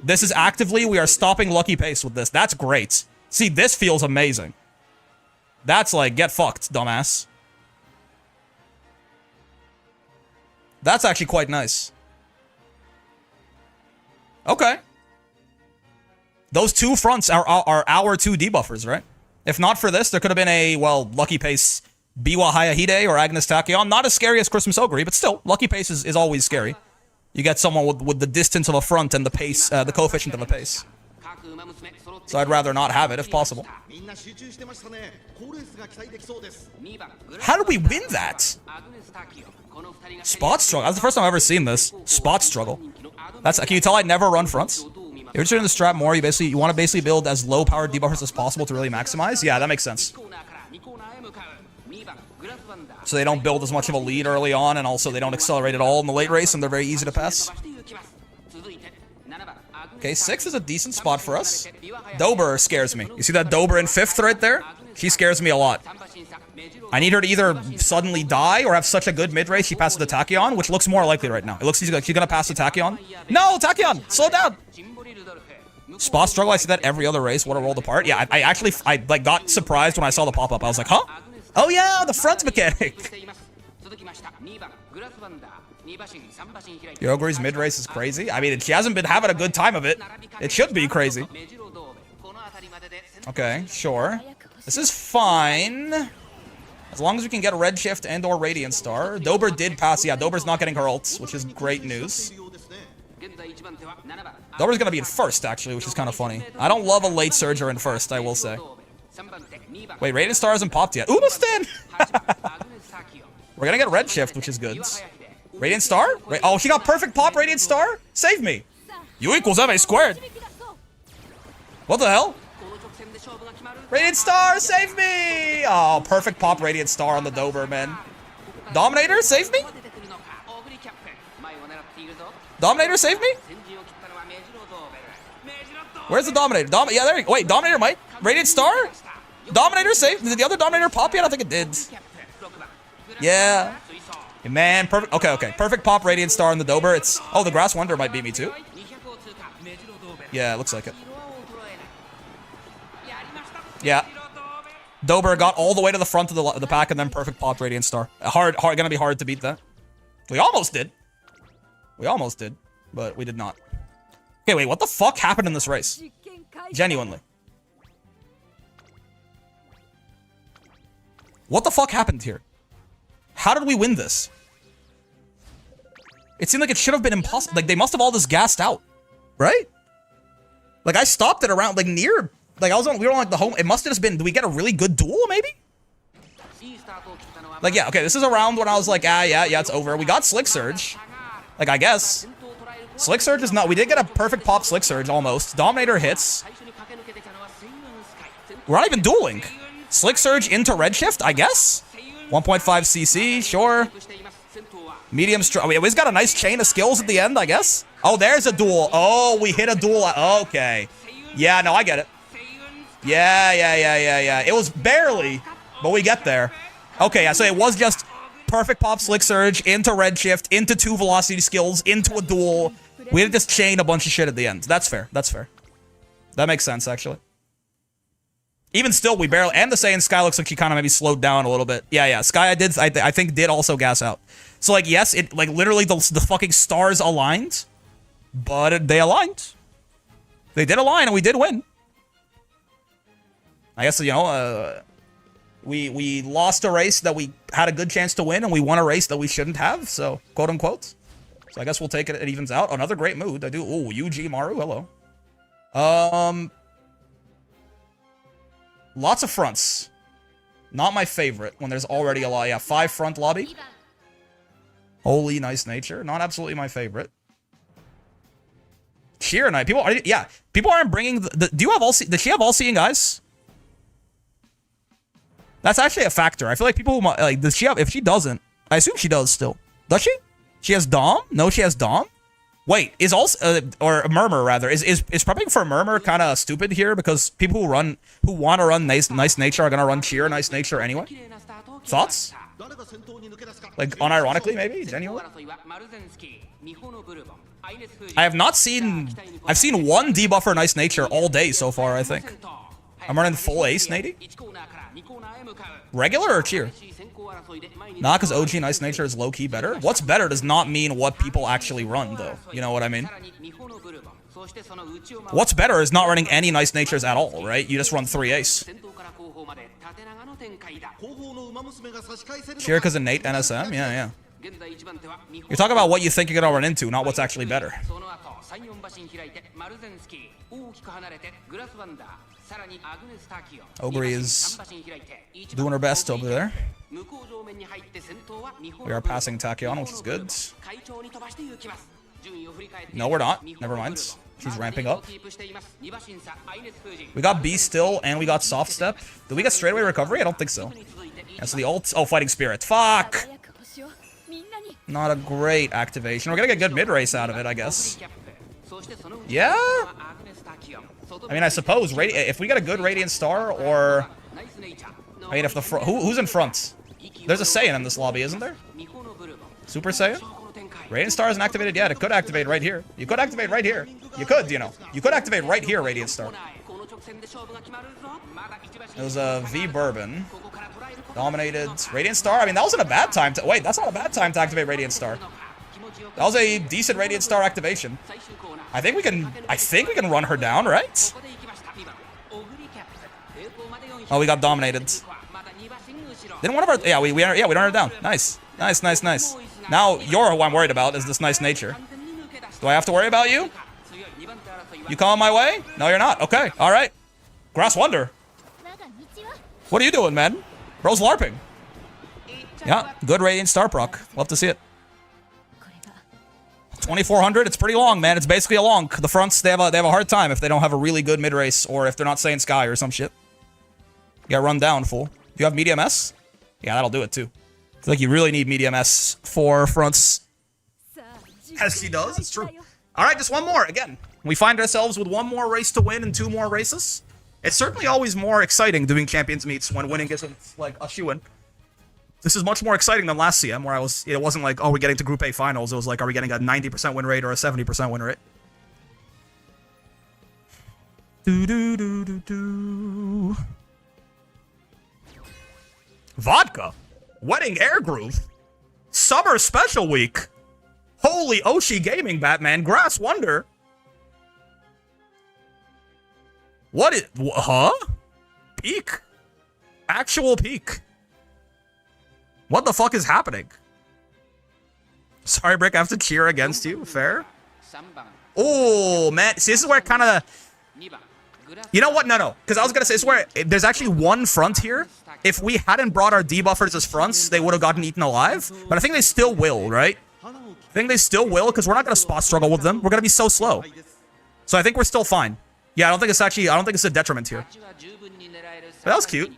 S1: This is actively, we are stopping lucky pace with this. That's great. See, this feels amazing. That's like, get fucked, dumbass. That's actually quite nice. Okay. Those two fronts are our two debuffers, right? If not for this, there could have been a, well, Lucky Pace Biwa Hayahide or Agnes Tachyon. Not as scary as Christmas Ogre, but still, Lucky Pace is always scary. You get someone with the distance of a front and the pace, the coefficient of a pace. So I'd rather not have it if possible. How did we win that? Spot struggle. That's the first time I've ever seen this. Spot struggle. Can you tell I never run fronts? If you're doing the strat more, you want to basically build as low powered debuffers as possible to really maximize. Yeah, that makes sense. So they don't build as much of a lead early on, and also they don't accelerate at all in the late race, and they're very easy to pass. Okay, 6 is a decent spot for us. Dober scares me. You see that Dober in 5th right there? She scares me a lot. I need her to either suddenly die or have such a good mid-race she passes the Tachyon, which looks more likely right now. It looks like she's gonna pass the Tachyon. No, Tachyon! Slow down! Spot struggle, I see that every other race. What a world apart. Yeah, I like got surprised when I saw the pop-up. I was like, huh? Oh yeah, the front mechanic! Yoguri's mid-race is crazy. I mean, she hasn't been having a good time of it. It should be crazy. Okay, sure. This is fine. As long as we can get a Redshift and or Radiant Star. Dober did pass. Yeah, Dober's not getting her ults, which is great news. Dober's gonna be in 1st, actually, which is kind of funny. I don't love a late Surger in 1st, I will say. Wait, Radiant Star hasn't popped yet. Umastan! We're gonna get Redshift, which is good. Radiant Star? Oh, she got perfect pop Radiant Star? Save me! U equals MA squared! What the hell? Radiant Star, save me! Oh, perfect pop Radiant Star on the Dober, man. Dominator, save me? Dominator, save me? Where's the Dominator? Yeah, there you go. Wait, Dominator might? Radiant Star? Dominator save? Did the other Dominator pop yet? I think it did. Yeah. Hey, man, perfect. Okay. Perfect pop Radiant Star on the Dober. It's... Oh, the Grass Wonder might beat me too. Yeah, it looks like it. Yeah. Dober got all the way to the front of the pack and then perfect pop Radiant Star. Gonna be hard to beat that. We almost did. But we did not. Okay, wait, what the fuck happened in this race? Genuinely. What the fuck happened here? How did we win this? It seemed like it should have been impossible. Like, they must have all just gassed out. Right? Like, I stopped it around, like, near... Like, we were on, like, the home... It must have just been... Did we get a really good duel, maybe? Like, yeah, okay, this is around when I was like, yeah, it's over. We got Slick Surge. Like, I guess. Slick Surge is not... We did get a perfect pop Slick Surge, almost. Dominator hits. We're not even dueling. Slick Surge into Redshift, I guess? 1.5 CC, sure. Medium strong. We've got a nice chain of skills at the end, I guess. Oh, there's a duel. Oh, we hit a duel. Okay. Yeah, no, I get it. Yeah. It was barely, but we get there. Okay, yeah, so it was just perfect pop Slick Surge into Redshift, into 2 velocity skills, into a duel. We had to just chain a bunch of shit at the end. That's fair. That makes sense, actually. Even still, we barely... And the Saiyan Sky looks like she kind of maybe slowed down a little bit. Yeah. Sky, I think, did also gas out. So, like, yes, it... Like, literally, the fucking stars aligned. But they aligned. They did align, and we did win. I guess, you know, we lost a race that we had a good chance to win, and we won a race that we shouldn't have, so, quote-unquote. So I guess we'll take it. It evens out. Another great mood. I do... Ooh, UG Maru, hello. Lots of fronts. Not my favorite when there's already a lot. Yeah, 5 front lobby. Holy nice nature. Not absolutely my favorite. Cheer Knight. People aren't bringing the do you have all... Does she have all-seeing eyes? That's actually a factor. I feel like people who... Like, does she have... If she doesn't... I assume she does still. Does she? She has Dom? No, she has Dom? Wait, is also or Murmur rather is prepping for Murmur kind of stupid here because people who want to run nice nature are gonna run cheer nice nature anyway. Thoughts? Like unironically, maybe genuinely. I have not seen. I've seen 1 debuffer nice nature all day so far. I think I'm running full ace, Nady. Regular or cheer? Not because OG Nice Nature is low-key better. What's better does not mean what people actually run, though. You know what I mean? What's better is not running any Nice Natures at all, right? You just run 3 Ace. Kirika's innate NSM? Yeah. You're talking about what you think you're gonna run into, not what's actually better. Ogre is doing her best over there. We are passing Tachyon, which is good. No, we're not. Never mind. She's ramping up. We got B still, and we got soft step. Did we get straightaway recovery? I don't think so. Yeah, so the ult... Oh, Fighting Spirit. Fuck! Not a great activation. We're gonna get good mid-race out of it, I guess. Yeah? I mean, I suppose if we get a good Radiant Star, or... I mean, if the who's in front? There's a Saiyan in this lobby, isn't there? Super Saiyan? Radiant Star isn't activated yet. It could activate right here. You could activate right here. You could, you know. You could activate right here, Radiant Star. It was a V Bourbon. Dominated. Radiant Star? I mean, that wasn't a bad time to... Wait, that's not a bad time to activate Radiant Star. That was a decent Radiant Star activation. I think we can run her down, right? Oh, we got dominated. Didn't one of our... Yeah, we run her down. Nice. Nice. Now, you're who I'm worried about, is this Nice Nature. Do I have to worry about you? You coming my way? No, you're not. Okay, alright. Grass Wonder. What are you doing, man? Bro's LARPing. Yeah, good Radiant Star proc. Love to see it. 2400, it's pretty long, man. It's basically a long. The fronts, they have a hard time if they don't have a really good mid-race, or if they're not saying Sky or some shit. You got run down, fool. Do you have medium S? Yeah, that'll do it, too. I feel like you really need medium S for fronts. As he does, it's true. Alright, just one more. Again, we find ourselves with one more race to win and 2 more races. It's certainly always more exciting doing Champions Meets when winning isn't, like, a shoo-in. This is much more exciting than last CM, where it wasn't like, oh, we're getting to Group A finals. It was like, are we getting a 90% win rate or a 70% win rate? Vodka? Wedding Air Groove? Summer Special Week? Holy Oshi Gaming, Batman. Grass Wonder? What is... Huh? Peak? Actual peak? What the fuck is happening? Sorry, Brick, I have to cheer against you. Fair? Oh, man. See, this is where it kind of... You know what? No. Because I was going to say, this is where there's actually one front here. If we hadn't brought our debuffers as fronts, they would have gotten eaten alive. But I think they still will, right? I think they still will, because we're not going to spot struggle with them. We're going to be so slow. So I think we're still fine. Yeah, I don't think it's a detriment here. But that was cute.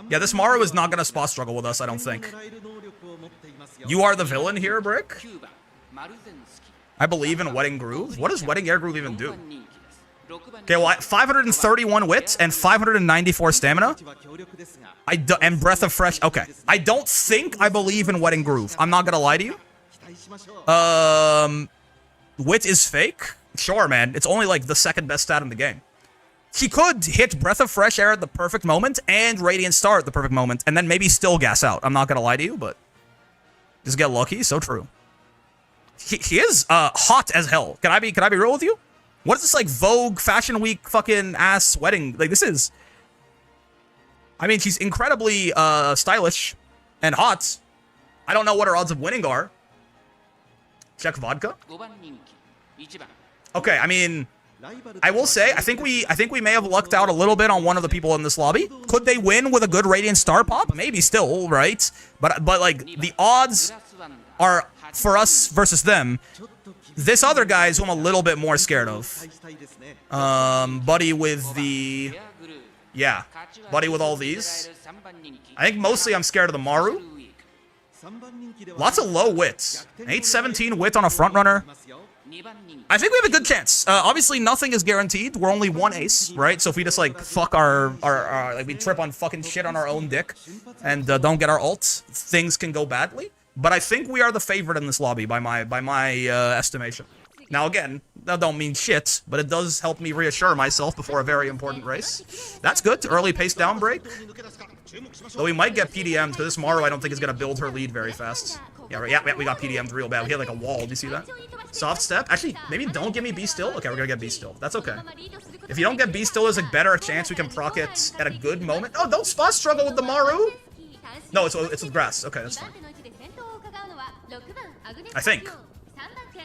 S1: Yeah, this Maru is not going to spot struggle with us, I don't think. You are the villain here, Brick? I believe in Wedding Groove. What does Wedding Air Groove even do? Okay, well, 531 wit and 594 stamina. And Breath of Fresh. Okay. I don't think I believe in Wedding Groove. I'm not going to lie to you. Wit is fake. Sure, man. It's only like the second best stat in the game. He could hit Breath of Fresh Air at the perfect moment and Radiant Star at the perfect moment, and then maybe still gas out. I'm not gonna lie to you, but just get lucky. So true. He is hot as hell. Can I be real with you? What is this, like, Vogue Fashion Week fucking ass wedding? Like, this is... I mean, she's incredibly stylish and hot. I don't know what her odds of winning are. Check Vodka. Okay, I mean, I will say, I think we may have lucked out a little bit on one of the people in this lobby. Could they win with a good Radiant Star pop? Maybe still, right? But like, the odds are, for us versus them, this other guy is who I'm a little bit more scared of. Buddy with the... Yeah, buddy with all these. I think mostly I'm scared of the Maru. Lots of low wits. 817 wit on a front runner. I think we have a good chance. Obviously, nothing is guaranteed. We're only one ace, right? So if we just, like, fuck like, we trip on fucking shit on our own dick and don't get our ult, things can go badly. But I think we are the favorite in this lobby by my estimation. Now, again, that don't mean shit, but it does help me reassure myself before a very important race. That's good. Early pace down break. Though we might get PDM'd, because this Maru I don't think is going to build her lead very fast. Yeah, we got PDM'd real bad. We hit like a wall. Do you see that? Soft step. Actually, maybe don't give me B still. Okay, we're going to get B still. That's okay. If you don't get B still, there's a better chance we can proc it at a good moment. Oh, don't spot struggle with the Maru. No, it's with grass. Okay, that's fine. I think.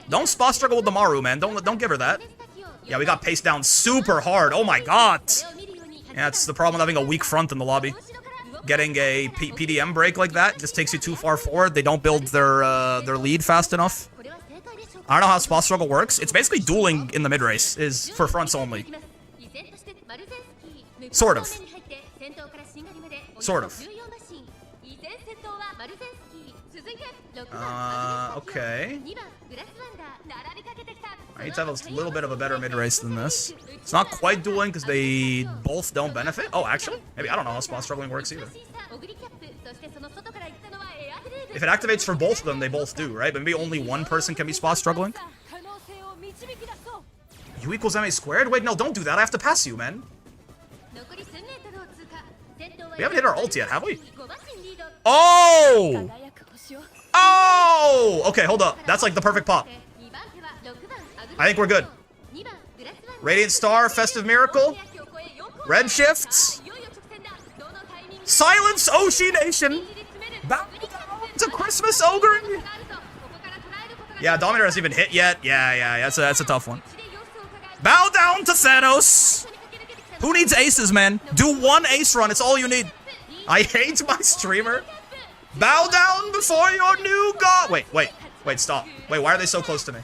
S1: Don't spot struggle with the Maru, man. Don't give her that. Yeah, we got paced down super hard. Oh my god. Yeah, it's the problem with having a weak front in the lobby. Getting a PDM break like that just takes you too far forward. They don't build their lead fast enough. I don't know how spot struggle works. It's basically dueling in the mid race, is for fronts only. Sort of. Sort of. Okay. I need to have a little bit of a better mid race than this. It's not quite dueling because they both don't benefit. Oh, actually? Maybe I don't know how spot struggling works either. If it activates for both of them, they both do, right? But maybe only one person can be spot struggling. U equals MA squared? Wait, no, don't do that. I have to pass you, man. We haven't hit our ult yet, have we? Oh! Oh! Okay, hold up. That's like the perfect pop. I think we're good. Radiant Star, Festive Miracle. Redshift. Silence Oshi Nation. Bow to Christmas Ogre. Yeah, Dominator hasn't even hit yet. Yeah, that's a tough one. Bow down to Thanos. Who needs aces, man? Do one ace run. It's all you need. I hate my streamer. Bow down before your new god. Wait, stop. Wait, why are they so close to me?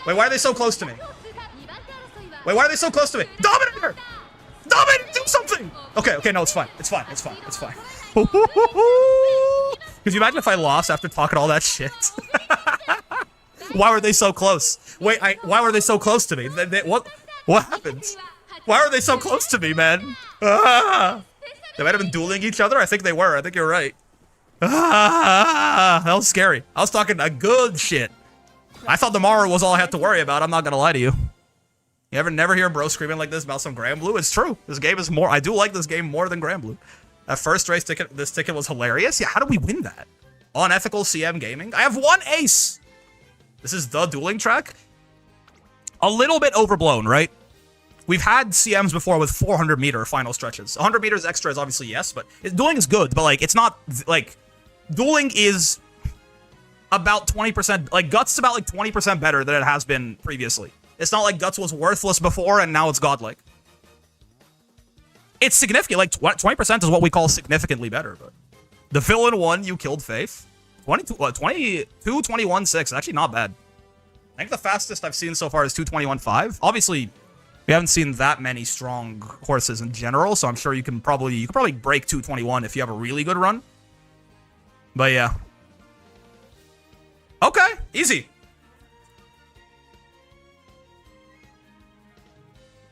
S1: Wait, why are they so close to me? Wait, why are they so close to me? Dominator! Dominator, do something! Okay, no, it's fine. It's fine. Could you imagine if I lost after talking all that shit? Why were they so close? Wait, why were they so close to me? What happened? Why were they so close to me, man? They might have been dueling each other. I think they were. I think you're right. That was scary. I was talking a good shit. I thought the Maru was all I had to worry about. I'm not gonna lie to you. You ever never hear bro screaming like this about some Granblue? It's true. This game is more. I do like this game more than Granblue. That first race ticket, this ticket was hilarious. Yeah, how do we win that? Unethical CM Gaming. I have one ace. This is the dueling track. A little bit overblown, right? We've had CMs before with 400-meter final stretches. 100 meters extra is obviously yes, but dueling is good. But like, it's not like dueling is about 20%. Like Guts is about like 20% better than it has been previously. It's not like Guts was worthless before and now it's godlike. It's significant. Like 20% is what we call significantly better. But the villain won. You killed Faith. 22, 21, 6. Actually, not bad. I think the fastest I've seen so far is 221.5. Obviously, we haven't seen that many strong horses in general, so I'm sure you can probably break 221 if you have a really good run. But yeah. Okay, easy.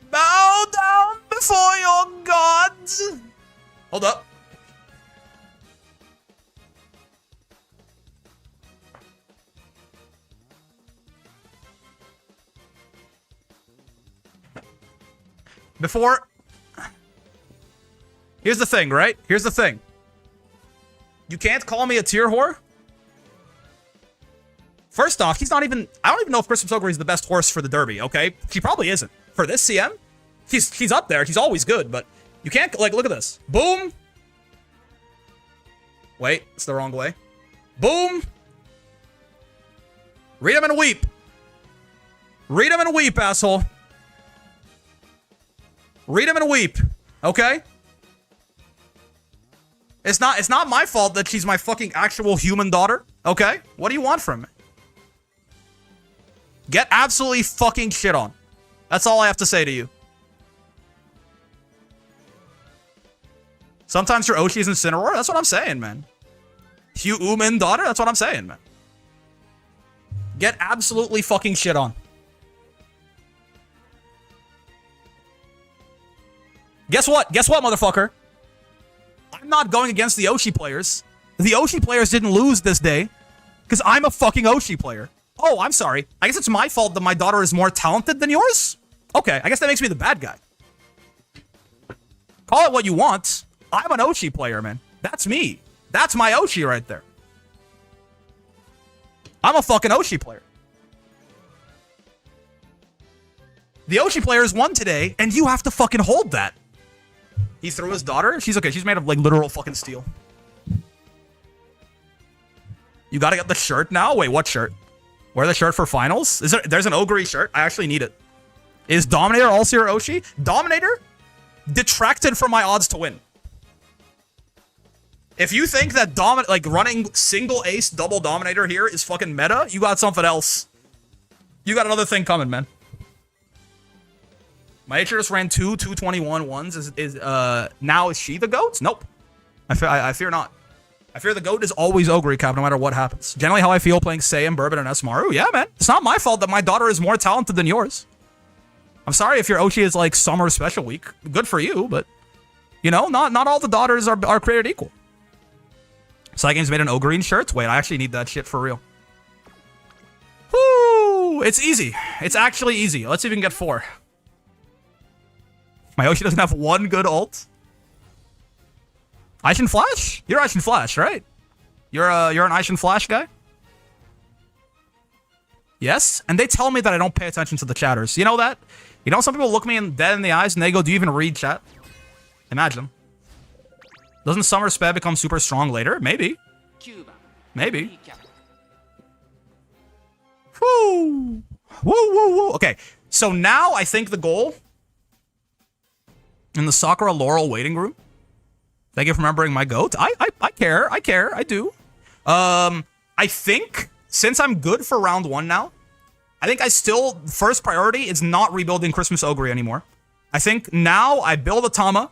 S1: Bow down before your gods. Hold up. Here's the thing, right? Here's the thing. You can't call me a tier whore. First off, he's not even... I don't even know if Christmas Ogre is the best horse for the Derby, okay? She probably isn't. For this CM, he's up there. He's always good, but you can't... Like, look at this. Boom. Wait, it's the wrong way. Boom. Read him and weep. Read him and weep, asshole. Read him and weep, okay? It's not my fault that she's my fucking actual human daughter, okay? What do you want from me? Get absolutely fucking shit on. That's all I have to say to you. Sometimes your Oshi's Incineroar? That's what I'm saying, man. Human daughter? That's what I'm saying, man. Get absolutely fucking shit on. Guess what? Guess what, motherfucker? I'm not going against the Oshi players. The Oshi players didn't lose this day because I'm a fucking Oshi player. Oh, I'm sorry. I guess it's my fault that my daughter is more talented than yours? Okay, I guess that makes me the bad guy. Call it what you want. I'm an Oshi player, man. That's me. That's my Oshi right there. I'm a fucking Oshi player. The Oshi players won today, and you have to fucking hold that. He threw his daughter? She's okay. She's made of, like, literal fucking steel. You gotta get the shirt now? Wait, what shirt? Wear the shirt for finals? There's an Ogre shirt? I actually need it. Is Dominator also your Oshi? Dominator detracted from my odds to win. If you think that running single ace double Dominator here is fucking meta, you got something else. You got another thing coming, man. My H just ran 221 ones. Now is she the GOAT? Nope. I fear not. I fear the GOAT is always Ogre Cap no matter what happens. Generally how I feel playing Saiyan, Bourbon, and Esmaru. Yeah, man. It's not my fault that my daughter is more talented than yours. I'm sorry if your Oshi is like summer special week. Good for you, but you know, not all the daughters are created equal. Cygames made an Ogre shirt. Wait, I actually need that shit for real. Woo! It's easy. It's actually easy. Let's see if we can get 4. My Oshi doesn't have one good ult. Aishin Flash? You're Aishin Flash, right? You're an Aishin Flash guy? Yes? And they tell me that I don't pay attention to the chatters. You know that? You know, some people look me dead in the eyes and they go, do you even read chat? Imagine. Doesn't Summer Sped become super strong later? Maybe. Maybe. Woo! Woo, woo, woo. Okay, so now I think the goal in the Sakura Laurel waiting room. Thank you for remembering my GOAT. I care. I do. I think since I'm good for round 1 now, I think first priority is not rebuilding Christmas Ogre anymore. I think now I build a Tama.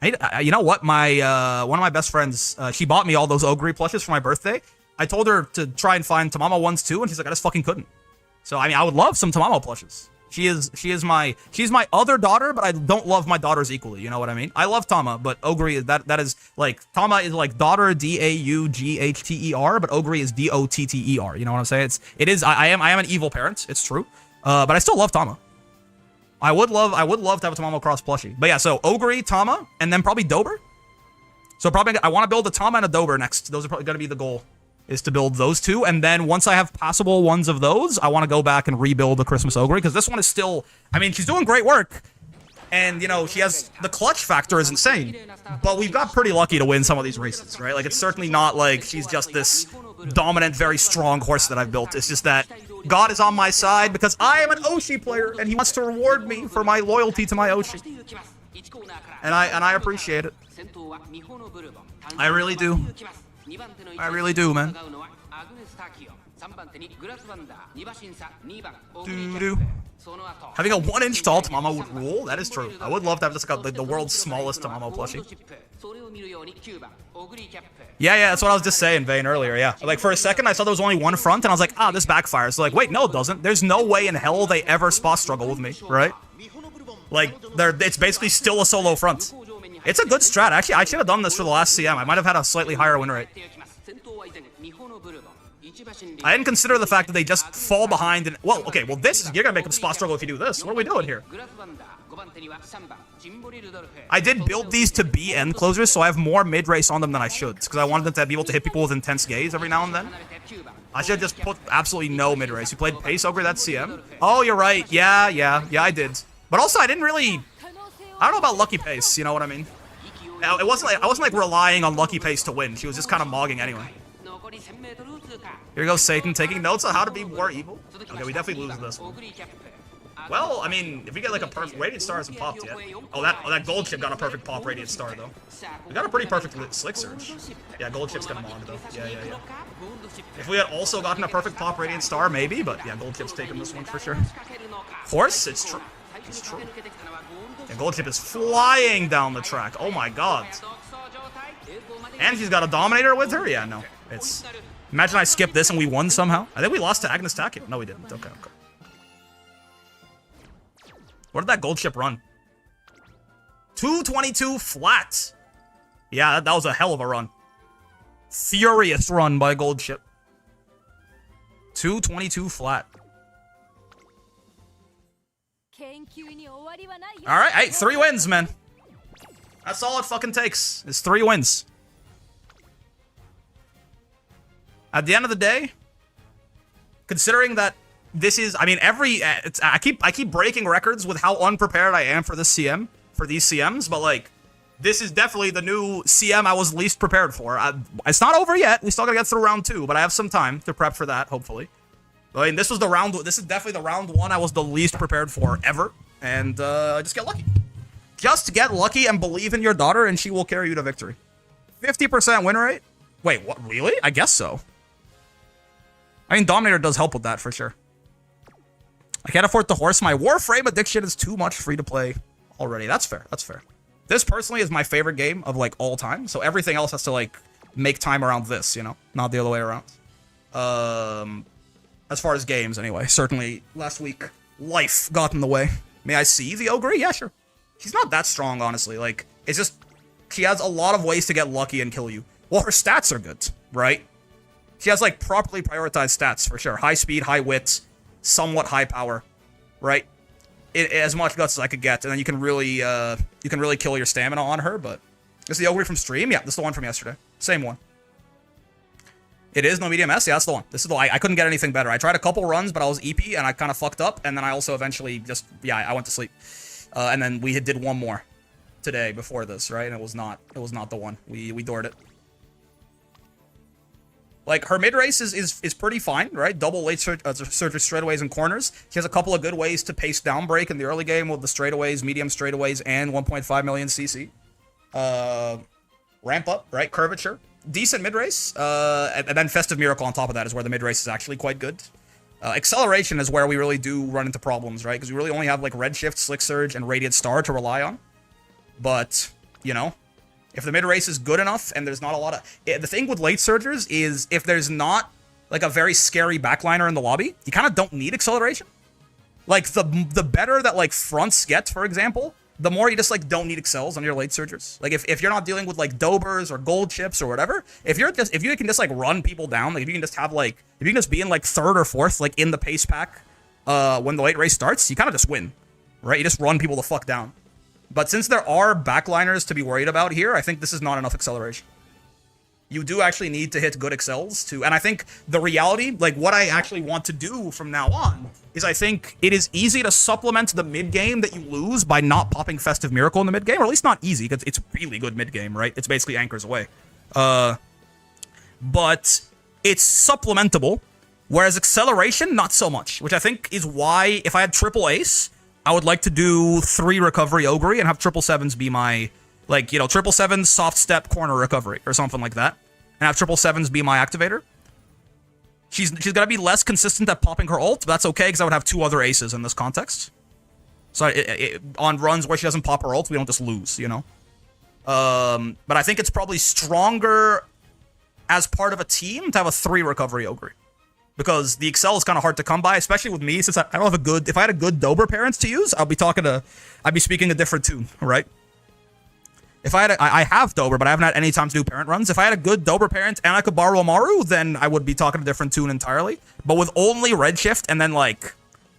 S1: You know what? My one of my best friends, she bought me all those Ogre plushes for my birthday. I told her to try and find Tamamo ones too, and she's like, I just fucking couldn't. So I mean, I would love some Tamamo plushes. She's my other daughter, but I don't love my daughters equally. You know what I mean? I love Tama, but Ogre that is like Tama is like daughter Daughter, but Ogre is Dotter. You know what I'm saying? I am an evil parent. It's true, but I still love Tama. I would love to have a Tamamo Cross plushie. But yeah, so Ogre, Tama, and then probably Dober. So probably I want to build a Tama and a Dober next. Those are probably going to be the goal, is to build those two. And then once I have passable ones of those, I want to go back and rebuild the Christmas Ogre, because this one is still, I mean, she's doing great work. And, you know, she has, the clutch factor is insane. But we've got pretty lucky to win some of these races, right? Like, it's certainly not like she's just this dominant, very strong horse that I've built. It's just that God is on my side because I am an Oshi player and he wants to reward me for my loyalty to my Oshi. And I appreciate it. I really do. I really do, man. Doo-doo. Having a 1-inch tall Tamamo would rule. That is true. I would love to have just like the world's smallest Tamamo plushie. Yeah, that's what I was just saying, Vayne, earlier, yeah. Like, for a second, I saw there was only one front, and I was like, this backfires. So, like, wait, no, it doesn't. There's no way in hell they ever spot struggle with me, right? Like, it's basically still a solo front. It's a good strat. Actually, I should have done this for the last CM. I might have had a slightly higher win rate. I didn't consider the fact that they just fall behind and... Well, okay, well, you're gonna make them spot struggle if you do this. What are we doing here? I did build these to be end closers, so I have more mid-race on them than I should, because I wanted them to be able to hit people with intense gaze every now and then. I should have just put absolutely no mid-race. You played Pace Ogre, that's CM? Oh, you're right. Yeah, I did. But also, I didn't really... I don't know about Lucky Pace, you know what I mean? I wasn't like relying on Lucky Pace to win. She was just kind of mogging anyway. Here goes Satan taking notes on how to be more evil. Okay, we definitely lose this one. Well, I mean, if we get like a perfect... Radiant Star hasn't popped yet. Oh, that Gold Chip got a perfect pop Radiant Star, though. We got a pretty perfect Slick Surge. Yeah, Gold Chip's gonna mog, though. Yeah. If we had also gotten a perfect pop Radiant Star, maybe, but yeah, Gold Chip's taking this one for sure. Horse? It's true. It's true. And Gold Chip is flying down the track. Oh my god. And she's got a Dominator with her? Yeah, no. It's... Imagine I skipped this and we won somehow. I think we lost to Agnes Taki. No, we didn't. Okay. What did that Gold Chip run? 222 flat. Yeah, that was a hell of a run. Furious run by Gold Chip. 222 flat. Alright, hey, 3 wins, man. That's all it fucking takes. It's 3 wins. At the end of the day, considering that this is, I mean, I keep breaking records with how unprepared I am for this CM, for these CMs, but like, this is definitely the new CM I was least prepared for. It's not over yet. We still gotta get through round 2, but I have some time to prep for that, hopefully. I mean, this is definitely the round 1 I was the least prepared for ever, and just get lucky. Just get lucky and believe in your daughter, and she will carry you to victory. 50% win rate? Wait, what? Really? I guess so. I mean, Dominator does help with that for sure. I can't afford the horse. My Warframe addiction is too much free to play already. That's fair. That's fair. This personally is my favorite game of like all time. So everything else has to like make time around this, you know, not the other way around. As far as games anyway, certainly last week life got in the way. May I see the Ogre? Yeah, sure. She's not that strong, honestly. Like, it's just she has a lot of ways to get lucky and kill you. Well, her stats are good, right? She has like properly prioritized stats for sure. High speed, high wit, somewhat high power, right? As much guts as I could get, and then you can really kill your stamina on her. But this is the Ogre from stream. Yeah, this is the one from yesterday. Same one. It is no medium S. Yeah, that's the one. This is the I couldn't get anything better. I tried a couple runs, but I was EP and I kind of fucked up. And then I also eventually just I went to sleep. And then we did one more today before this, right? And it was not the one. We doored it. Like, her mid-race is pretty fine, right? Double late surgery straightaways and corners. She has a couple of good ways to pace down break in the early game with the straightaways, medium straightaways, and 1.5 million CC. Ramp up, right? Curvature. Decent mid-race. And then Festive Miracle on top of that is where the mid-race is actually quite good. Acceleration is where we really do run into problems, right? Because we really only have, like, Redshift, Slick Surge, and Radiant Star to rely on. But, you know, if the mid-race is good enough and there's not a lot of... The thing with late surgers is if there's not, like, a very scary backliner in the lobby, you kind of don't need acceleration. Like, the better that, like, fronts get, for example, the more you just, like, don't need excels on your late surgers. Like, if you're not dealing with, like, Dobers or gold chips or whatever, if you can just, like, run people down, like, if you can just have, like... If you can just be in, like, 3rd or 4th, like, in the pace pack when the late race starts, you kind of just win, right? You just run people the fuck down. But since there are backliners to be worried about here, I think this is not enough acceleration. You do actually need to hit good excels to... And I think the reality, like, what I actually want to do from now on is I think it is easy to supplement the mid-game that you lose by not popping Festive Miracle in the mid-game, or at least not easy, because it's really good mid-game, right? It's basically anchors away. But it's supplementable, whereas acceleration, not so much, which I think is why if I had triple ace... I would like to do 3 recovery Ogre and have 777s be my, like, you know, 777s soft step corner recovery or something like that. And have 777s be my activator. She's gonna be less consistent at popping her ult, but that's okay because I would have 2 other aces in this context. So on runs where she doesn't pop her ult, we don't just lose, you know? But I think it's probably stronger as part of a team to have a 3 recovery Ogre. Because the Excel is kind of hard to come by, especially with me, since I don't have a good... If I had a good Dober parents to use, I'd be speaking a different tune, right? If I had I have Dober, but I haven't had any time to do parent runs. If I had a good Dober parent and I could borrow Amaru, then I would be talking a different tune entirely. But with only Redshift, and then, like,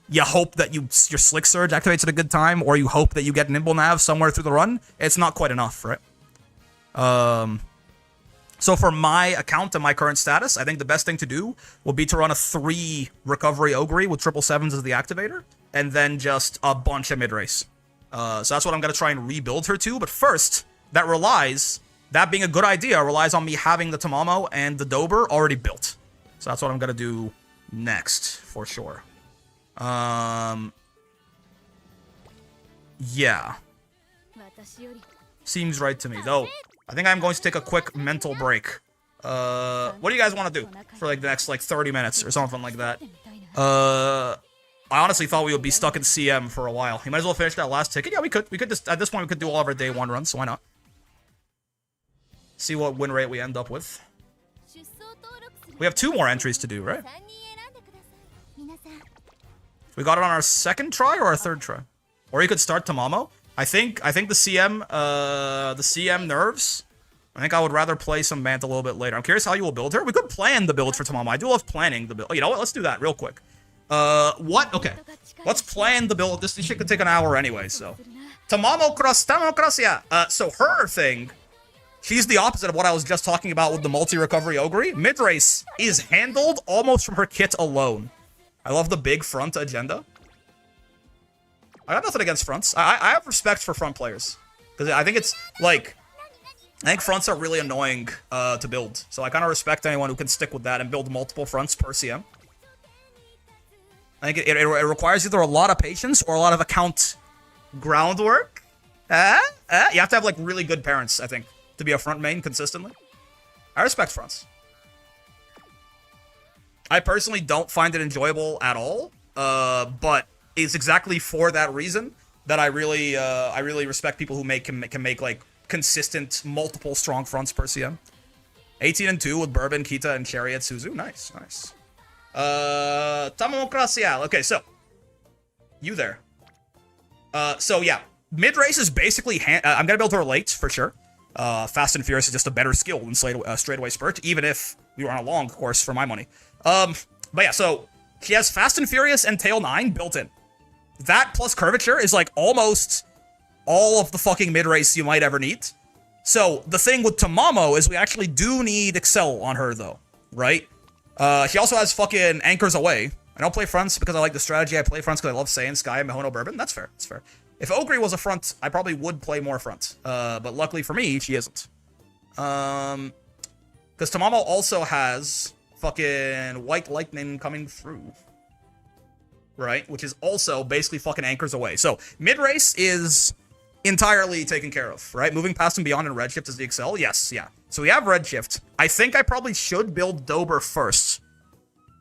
S1: you hope that your Slick Surge activates at a good time, or you hope that you get Nimble Nav somewhere through the run, it's not quite enough, right? So for my account and my current status, I think the best thing to do will be to run a 3 recovery Ogre with 777s as the activator, and then just a bunch of mid-race. So that's what I'm going to try and rebuild her to, but first, that being a good idea, relies on me having the Tamamo and the Dober already built. So that's what I'm going to do next, for sure. Yeah. Seems right to me, though. I think I'm going to take a quick mental break. What do you guys want to do for, like, the next, like, 30 minutes or something like that? I honestly thought we would be stuck in CM for a while. You might as well finish that last ticket. Yeah, we could. We could just, at this point, we could do all of our day 1 runs, so why not? See what win rate we end up with. We have 2 more entries to do, right? We got it on our 2nd try or our 3rd try? Or you could start Tamamo. I think the CM nerves. I think I would rather play some Mant a little bit later. I'm curious how you will build her. We could plan the build for Tamamo. I do love planning the build. Oh, you know what? Let's do that real quick. What? Okay. Let's plan the build. This shit could take an hour anyway, so. Tamamo Cross, yeah. So her thing, she's the opposite of what I was just talking about with the multi-recovery Ogre. Mid-race is handled almost from her kit alone. I love the big front agenda. I got nothing against fronts. I have respect for front players. Because I think it's, like... I think fronts are really annoying to build. So I kind of respect anyone who can stick with that and build multiple fronts per CM. I think it requires either a lot of patience or a lot of account groundwork. You have to have, like, really good parents, I think, to be a front main consistently. I respect fronts. I personally don't find it enjoyable at all, but it's exactly for that reason that I really respect people who can make like consistent multiple strong fronts per CM. 18-2 with Bourbon, Kita, and Chariot Suzu. Nice, nice. Tamamokrasial. Okay, so you there. So yeah, mid race is basically I'm gonna build her late for sure. Fast and Furious is just a better skill than straightaway spurt, even if we were on a long course for my money. But yeah, so she has Fast and Furious and Tail 9 built in. That plus Curvature is like almost all of the fucking mid-race you might ever need. So the thing with Tamamo is we actually do need Excel on her though, right? She also has fucking Anchors Away. I don't play fronts because I like the strategy. I play fronts because I love Saiyan, Sky, and Mihono Bourbon. That's fair, that's fair. If Ogre was a front, I probably would play more front. But luckily for me, she isn't. Because Tamamo also has fucking White Lightning coming through. Right? Which is also basically fucking Anchors Away. So, mid-race is entirely taken care of, right? Moving past and beyond in Redshift is the Excel? Yes, yeah. So we have Redshift. I think I probably should build Dober first.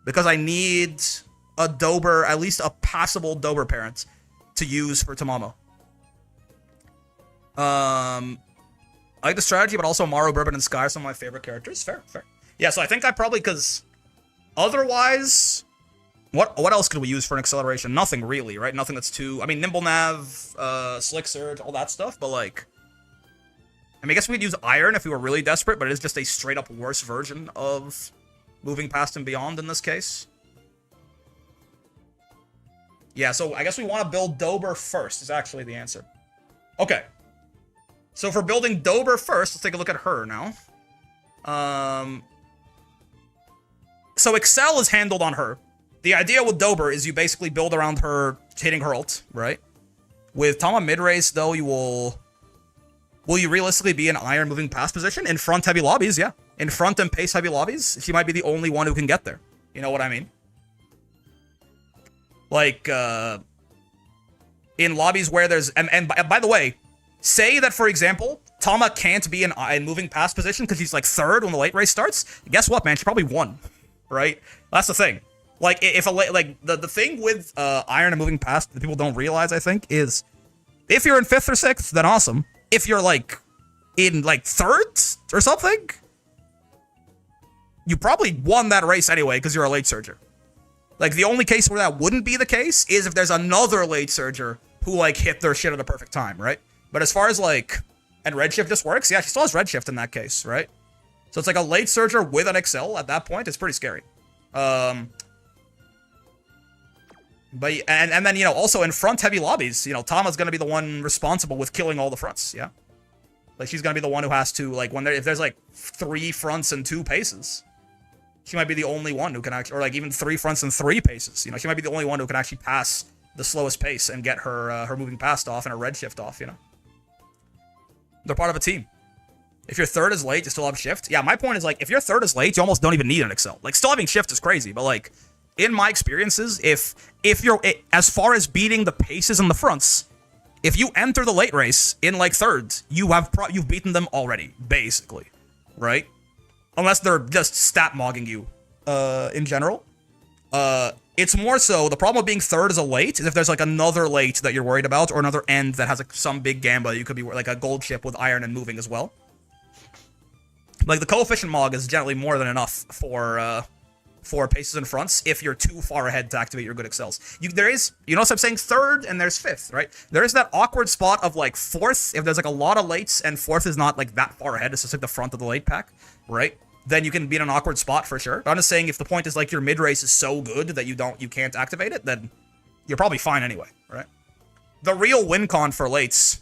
S1: Because I need a Dober, at least a passable Dober parent to use for Tamamo. I like the strategy, but also Maru, Bourbon, and Sky are some of my favorite characters. Fair, fair. Yeah, so I think I probably, because otherwise... What else could we use for an acceleration? Nothing really, right? Nothing that's too... I mean, Nimble Nav, Slick Surge, all that stuff, but like... I mean, I guess we'd use Iron if we were really desperate, but it is just a straight-up worse version of Moving Past and Beyond in this case. Yeah, so I guess we want to build Dober first, is actually the answer. Okay. So for building Dober first, let's take a look at her now. So Excel is handled on her. The idea with Dober is you basically build around her hitting her ult, right? With Tama mid-race, though, you will you realistically be in Iron moving past position? In front heavy lobbies, yeah. In front and pace heavy lobbies, she might be the only one who can get there. You know what I mean? Like, in lobbies where there's... And by the way, say that, for example, Tama can't be in moving past position because he's like third when the late race starts. Guess what, man? She probably won, right? That's the thing. Like, if the thing with Iron and moving past that people don't realize, I think, is if you're in 5th or 6th, then awesome. If you're, like, in, like, 3rd or something, you probably won that race anyway because you're a late surger. Like, the only case where that wouldn't be the case is if there's another late surger who, like, hit their shit at a perfect time, right? But as far as, like, and Redshift just works, yeah, she still has Redshift in that case, right? So it's like a late surger with an Excel at that point. It's pretty scary. But, and then, you know, also in front heavy lobbies, you know, Tama's gonna be the one responsible with killing all the fronts, yeah? Like, she's gonna be the one who has to, like, if there's, like, 3 fronts and 2 paces, she might be the only one who can actually, or, like, even 3 fronts and 3 paces, you know? She might be the only one who can actually pass the slowest pace and get her, her moving past off and her Redshift off, you know? They're part of a team. If your 3rd is late, you still have shift. Yeah, my point is, like, if your 3rd is late, you almost don't even need an Excel. Like, still having shift is crazy, but, like... In my experiences, if you're, as far as beating the paces and the fronts, if you enter the late race in like 3rd, you've beaten them already, basically, right? Unless they're just stat mogging you, in general. It's more so, the problem with being 3rd as a late is if there's like another late that you're worried about, or another end that has like some big gamba, you could be like a gold chip with Iron and moving as well. Like the coefficient mog is generally more than enough for paces and fronts if you're too far ahead to activate your good excels. There is, you know, so I'm saying 3rd and there's 5th, right? There is that awkward spot of like 4th, if there's like a lot of lates and 4th is not like that far ahead, it's just like the front of the late pack, right? Then you can be in an awkward spot for sure. But I'm just saying if the point is like your mid race is so good that you can't activate it, then you're probably fine anyway, right? The real win con for lates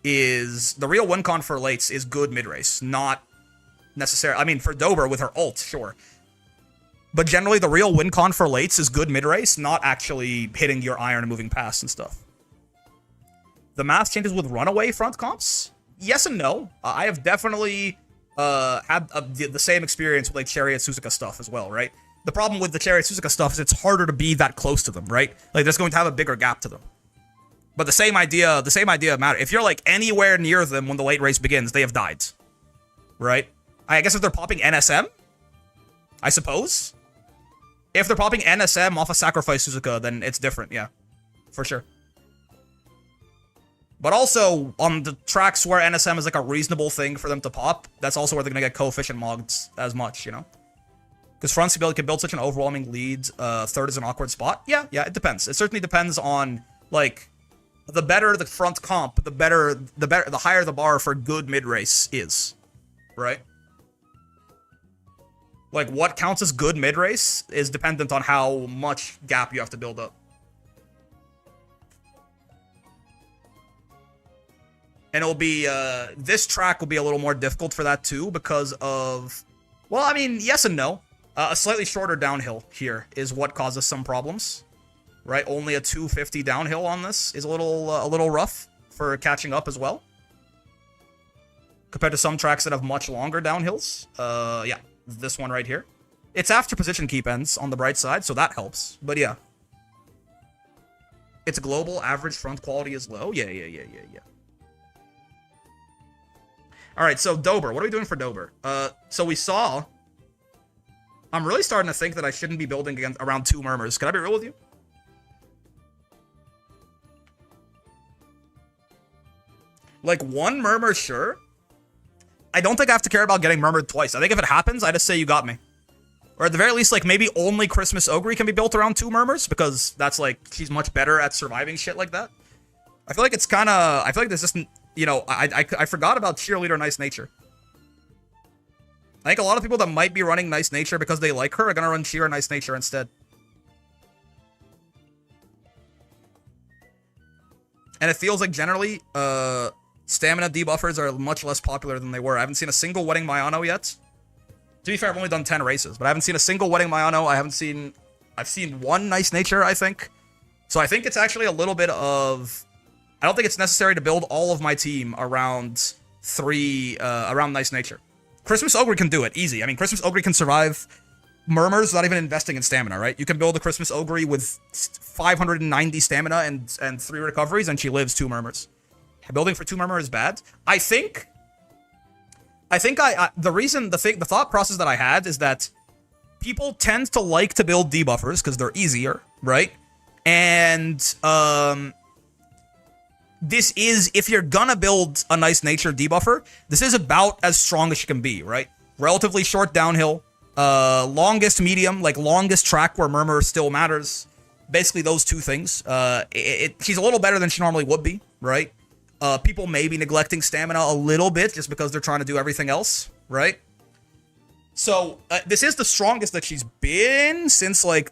S1: is good mid race, not necessarily. I mean, for Dober with her ult, sure. But generally, the real win con for lates is good mid race, not actually hitting your iron and moving past and stuff. The math changes with runaway front comps? Yes and no. I have definitely had the same experience with like Chariot Suzuka stuff as well, right? The problem with the Chariot Suzuka stuff is it's harder to be that close to them, right? Like there's going to have a bigger gap to them. But the same idea matters. If you're like anywhere near them when the late race begins, they have died, right? I guess if they're popping NSM, I suppose. If they're popping NSM off a Sacrifice Suzuka, then it's different, yeah, for sure. But also, on the tracks where NSM is like a reasonable thing for them to pop, that's also where they're gonna get coefficient mogged as much, you know? Because front CBL can build such an overwhelming lead, third is an awkward spot. Yeah, it depends. It certainly depends on, like, the better the front comp, the higher the bar for good mid-race is, right? Like, what counts as good mid-race is dependent on how much gap you have to build up. And it'll be, this track will be a little more difficult for that too, because of, well, I mean, yes and no. A slightly shorter downhill here is what causes some problems, right? Only a 250 downhill on this is a little rough for catching up as well, compared to some tracks that have much longer downhills. Yeah, this one right here. It's after position keep ends on the bright side, so that helps. But yeah, it's global average front quality is low. Yeah. All right, so Dober, what are we doing for Dober? So we saw. I'm really starting to think that I shouldn't be building around 2 murmurs. Can I be real with you? Like 1 murmur, sure. I don't think I have to care about getting murmured twice. I think if it happens, I just say you got me. Or at the very least, like maybe only Christmas Ogre can be built around 2 murmurs because that's like she's much better at surviving shit like that. I feel like it's kind of. I feel like there's just, you know, I forgot about Cheerleader Nice Nature. I think a lot of people that might be running Nice Nature because they like her are gonna run Cheer Nice Nature instead. And it feels like generally, stamina debuffers are much less popular than they were. I haven't seen a single Wedding Mayano yet. To be fair, I've only done 10 races, but I haven't seen a single Wedding Mayano. I've seen 1 Nice Nature, I think. So I think it's actually a little bit of. I don't think it's necessary to build all of my team around around Nice Nature. Christmas Ogre can do it, easy. I mean, Christmas Ogre can survive murmurs without even investing in stamina, right? You can build a Christmas Ogre with 590 stamina and 3 recoveries, and she lives 2 murmurs. Building for 2 murmur is bad. I think the thought process that I had is that people tend to like to build debuffers because they're easier, right? And this is, if you're gonna build a Nice Nature debuffer, this is about as strong as she can be, right? Relatively short downhill, longest medium, like longest track where murmur still matters. Basically those 2 things. She's a little better than she normally would be, right? People may be neglecting stamina a little bit just because they're trying to do everything else, right? So, this is the strongest that she's been since, like,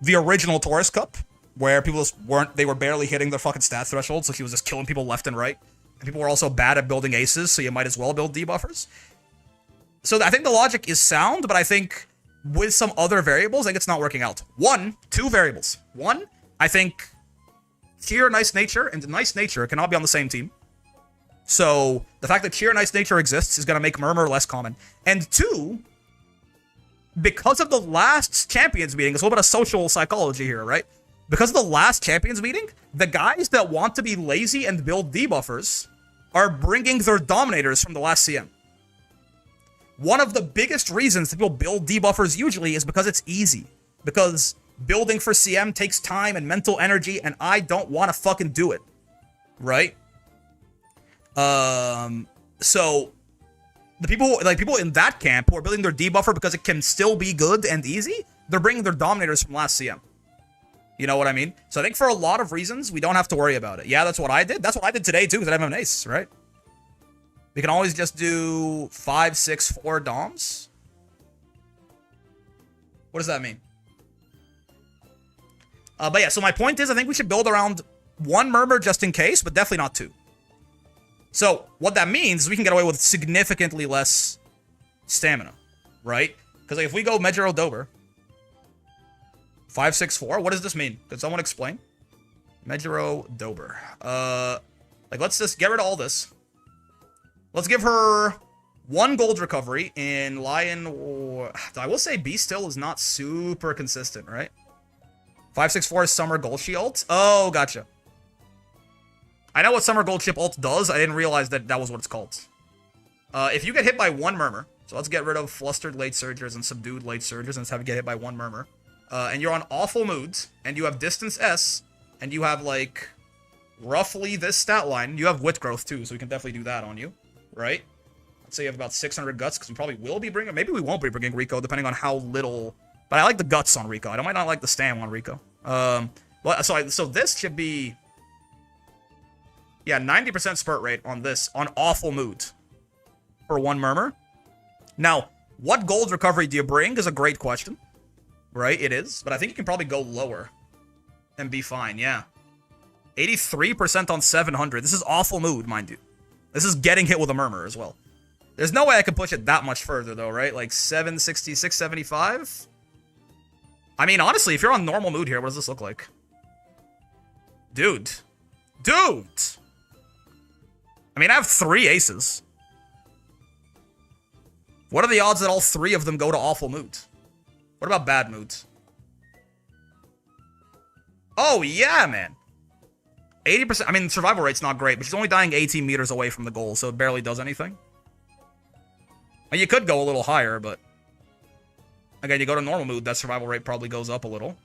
S1: the original Taurus Cup, where people just they were barely hitting their fucking stat threshold, so she was just killing people left and right. And people were also bad at building aces, so you might as well build debuffers. So I think the logic is sound, but I think with some other variables, I think it's not working out. 2 variables. 1, I think Cheer Nice Nature and Nice Nature cannot be on the same team. So the fact that Cheer Nice Nature exists is going to make Murmur less common. And 2, because of the last Champions meeting, it's a little bit of social psychology here, right? Because of the last Champions meeting, the guys that want to be lazy and build debuffers are bringing their Dominators from the last CM. One of the biggest reasons that people build debuffers usually is because it's easy. Because building for CM takes time and mental energy, and I don't want to fucking do it. Right? So the people in that camp who are building their debuffer because it can still be good and easy, they're bringing their Dominators from last CM. You know what I mean? So I think for a lot of reasons, we don't have to worry about it. Yeah, that's what I did. That's what I did today, too, because I have an ace, right? We can always just do 5, 6, 4 DOMs. What does that mean? But yeah, so my point is I think we should build around one Murmur just in case, but definitely not two. So what that means is we can get away with significantly less stamina, right? Because like, if we go Mejiro Dober, 564, what does this mean? Could someone explain? Mejiro Dober. Like, let's just get rid of all this. Let's give her 1 gold recovery in Lion. I will say Beast Hill is not super consistent, right? 564 is Summer Golshi ult. Oh, gotcha. I know what Summer Gold Chip ult does. I didn't realize that that was what it's called. If you get hit by 1 Murmur, so let's get rid of Flustered Late Surgers and Subdued Late Surgers and let's have you get hit by 1 Murmur. And you're on awful moods, and you have Distance S, and you have, like, roughly this stat line. You have Wit Growth, too, so we can definitely do that on you, right? Let's say you have about 600 guts, because we probably will be bringing... Maybe we won't be bringing Rico, depending on how little... But I like the guts on Rico. I might not like the stam on Rico. So this should be... Yeah, 90% spurt rate on this, on awful mood. For 1 Murmur. Now, what gold recovery do you bring is a great question. Right, it is. But I think you can probably go lower. And be fine, yeah. 83% on 700. This is awful mood, mind you. This is getting hit with a Murmur as well. There's no way I can push it that much further, though, right? Like 760, 675? I mean, honestly, if you're on normal mood here, what does this look like? Dude. Dude! I mean, I have 3 aces. What are the odds that all 3 of them go to awful mood? What about bad moods? Oh, yeah, man. 80%. I mean, survival rate's not great, but she's only dying 18 meters away from the goal, so it barely does anything. And you could go a little higher, but... Again, you go to normal mood, that survival rate probably goes up a little.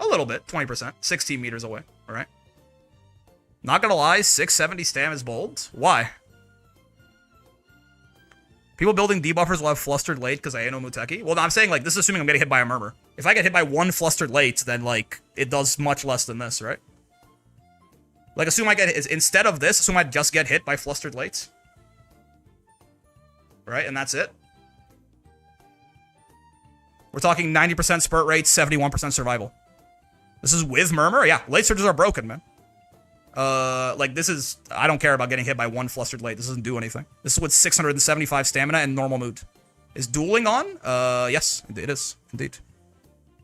S1: A little bit, 20%. 16 meters away, alright? Not gonna lie, 670 stam is bold. Why? People building debuffers will have Flustered Late because I ain't no Muteki. Well, no, I'm saying, like, this is assuming I'm getting hit by a Murmur. If I get hit by 1 Flustered Late, then, like, it does much less than this, right? Like, assume I get hit, instead of this, assume I just get hit by Flustered Late. Right, and that's it. We're talking 90% spurt rate, 71% survival. This is with Murmur? Yeah, Late Surges are broken, man. Like, this is... I don't care about getting hit by 1 Flustered Late. This doesn't do anything. This is with 675 stamina and normal mood. Is dueling on? Yes, it is. Indeed.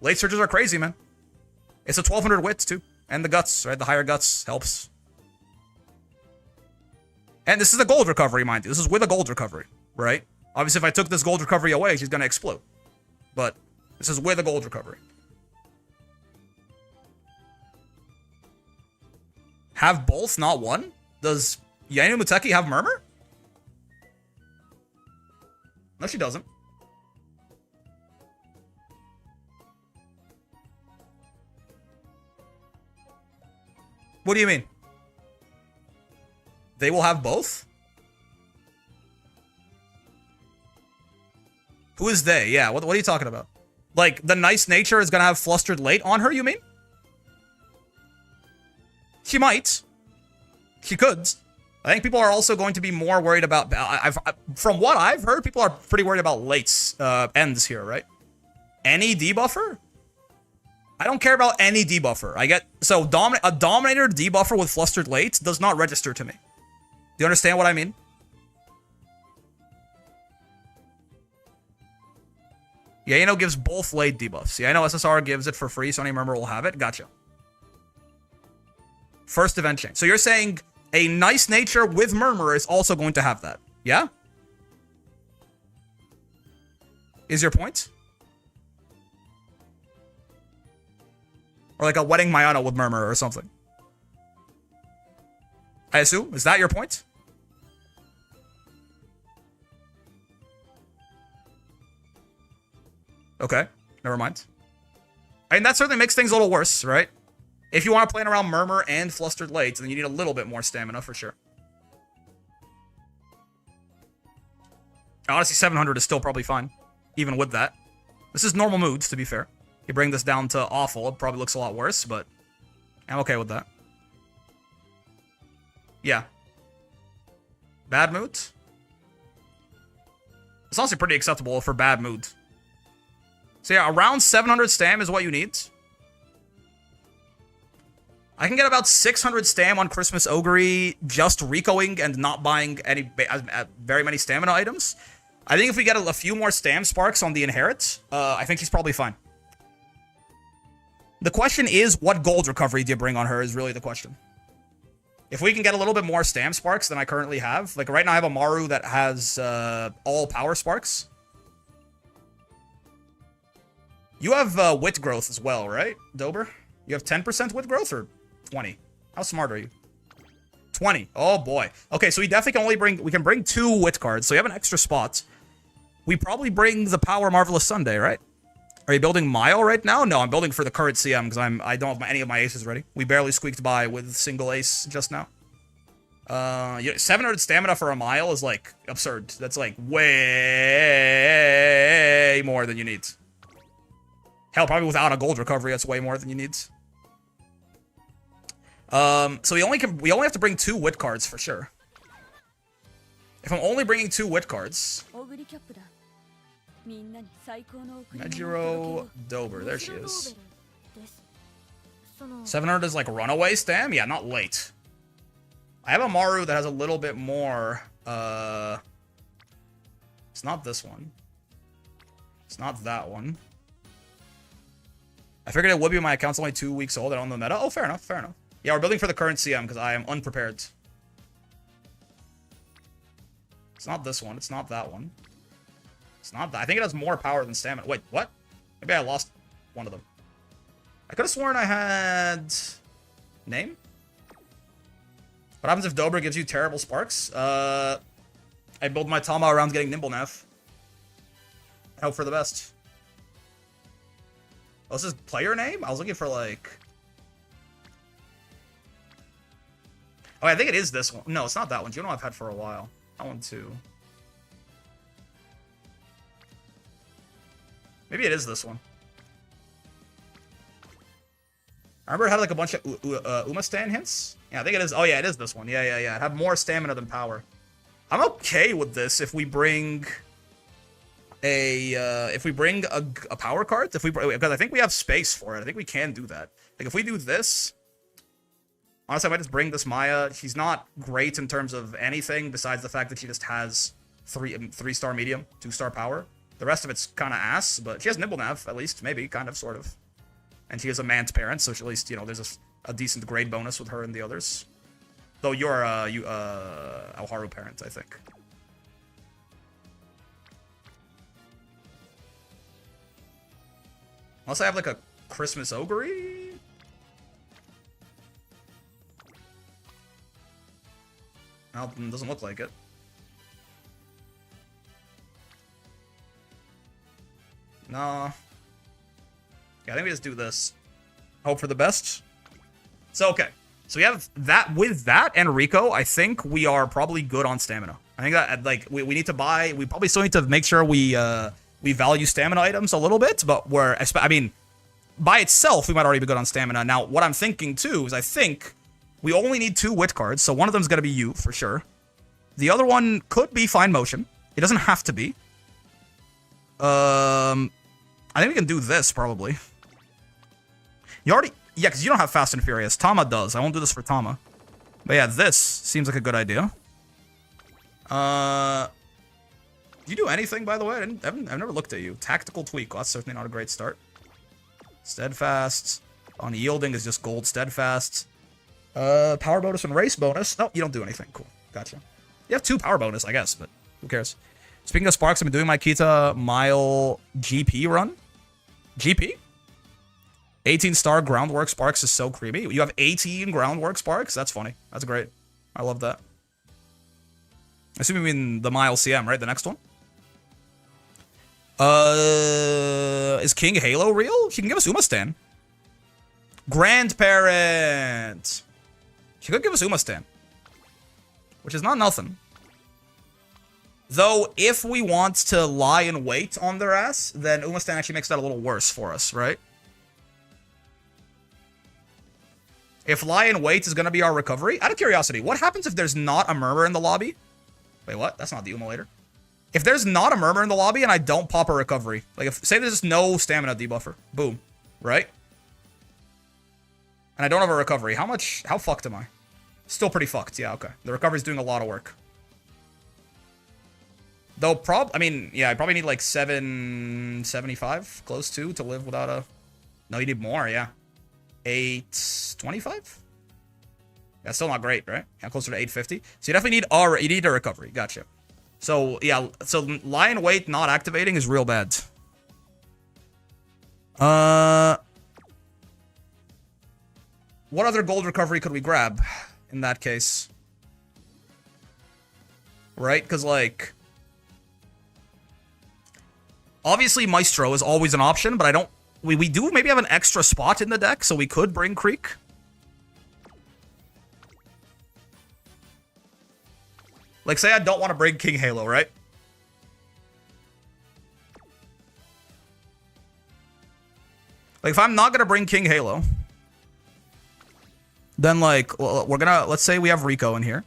S1: Late Surges are crazy, man. It's a 1200 wits, too. And the guts, right? The higher guts helps. And this is a gold recovery, mind you. This is with a gold recovery, right? Obviously, if I took this gold recovery away, she's gonna explode. But this is with a gold recovery. Have both, not one? Does Yainu Muteki have Murmur? No, she doesn't. What do you mean? They will have both? Who is they? Yeah, what are you talking about? Like, the Nice Nature is gonna have Flustered Late on her, you mean? She might. She could. I think people are also going to be more worried about... from what I've heard, people are pretty worried about Late's ends here, right? Any debuffer? I don't care about any debuffer. I get... So, a Dominator debuffer with Flustered Late does not register to me. Do you understand what I mean? Yeah, you know, gives both late debuffs. Yeah, I know SSR gives it for free, so any member will have it. Gotcha. First event change. So you're saying a Nice Nature with Murmur is also going to have that. Yeah? Is your point? Or like a Wedding Mayana with Murmur or something. I assume? Is that your point? Okay, never mind. I mean, that certainly makes things a little worse, right? If you want to play around Murmur and Flustered Late, then you need a little bit more stamina for sure. Honestly, 700 is still probably fine, even with that. This is normal moods, to be fair. You bring this down to awful, it probably looks a lot worse, but I'm okay with that. Yeah. Bad mood? It's honestly pretty acceptable for bad mood. So yeah, around 700 stam is what you need. I can get about 600 stam on Christmas Ogre just Ricoing and not buying any very many stamina items. I think if we get a few more stam sparks on the Inherit, I think she's probably fine. The question is, what gold recovery do you bring on her is really the question. If we can get a little bit more stam sparks than I currently have, like right now I have a Maru that has all power sparks. You have wit growth as well, right, Dober? You have 10% wit growth or 20? How smart are you? 20. Oh boy. Okay, so we definitely can bring 2 wit cards, so you have an extra spot. We probably bring the Power Marvelous Sunday, right? Are you building Mile right now? No, I'm building for the current CM because I don't have any of my aces ready. We barely squeaked by with single ace just now. 700 stamina for a Mile is like absurd. That's like way more than you need. Hell, probably without a gold recovery, that's way more than you need. So we only have to bring 2 wit cards for sure. If I'm only bringing 2 wit cards. Nejiro Dober, there she is. 700 is like runaway stam? Yeah, not late. I have a Maru that has a little bit more. It's not this one. It's not that one. I figured it would be my account's only 2 weeks old. I don't know the meta. Oh, fair enough, fair enough. Yeah, we're building for the current CM because I am unprepared. It's not this one. It's not that one. It's not that. I think it has more power than stamina. Wait, what? Maybe I lost one of them. I could have sworn I had... Name? What happens if Dober gives you terrible sparks? I build my Tama around getting Nimble Nav. I hope for the best. Oh, this is player name? I was looking for like... Oh, I think it is this one. No, it's not that one. Juno I've had for a while. That one too. Maybe it is this one. I remember it had like a bunch of Umastan hints. Yeah, I think it is. Oh yeah, it is this one. Yeah. It had more stamina than power. I'm okay with this if we bring a power card. Because I think we have space for it. I think we can do that. Like if we do this, honestly, I might just bring this Maya. She's not great in terms of anything besides the fact that she just has 3-star medium, 2-star power. The rest of it's kind of ass, but she has Nimble Nav, at least, maybe, kind of, sort of. And she is a man's parent, so at least, you know, there's a decent grade bonus with her and the others. Though you're a Alharu parent, I think. Unless I have, like, a Christmas Ogre? Well, it doesn't look like it. No. Yeah, I think we just do this. Hope for the best. So, okay. So we have that. With that and Rico, I think we are probably good on stamina. I think that, like, we need to buy... We probably still need to make sure we value stamina items a little bit, but I mean, by itself, we might already be good on stamina. Now, what I'm thinking, too, is I think we only need 2 wit cards, so one of them is going to be you, for sure. The other one could be Fine Motion. It doesn't have to be. I think we can do this, probably. You already... Yeah, because you don't have Fast and Furious. Tama does. I won't do this for Tama. But yeah, this seems like a good idea. Do you do anything, by the way? I've never looked at you. Tactical Tweak. Well, that's certainly not a great start. Steadfast. Unyielding is just gold steadfast. Power bonus and race bonus. No, you don't do anything. Cool. Gotcha. You have 2 power bonus, I guess, but who cares? Speaking of sparks, I've been doing my Kita Mile GP run. GP? 18-star groundwork sparks is so creamy. You have 18 groundwork sparks? That's funny. That's great. I love that. I assume you mean the Mile CM, right? The next one? Is King Halo real? She can give us Umastan. Grandparent! She could give us Umastan. Which is not nothing. Though, if we want to lie in wait on their ass, then Umastan actually makes that a little worse for us, right? If lie in wait is going to be our recovery, out of curiosity, what happens if there's not a murmur in the lobby? Wait, what? That's not the Umalator. If there's not a murmur in the lobby and I don't pop a recovery, like if say there's just no stamina debuffer, boom, right? And I don't have a recovery. How fucked am I? Still pretty fucked. Yeah, okay. The recovery's doing a lot of work. Though I mean, yeah, I probably need like 775, close to live without a... No, you need more, yeah. 825? That's still not great, right? Yeah, closer to 850. So you definitely need a recovery. Gotcha. So, yeah, so Lion Weight not activating is real bad. What other gold recovery could we grab in that case? Right? Because, like... Obviously, Maestro is always an option, but I don't... We do maybe have an extra spot in the deck, so we could bring Creek. Like, say I don't want to bring King Halo, right? Like, if I'm not going to bring King Halo, then, like, we're going to... Let's say we have Rico in here.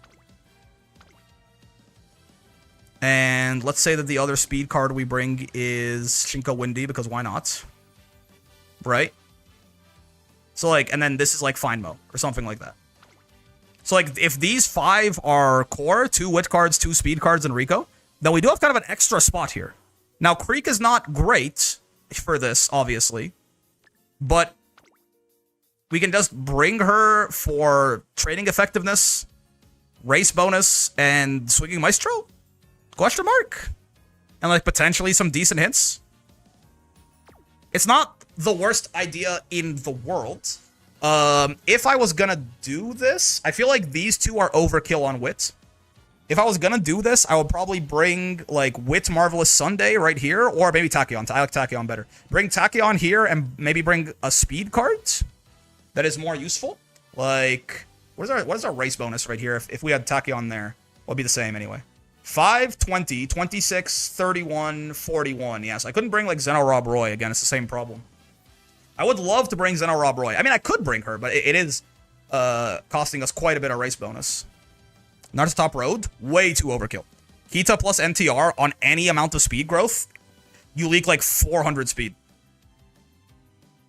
S1: And let's say that the other speed card we bring is Shinko Windy, because why not? Right? So, like, and then this is, like, Fine Mo, or something like that. So, like, if these 5 are core, 2 wit cards, 2 speed cards, and Rico, then we do have kind of an extra spot here. Now, Creek is not great for this, obviously. But we can just bring her for training effectiveness, race bonus, and swinging Maestro? Question mark? And, like, potentially some decent hints? It's not the worst idea in the world. If I was gonna do this, I feel like these 2 are overkill on Wit. If I was gonna do this, I would probably bring, like, Wit Marvelous Sunday right here, or maybe Tachyon. I like Tachyon better. Bring Tachyon here, and maybe bring a speed card that is more useful. Like, what is our race bonus right here? If we had Tachyon there, it would be the same anyway. 5, 20, 26, 31, 41. Yes, I couldn't bring, like, Zeno Rob Roy. Again, it's the same problem. I would love to bring Zeno Rob Roy. I mean, I could bring her, but it is costing us quite a bit of race bonus. Naruto Top Road, way too overkill. Kita plus NTR on any amount of speed growth, you leak like 400 speed.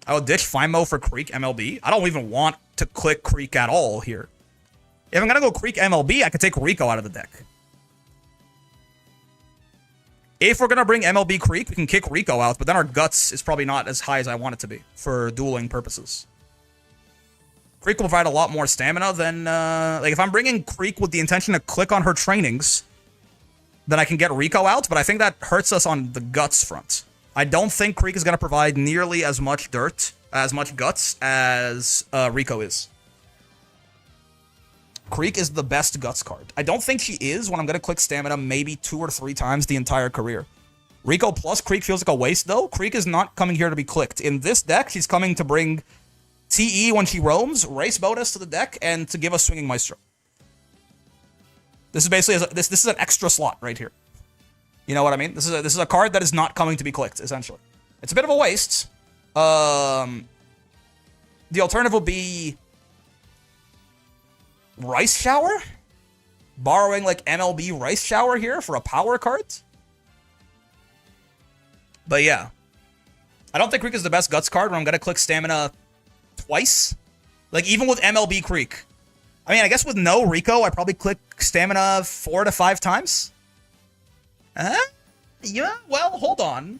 S1: I would ditch Fimo for Creek MLB. I don't even want to click Creek at all here. If I'm going to go Creek MLB, I could take Rico out of the deck. If we're going to bring MLB Creek, we can kick Rico out, but then our Guts is probably not as high as I want it to be for dueling purposes. Creek will provide a lot more stamina than... like, if I'm bringing Creek with the intention to click on her trainings, then I can get Rico out, but I think that hurts us on the Guts front. I don't think Creek is going to provide nearly as much Guts as Rico is. Creek is the best Guts card. I don't think she is when I'm going to click Stamina maybe 2 or 3 times the entire career. Rico plus Creek feels like a waste, though. Creek is not coming here to be clicked. In this deck, she's coming to bring TE when she roams, race bonus to the deck, and to give us Swinging Maestro. This is basically this is an extra slot right here. You know what I mean? This is a card that is not coming to be clicked, essentially. It's a bit of a waste. The alternative will be Rice Shower? Borrowing, like, MLB Rice Shower here for a power card? But yeah. I don't think Creek is the best Guts card when I'm going to click Stamina twice. Like, even with MLB Creek. I mean, I guess with no Rico, I probably click Stamina 4 to 5 times. Yeah, well, hold on.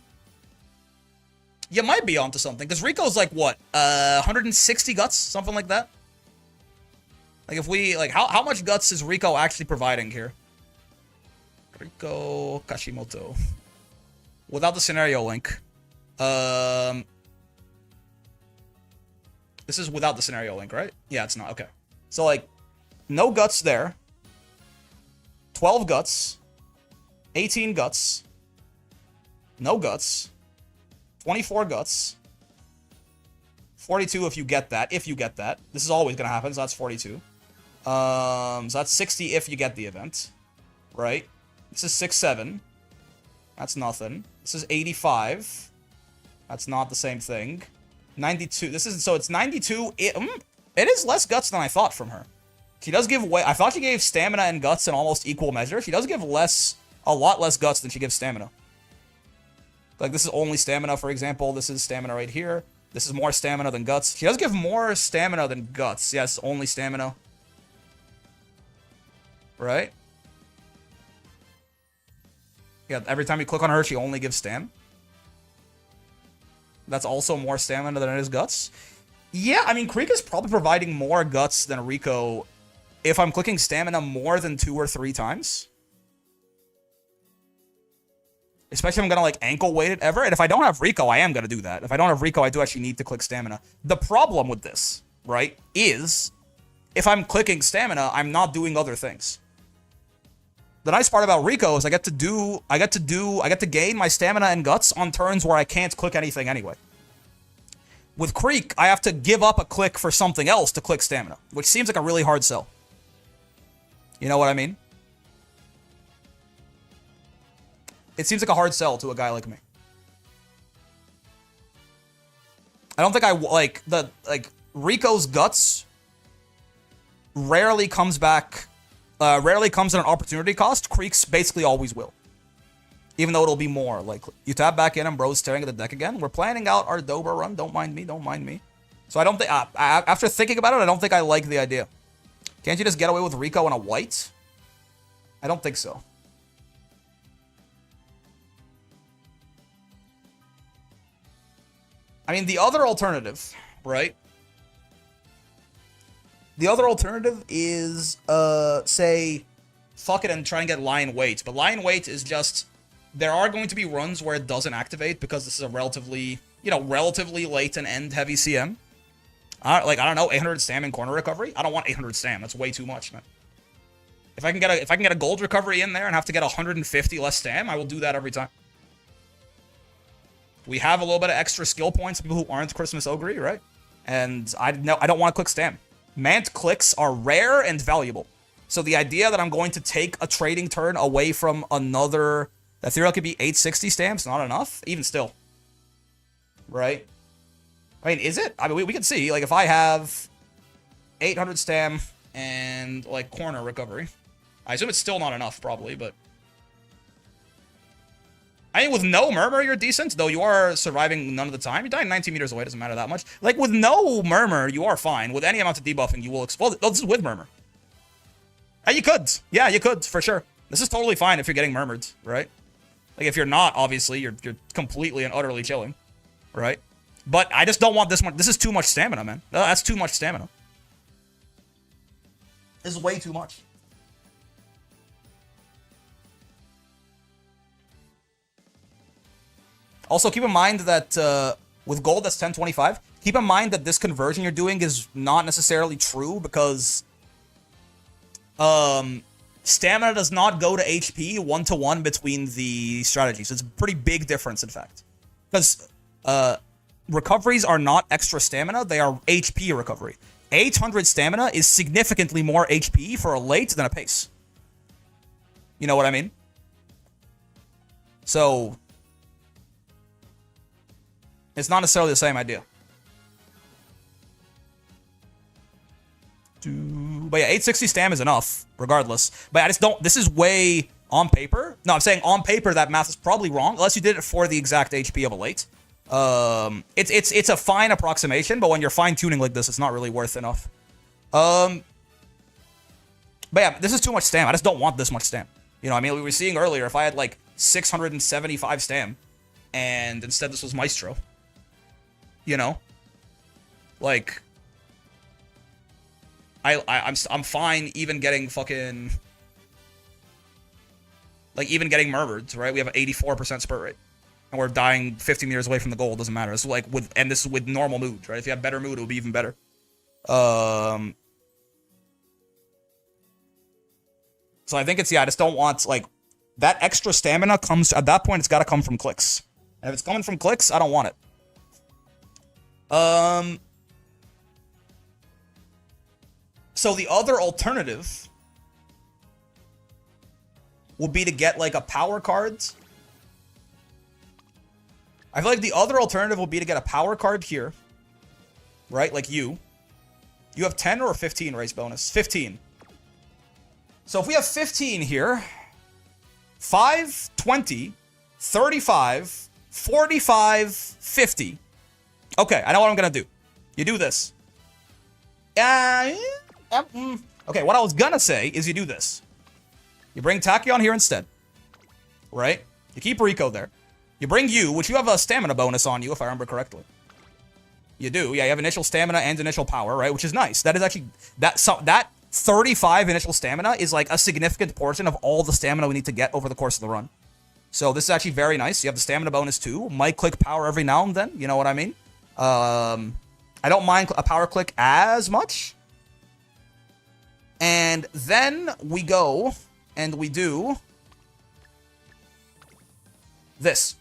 S1: You might be onto something, because Rico's like, what, 160 Guts? Something like that? Like, if we, like, how much Guts is Rico actually providing here? Rico Kashimoto. Without the scenario link. This is without the scenario link, right? Yeah, it's not. Okay. So, like, no Guts there. 12 Guts. 18 Guts. No Guts. 24 Guts. 42 if you get that. If you get that. This is always going to happen, so that's 42. So that's 60 if you get the event. Right? This is 6-7. That's nothing. This is 85. That's not the same thing. 92. This is, so it's 92. It is less Guts than I thought from her. She does give away. I thought she gave Stamina and Guts in almost equal measure. She does give a lot less Guts than she gives Stamina. Like, this is only Stamina, for example. This is Stamina right here. This is more stamina than guts. She does give more stamina than guts. Yes, only stamina. Right? Yeah, every time you click on her, she only gives stam. That's also more stamina than it is guts. Yeah, I mean, Krieg is probably providing more guts than Rico if I'm clicking stamina more than 2 or 3 times. Especially if I'm going to, like, ankle weight it ever. And if I don't have Rico, I am going to do that. If I don't have Rico, I do actually need to click stamina. The problem with this, right, is if I'm clicking stamina, I'm not doing other things. The nice part about Rico is I get to gain my stamina and guts on turns where I can't click anything anyway. With Krieg, I have to give up a click for something else to click stamina, which seems like a really hard sell. You know what I mean? It seems like a hard sell to a guy like me. I don't think Rico's guts rarely comes back, rarely comes at an opportunity cost. Krieg's basically always will. Even though it'll be more likely. You tap back in and bro's staring at the deck again. We're planning out our Dobra run. Don't mind me. Don't mind me. So I don't think... after thinking about it, I don't think I like the idea. Can't you just get away with Rico and a white? I don't think so. I mean, the other alternative, right? The other alternative is, say, fuck it and try and get Lion Weight. But Lion Weight is just... There are going to be runs where it doesn't activate because this is a relatively, relatively late and end heavy CM. I don't know, 800 stam in corner recovery? I don't want 800 stam. That's way too much, man. If I can get a gold recovery in there and have to get 150 less stam, I will do that every time. We have a little bit of extra skill points, people who aren't Christmas Ogre, right? And I don't want to click stam. Mant clicks are rare and valuable. So the idea that I'm going to take a trading turn away from another... That theoretically could be 860 stamps, not enough? Even still. Right? I mean, is it? I mean, we can see. Like, if I have 800 stam and, like, corner recovery. I assume it's still not enough, probably, but... I mean, with no Murmur, you're decent, though you are surviving none of the time. You're dying 19 meters away, doesn't matter that much. Like, with no Murmur, you are fine. With any amount of debuffing, you will explode. Oh, this is with Murmur. And you could. Yeah, you could, for sure. This is totally fine if you're getting murmured, right? Like, if you're not, obviously, you're completely and utterly chilling, right? But I just don't want this much. This is too much stamina, man. No, that's too much stamina. This is way too much. Also, keep in mind that with gold, that's 1025. Keep in mind that this conversion you're doing is not necessarily true because stamina does not go to HP 1-to-1 between the strategies. It's a pretty big difference, in fact. Because recoveries are not extra stamina, they are HP recovery. 800 stamina is significantly more HP for a late than a pace. You know what I mean? So, it's not necessarily the same idea. But yeah, 860 stam is enough, regardless. But I just don't... This is way on paper. No, I'm saying on paper that math is probably wrong, unless you did it for the exact HP of a late. It's a fine approximation, but when you're fine-tuning like this, it's not really worth enough. But yeah, this is too much stam. I just don't want this much stam. You know, I mean, we were seeing earlier, if I had like 675 stam, and instead this was Maestro, you know? Like... I'm fine even getting fucking... Like, even getting murmured, right? We have an 84% spurt rate. And we're dying 50 meters away from the goal. Doesn't matter. It's like with... And this is with normal mood, right? If you have better mood, it would be even better. So I think it's... Yeah, I just don't want, like... That extra stamina comes... At that point, it's got to come from clicks. And if it's coming from clicks, I don't want it. So the other alternative would be to get like a power card. I feel like the other alternative would be to get a power card here. Right? Like you. You have 10 or 15 race bonus? 15. So if we have 15 here, 5, 20, 35, 45, 50. Okay, I know what I'm gonna do. You do this. Okay, what I was gonna say is you do this. You bring Tachyon here instead. Right? You keep Rico there. You bring you, which you have a stamina bonus on you, if I remember correctly. You do. Yeah, you have initial stamina and initial power, right? Which is nice. That is actually... That 35 initial stamina is like a significant portion of all the stamina we need to get over the course of the run. So this is actually very nice. You have the stamina bonus too. Might click power every now and then. You know what I mean? I don't mind a power click as much. And then we go and we do this.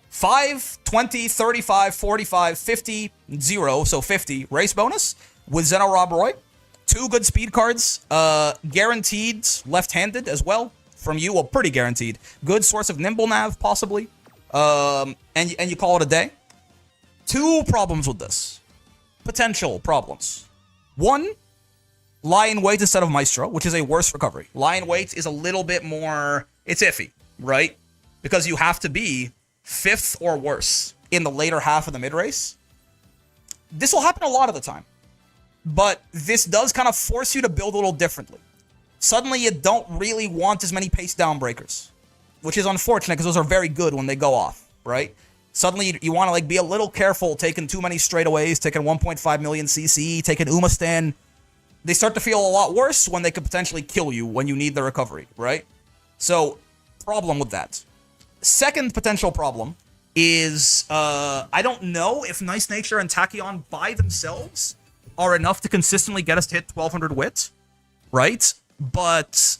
S1: 5, 20, 35, 45, 50, 0, so 50 race bonus with Zeno Rob Roy. 2 good speed cards, guaranteed left-handed as well from you, well, pretty guaranteed. Good source of Nimble Nav, possibly, and you call it a day. 2 problems with this. Potential problems. 1, Lion Weight instead of Maestro, which is a worse recovery. Lion Weight is a little bit more, it's iffy, right? Because you have to be 5th or worse in the later half of the mid-race. This will happen a lot of the time. But this does kind of force you to build a little differently. Suddenly you don't really want as many pace down breakers, which is unfortunate because those are very good when they go off, right? Suddenly you want to like be a little careful taking too many straightaways, taking 1.5 million CC, taking Umastan. They start to feel a lot worse when they could potentially kill you when you need the recovery, right? So, problem with that. Second potential problem is, I don't know if Nice Nature and Tachyon by themselves are enough to consistently get us to hit 1200 wit, right? But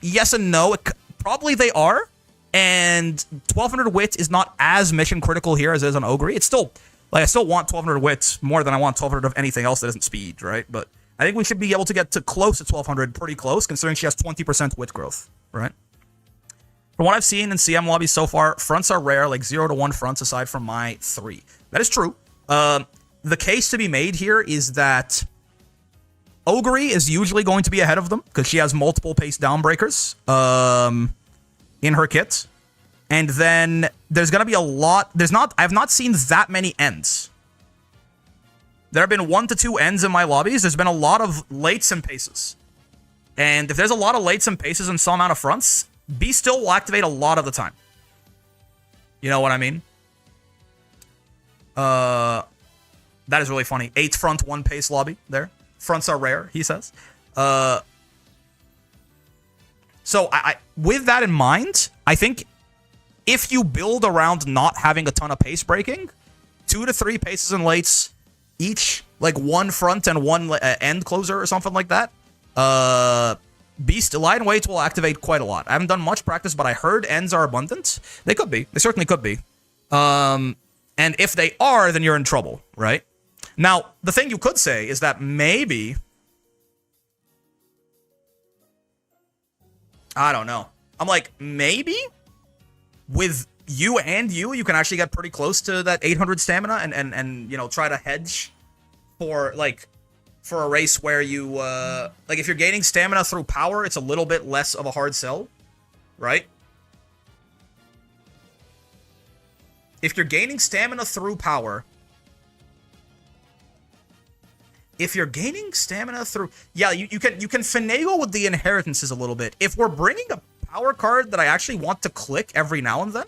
S1: yes and no, probably they are. And 1200 wit is not as mission critical here as it is on Ogre. It's still, like, I still want 1200 wit more than I want 1200 of anything else that isn't speed, right? But I think we should be able to get to close to 1200, pretty close, considering she has 20% wit growth, right? From what I've seen in CM lobbies so far, fronts are rare, like 0 to 1 fronts aside from my 3. That is true. The case to be made here is that Ogre is usually going to be ahead of them because she has multiple pace down breakers in her kit. And then there's going to be a lot... I have not seen that many ends. There have been 1 to 2 ends in my lobbies. There's been a lot of lates and paces. And if there's a lot of lates and paces and some amount of fronts, Be Still will activate a lot of the time. You know what I mean? That is really funny. 8 front, 1 pace lobby there. Fronts are rare, he says. So I with that in mind, I think if you build around not having a ton of pace breaking, 2 to 3 paces and lates each, like 1 front and 1 end closer or something like that, Lion Weight will activate quite a lot. I haven't done much practice, but I heard ends are abundant. They could be. They certainly could be. And if they are, then you're in trouble, right? Now, the thing you could say is that maybe... I don't know. I'm like, maybe with you and you can actually get pretty close to that 800 stamina and you know, try to hedge for, like, for a race where you, like, if you're gaining stamina through power, it's a little bit less of a hard sell, right? If you're gaining stamina through power... If you're gaining stamina through... Yeah, you can finagle with the inheritances a little bit. If we're bringing a power card that I actually want to click every now and then...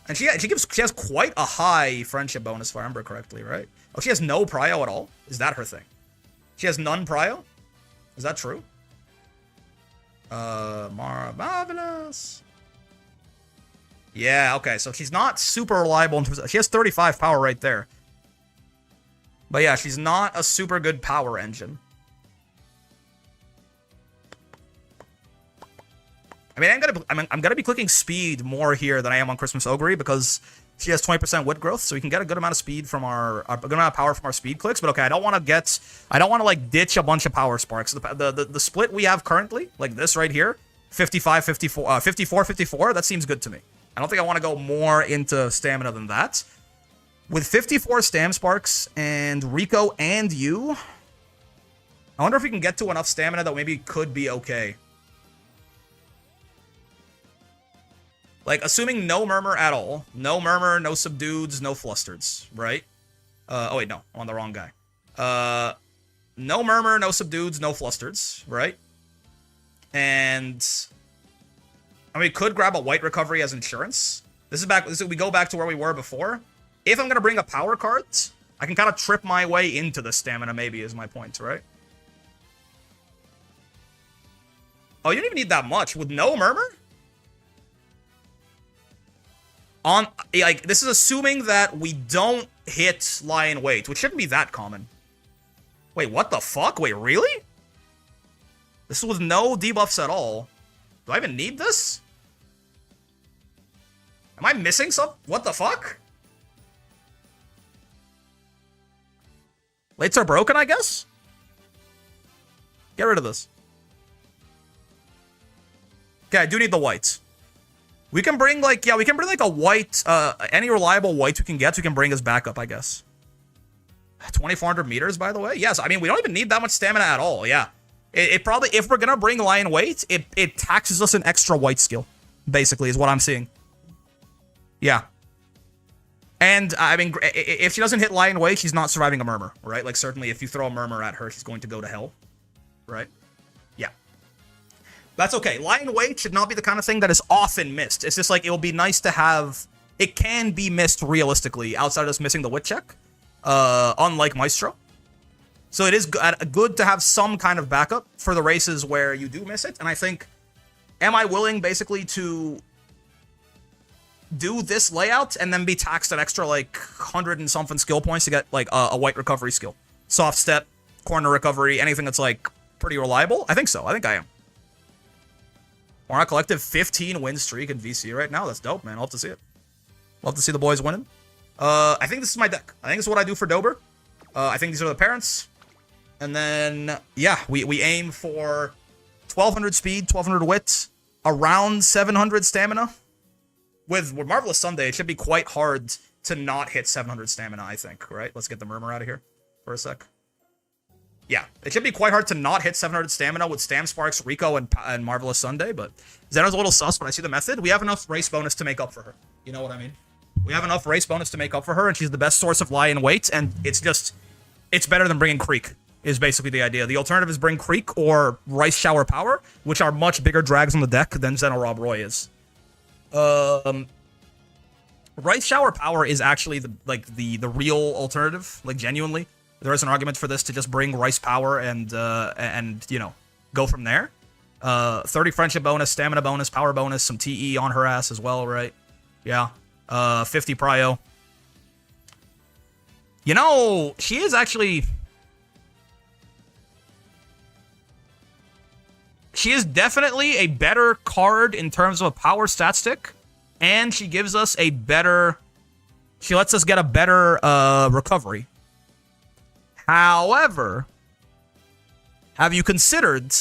S1: And she has quite a high friendship bonus, if I remember correctly, right? Oh, she has no prio at all? Is that her thing? She has none prio? Is that true? Marvelous. Yeah, okay, so she's not super reliable in terms of... She has 35 power right there. But yeah, she's not a super good power engine. I mean, I'm gonna be clicking speed more here than I am on Christmas Ogre because she has 20% wit growth, so we can get a good amount of speed from a good amount of power from our speed clicks. But okay, I don't want to like ditch a bunch of power sparks. The split we have currently, like this right here, 55, 54, 54, 54. That seems good to me. I don't think I want to go more into stamina than that. With 54 Stam Sparks and Rico and you, I wonder if we can get to enough stamina that maybe could be okay. Like, assuming no Murmur at all. No Murmur, no Subdueds, no Flustereds, right? Oh wait, no. I'm on the wrong guy. No Murmur, no Subdueds, no Flustereds, right? And... I mean, we could grab a white recovery as insurance. We go back to where we were before. If I'm going to bring a power card, I can kind of trip my way into the stamina, maybe, is my point, right? Oh, you don't even need that much. With no Murmur? Like, this is assuming that we don't hit Lion Weight, which shouldn't be that common. Wait, what the fuck? Wait, really? This is with no debuffs at all. Do I even need this? Am I missing something? What the fuck? Lates are broken, I guess? Get rid of this. Okay, I do need the white. We can bring, like, yeah, we can bring, like, a white, any reliable white we can get, we can bring as backup, I guess. 2,400 meters, by the way? Yes, I mean, we don't even need that much stamina at all, yeah. It probably, if we're gonna bring Lion Weight, it taxes us an extra white skill, basically, is what I'm seeing. Yeah. And, I mean, if she doesn't hit Lion Weight, she's not surviving a Murmur, right? Like, certainly, if you throw a Murmur at her, she's going to go to hell, right? Yeah. That's okay. Lion Weight should not be the kind of thing that is often missed. It's just like, it will be nice to have... It can be missed realistically, outside of just missing the Wit check, unlike Maestro. So it is good to have some kind of backup for the races where you do miss it, and I think, am I willing, basically, to do this layout and then be taxed an extra, like, 100 and something skill points to get, like, a white recovery skill? Soft step, corner recovery, anything that's, like, pretty reliable? I think so. I think I am. We're on a collective 15 win streak in VC right now. That's dope, man. I'll have to see it. Love to see the boys winning. I think this is my deck. I think this is what I do for Dober. I think these are the parents. And then, yeah, we aim for 1,200 speed, 1,200 wit, around 700 stamina. With Marvelous Sunday, it should be quite hard to not hit 700 stamina, I think, right? Let's get the Murmur out of here for a sec. Yeah, it should be quite hard to not hit 700 stamina with Stam Sparks, Rico, and Marvelous Sunday, but Xeno's a little sus, but I see the method. We have enough race bonus to make up for her. You know what I mean? We have enough race bonus to make up for her, and she's the best source of Lion Weight, and it's better than bringing Creek, is basically the idea. The alternative is bring Creek or Rice Shower Power, which are much bigger drags on the deck than Xeno Rob Roy is. Rice Shower Power is actually the real alternative, like, genuinely. There is an argument for this to just bring Rice Power and you know, go from there. 30 friendship bonus, stamina bonus, power bonus, some TE on her ass as well, right? Yeah. 50 prio. You know, she is actually... She is definitely a better card in terms of a power stat stick, and she gives us a better... She lets us get a better recovery. However, have you considered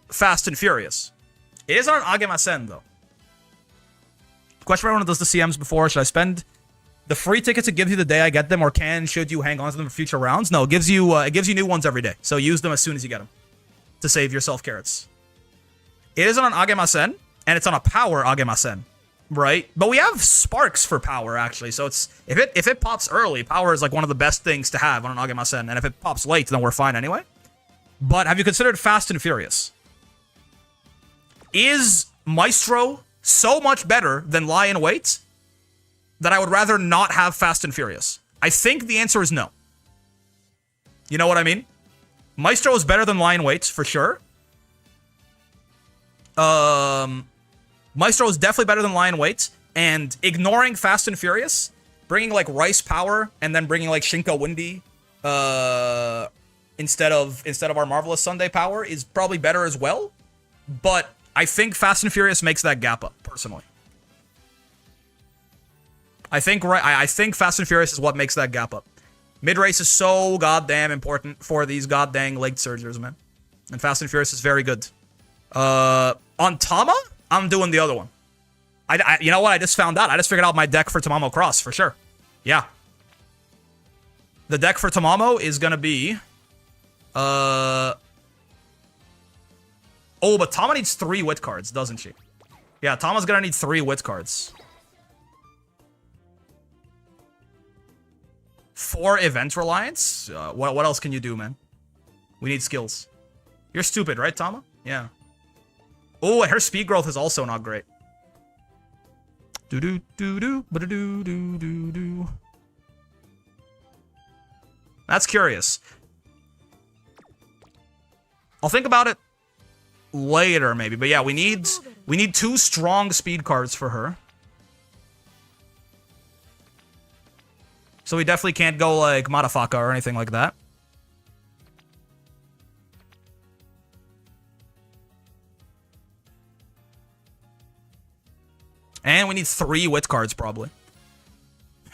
S1: Fast and Furious? It is on an Agemasen, though. Question for everyone who does the CMs before. Should I spend the free tickets it gives you the day I get them, or should you hang on to them for future rounds? No, it gives you new ones every day. So use them as soon as you get them to save yourself carrots. It is on an Agemasen, and it's on a power Agemasen. Right? But we have sparks for power, actually, so it's if it pops early, power is like one of the best things to have on an Agemasen, and if it pops late, then we're fine anyway. But have you considered Fast and Furious? Is Maestro so much better than Lion Weight that I would rather not have Fast and Furious? I think the answer is no. You know what I mean? Maestro is better than Lion Weight, for sure. Maestro is definitely better than Lion Weight, and ignoring Fast and Furious, bringing, like, Rice Power, and then bringing, like, Shinko Windy, instead of our Marvelous Sunday Power is probably better as well, but I think Fast and Furious makes that gap up, personally. I think Fast and Furious is what makes that gap up. Mid-race is so goddamn important for these goddamn leg surgers, man. And Fast and Furious is very good. On Tama, I'm doing the other one. You know what? I just found out. I just figured out my deck for Tamamo Cross, for sure. Yeah. The deck for Tamamo is going to be... Oh, but Tama needs 3 wit cards, doesn't she? Yeah, Tama's gonna need 3 wit cards. 4 event reliance? What else can you do, man? We need skills. You're stupid, right, Tama? Yeah. Oh, and her speed growth is also not great. Do do do do do do do do do. That's curious. I'll think about it later, maybe. But yeah, we need 2 strong speed cards for her. So we definitely can't go like Madafaka or anything like that. And we need 3 wit cards, probably.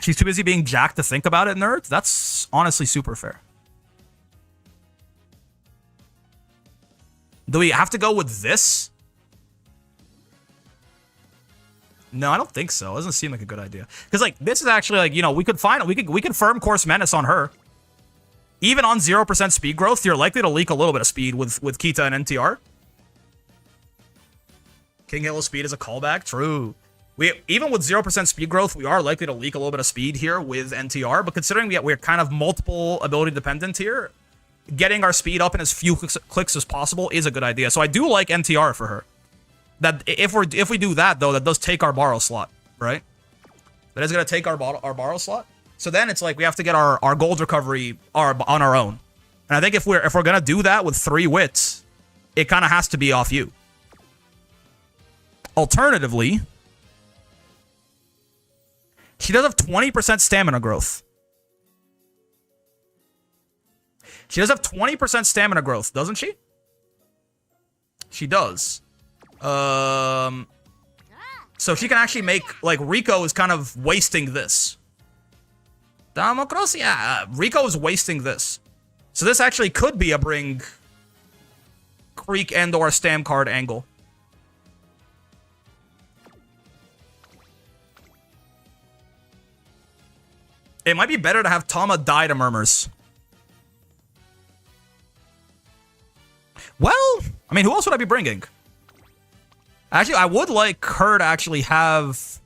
S1: She's too busy being jacked to think about it, nerd. That's honestly super fair. Do we have to go with this? No, I don't think so. It doesn't seem like a good idea. Because, like, this is actually, like, you know, we could firm Course Menace on her. Even on 0% speed growth, you're likely to leak a little bit of speed with Kita and NTR. King Halo speed is a callback. True. Even with 0% speed growth, we are likely to leak a little bit of speed here with NTR. But considering we're kind of multiple ability dependent here, getting our speed up in as few clicks as possible is a good idea. So I do like NTR for her. That if we do that though, that does take our borrow slot, right? That is gonna take our borrow slot. So then it's like we have to get our gold recovery on our own. And I think if we're gonna do that with 3 wits, it kind of has to be off you. Alternatively, she does have 20% stamina growth. She does have 20% stamina growth, doesn't she? She does. So she can actually make, like, Rico is kind of wasting this. Democracia. Rico is wasting this. So this actually could be a bring Creek and or Stam card angle. It might be better to have Tama die to Murmurs. Well, I mean, who else would I be bringing? Actually, I would like her to actually have...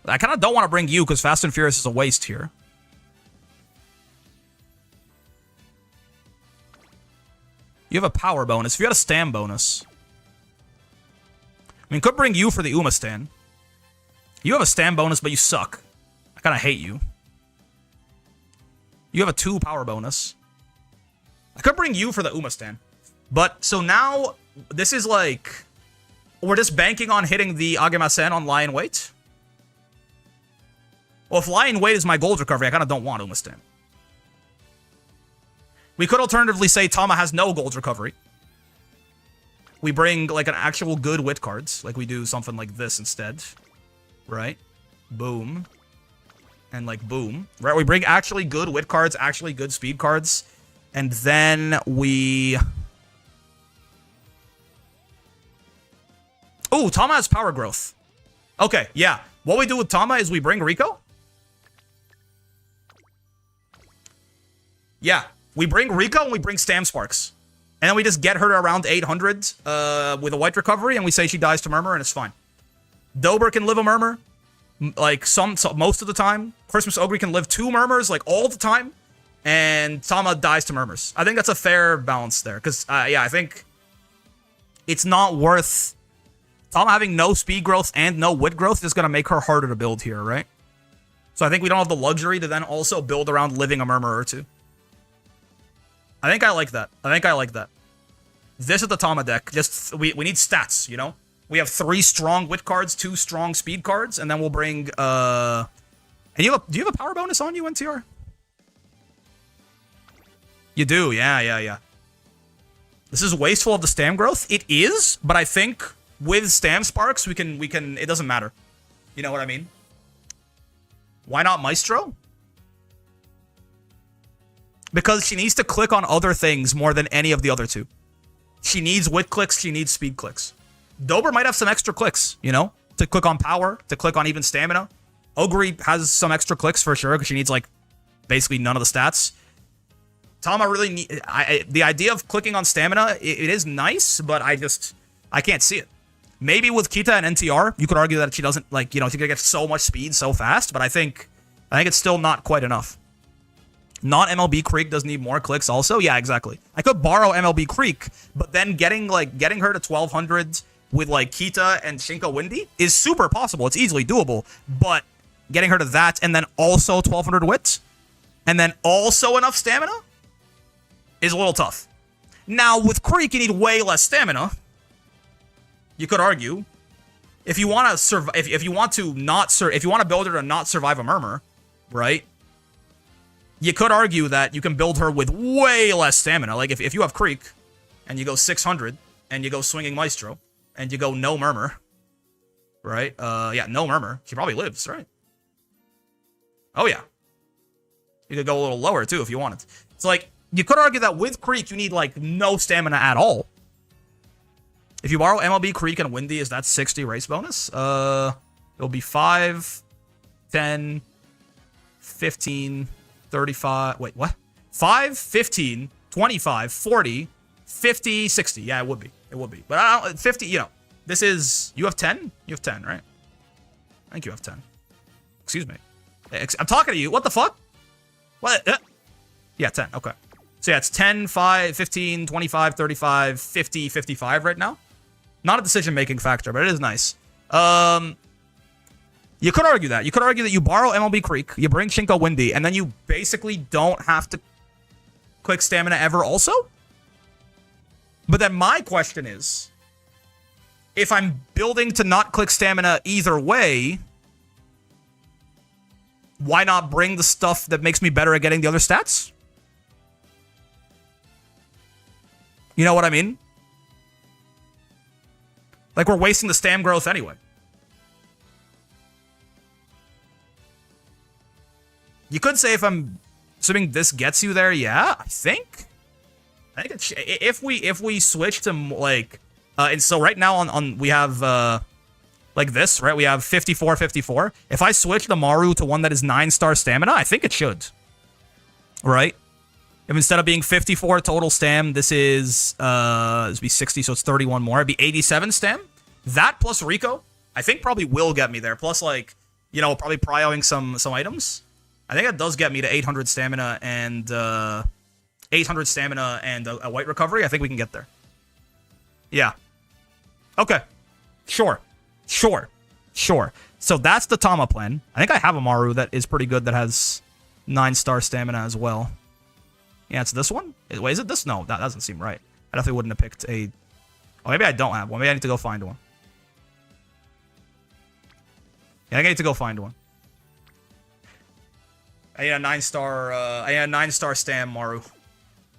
S1: I kind of don't want to bring you because Fast and Furious is a waste here. You have a power bonus. If you had a Stam bonus... I mean, could bring you for the Uma Stan. You have a Stam bonus, but you suck. I kind of hate you. You have a 2 power bonus. I could bring you for the Uma Stan. But, so now, this is like... We're just banking on hitting the Agemasen on Lion Weight. Well, if Lion Weight is my gold recovery, I kind of don't want Uma Stan. We could alternatively say Tama has no gold recovery. We bring, like, an actual good wit cards. Like, we do something like this instead. Right? Boom. And, like, boom. Right? We bring actually good wit cards, actually good speed cards. And then we... Oh, Tama has power growth. Okay, yeah. What we do with Tama is we bring Rico. Yeah. We bring Rico and we bring Stam Sparks. And then we just get her to around 800 with a white recovery and we say she dies to Murmur and it's fine. Dober can live a Murmur. Like, most of the time. Christmas Ogre can live 2 Murmurs, like, all the time. And Tama dies to Murmurs. I think that's a fair balance there. Because, yeah, I think it's not worth... Tama having no speed growth and no wit growth is going to make her harder to build here, right? So I think we don't have the luxury to then also build around living a Murmur or 2. I think I like that. I think I like that. This is the Tama deck. Just, we need stats, you know? We have 3 strong wit cards, 2 strong speed cards, and then we'll bring, And do you have a power bonus on you, NTR? You do, yeah. This is wasteful of the Stam growth. It is, but I think with Stam Sparks, we can, it doesn't matter. You know what I mean? Why not Maestro? Because she needs to click on other things more than any of the other 2. She needs wit clicks, she needs speed clicks. Dober might have some extra clicks, you know? To click on power, to click on even stamina. Ogre has some extra clicks for sure, because she needs, like, basically none of the stats. Tama really the idea of clicking on stamina, it is nice, but I can't see it. Maybe with Kita and NTR, you could argue that she doesn't, like, you know, she's gonna get so much speed so fast, but I think it's still not quite enough. Not MLB Creek does need more clicks also. Yeah, exactly. I could borrow MLB Creek, but then getting her to 1200 with like Kita and Shinka Windy is super possible. It's easily doable, but getting her to that and then also 1200 wit and then also enough stamina is a little tough. Now with Creek, you need way less stamina. You could argue, if you want to survive, if you want to build her to not survive a murmur, right? You could argue that you can build her with way less stamina. Like if you have Creek, and you go 600, and you go Swinging Maestro, and you go no murmur, right? Yeah, no murmur. She probably lives, right? Oh yeah. You could go a little lower too if you wanted. It's like you could argue that with Creek you need like no stamina at all. If you borrow MLB Creek and Windy, is that 60 race bonus? It'll be 5, 10, 15, 35. Wait, what? 5, 15, 25, 40, 50, 60. Yeah, it would be. It would be. But I don't, 50, you know, this is, you have 10? You have 10, right? I think you have 10. Excuse me. I'm talking to you. What the fuck? What? Yeah, 10. Okay. So yeah, it's 10, 5, 15, 25, 35, 50, 55 right now. Not a decision-making factor, but it is nice. You could argue that. You could argue that you borrow MLB Creek, you bring Shinko Windy, and then you basically don't have to click stamina ever also? But then my question is, if I'm building to not click stamina either way, why not bring the stuff that makes me better at getting the other stats? You know what I mean? Like, we're wasting the stam growth anyway. You could say if I'm assuming this gets you there, yeah, I think it's, if we switch to like and so right now on we have like this, right? We have 54 54. If I switch the Maru to one that is 9-star stamina, I think it should. Right? If instead of being 54 total stam, this is this would be 60, so it's 31 more. It'd be 87 stam. That plus Rico, I think probably will get me there. Plus, like, you know, probably prioing some items. I think it does get me to 800 stamina and a white recovery. I think we can get there. Yeah. Okay. Sure. So that's the Tama plan. I think I have a Maru that is pretty good that has 9-star stamina as well. Yeah, it's this one? Wait, is it this? No, that doesn't seem right. I definitely wouldn't have picked a... Oh, maybe I don't have one. Maybe I need to go find one. Yeah, I need to go find one. I need a 9-star stam Maru.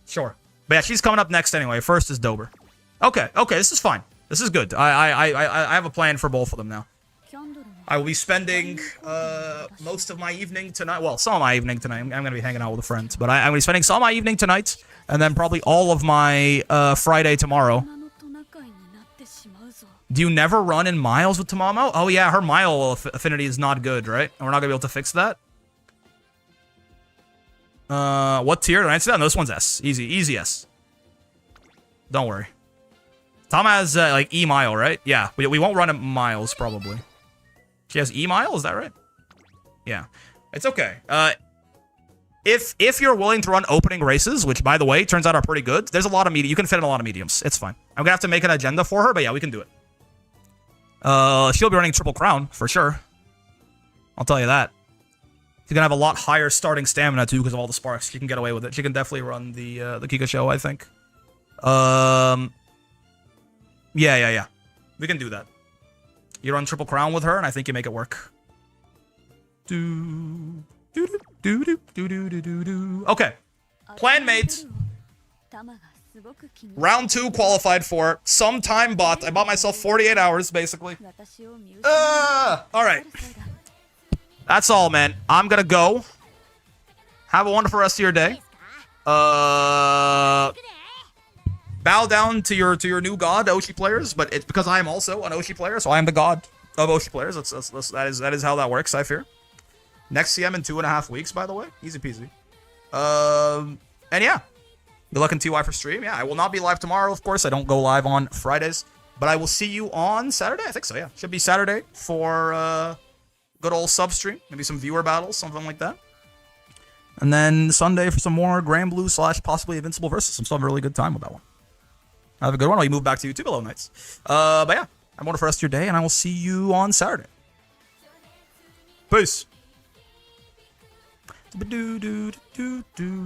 S1: Sure. But yeah, she's coming up next anyway. First is Dober. Okay, this is fine. This is good. I have a plan for both of them now. I will be spending most of my evening tonight. Well, some of my evening tonight. I'm going to be hanging out with a friend. But I'm going to be spending some of my evening tonight. And then probably all of my Friday tomorrow. Do you never run in miles with Tamamo? Oh yeah, her mile affinity is not good, right? And we're not going to be able to fix that. What tier? Did I answer that? No, this one's S. Easy S. Don't worry. Tom has, like, E-mile, right? Yeah, we won't run in miles, probably. She has E-mile? Is that right? Yeah. It's okay. If you're willing to run opening races, which, by the way, turns out are pretty good, there's a lot of medium. You can fit in a lot of mediums. It's fine. I'm gonna have to make an agenda for her, but yeah, we can do it. She'll be running Triple Crown, for sure. I'll tell you that. She's gonna have a lot higher starting stamina, too, because of all the sparks. She can get away with it. She can definitely run the Kika show, I think. Yeah. We can do that. You run Triple Crown with her, and I think you make it work. Okay. Plan made. Round 2 qualified for. Some time bought. I bought myself 48 hours, basically. Alright. That's all, man. I'm gonna go. Have a wonderful rest of your day. Bow down to your new god, Oshi players, but it's because I am also an Oshi player, so I am the god of Oshi players. That is how that works, I fear. Next CM in 2.5 weeks, by the way. Easy peasy. And yeah. Good luck in TY for stream. Yeah, I will not be live tomorrow, of course. I don't go live on Fridays. But I will see you on Saturday. I think so, yeah. Should be Saturday for good old sub stream. Maybe some viewer battles, something like that. And then Sunday for some more Grand Blue / possibly Invincible versus. I'm still having a really good time with that one. Have a good one. I'll move back to YouTube. Hello, Knights. But yeah, I'm on for the rest of your day, and I will see you on Saturday. Peace. Do do do do do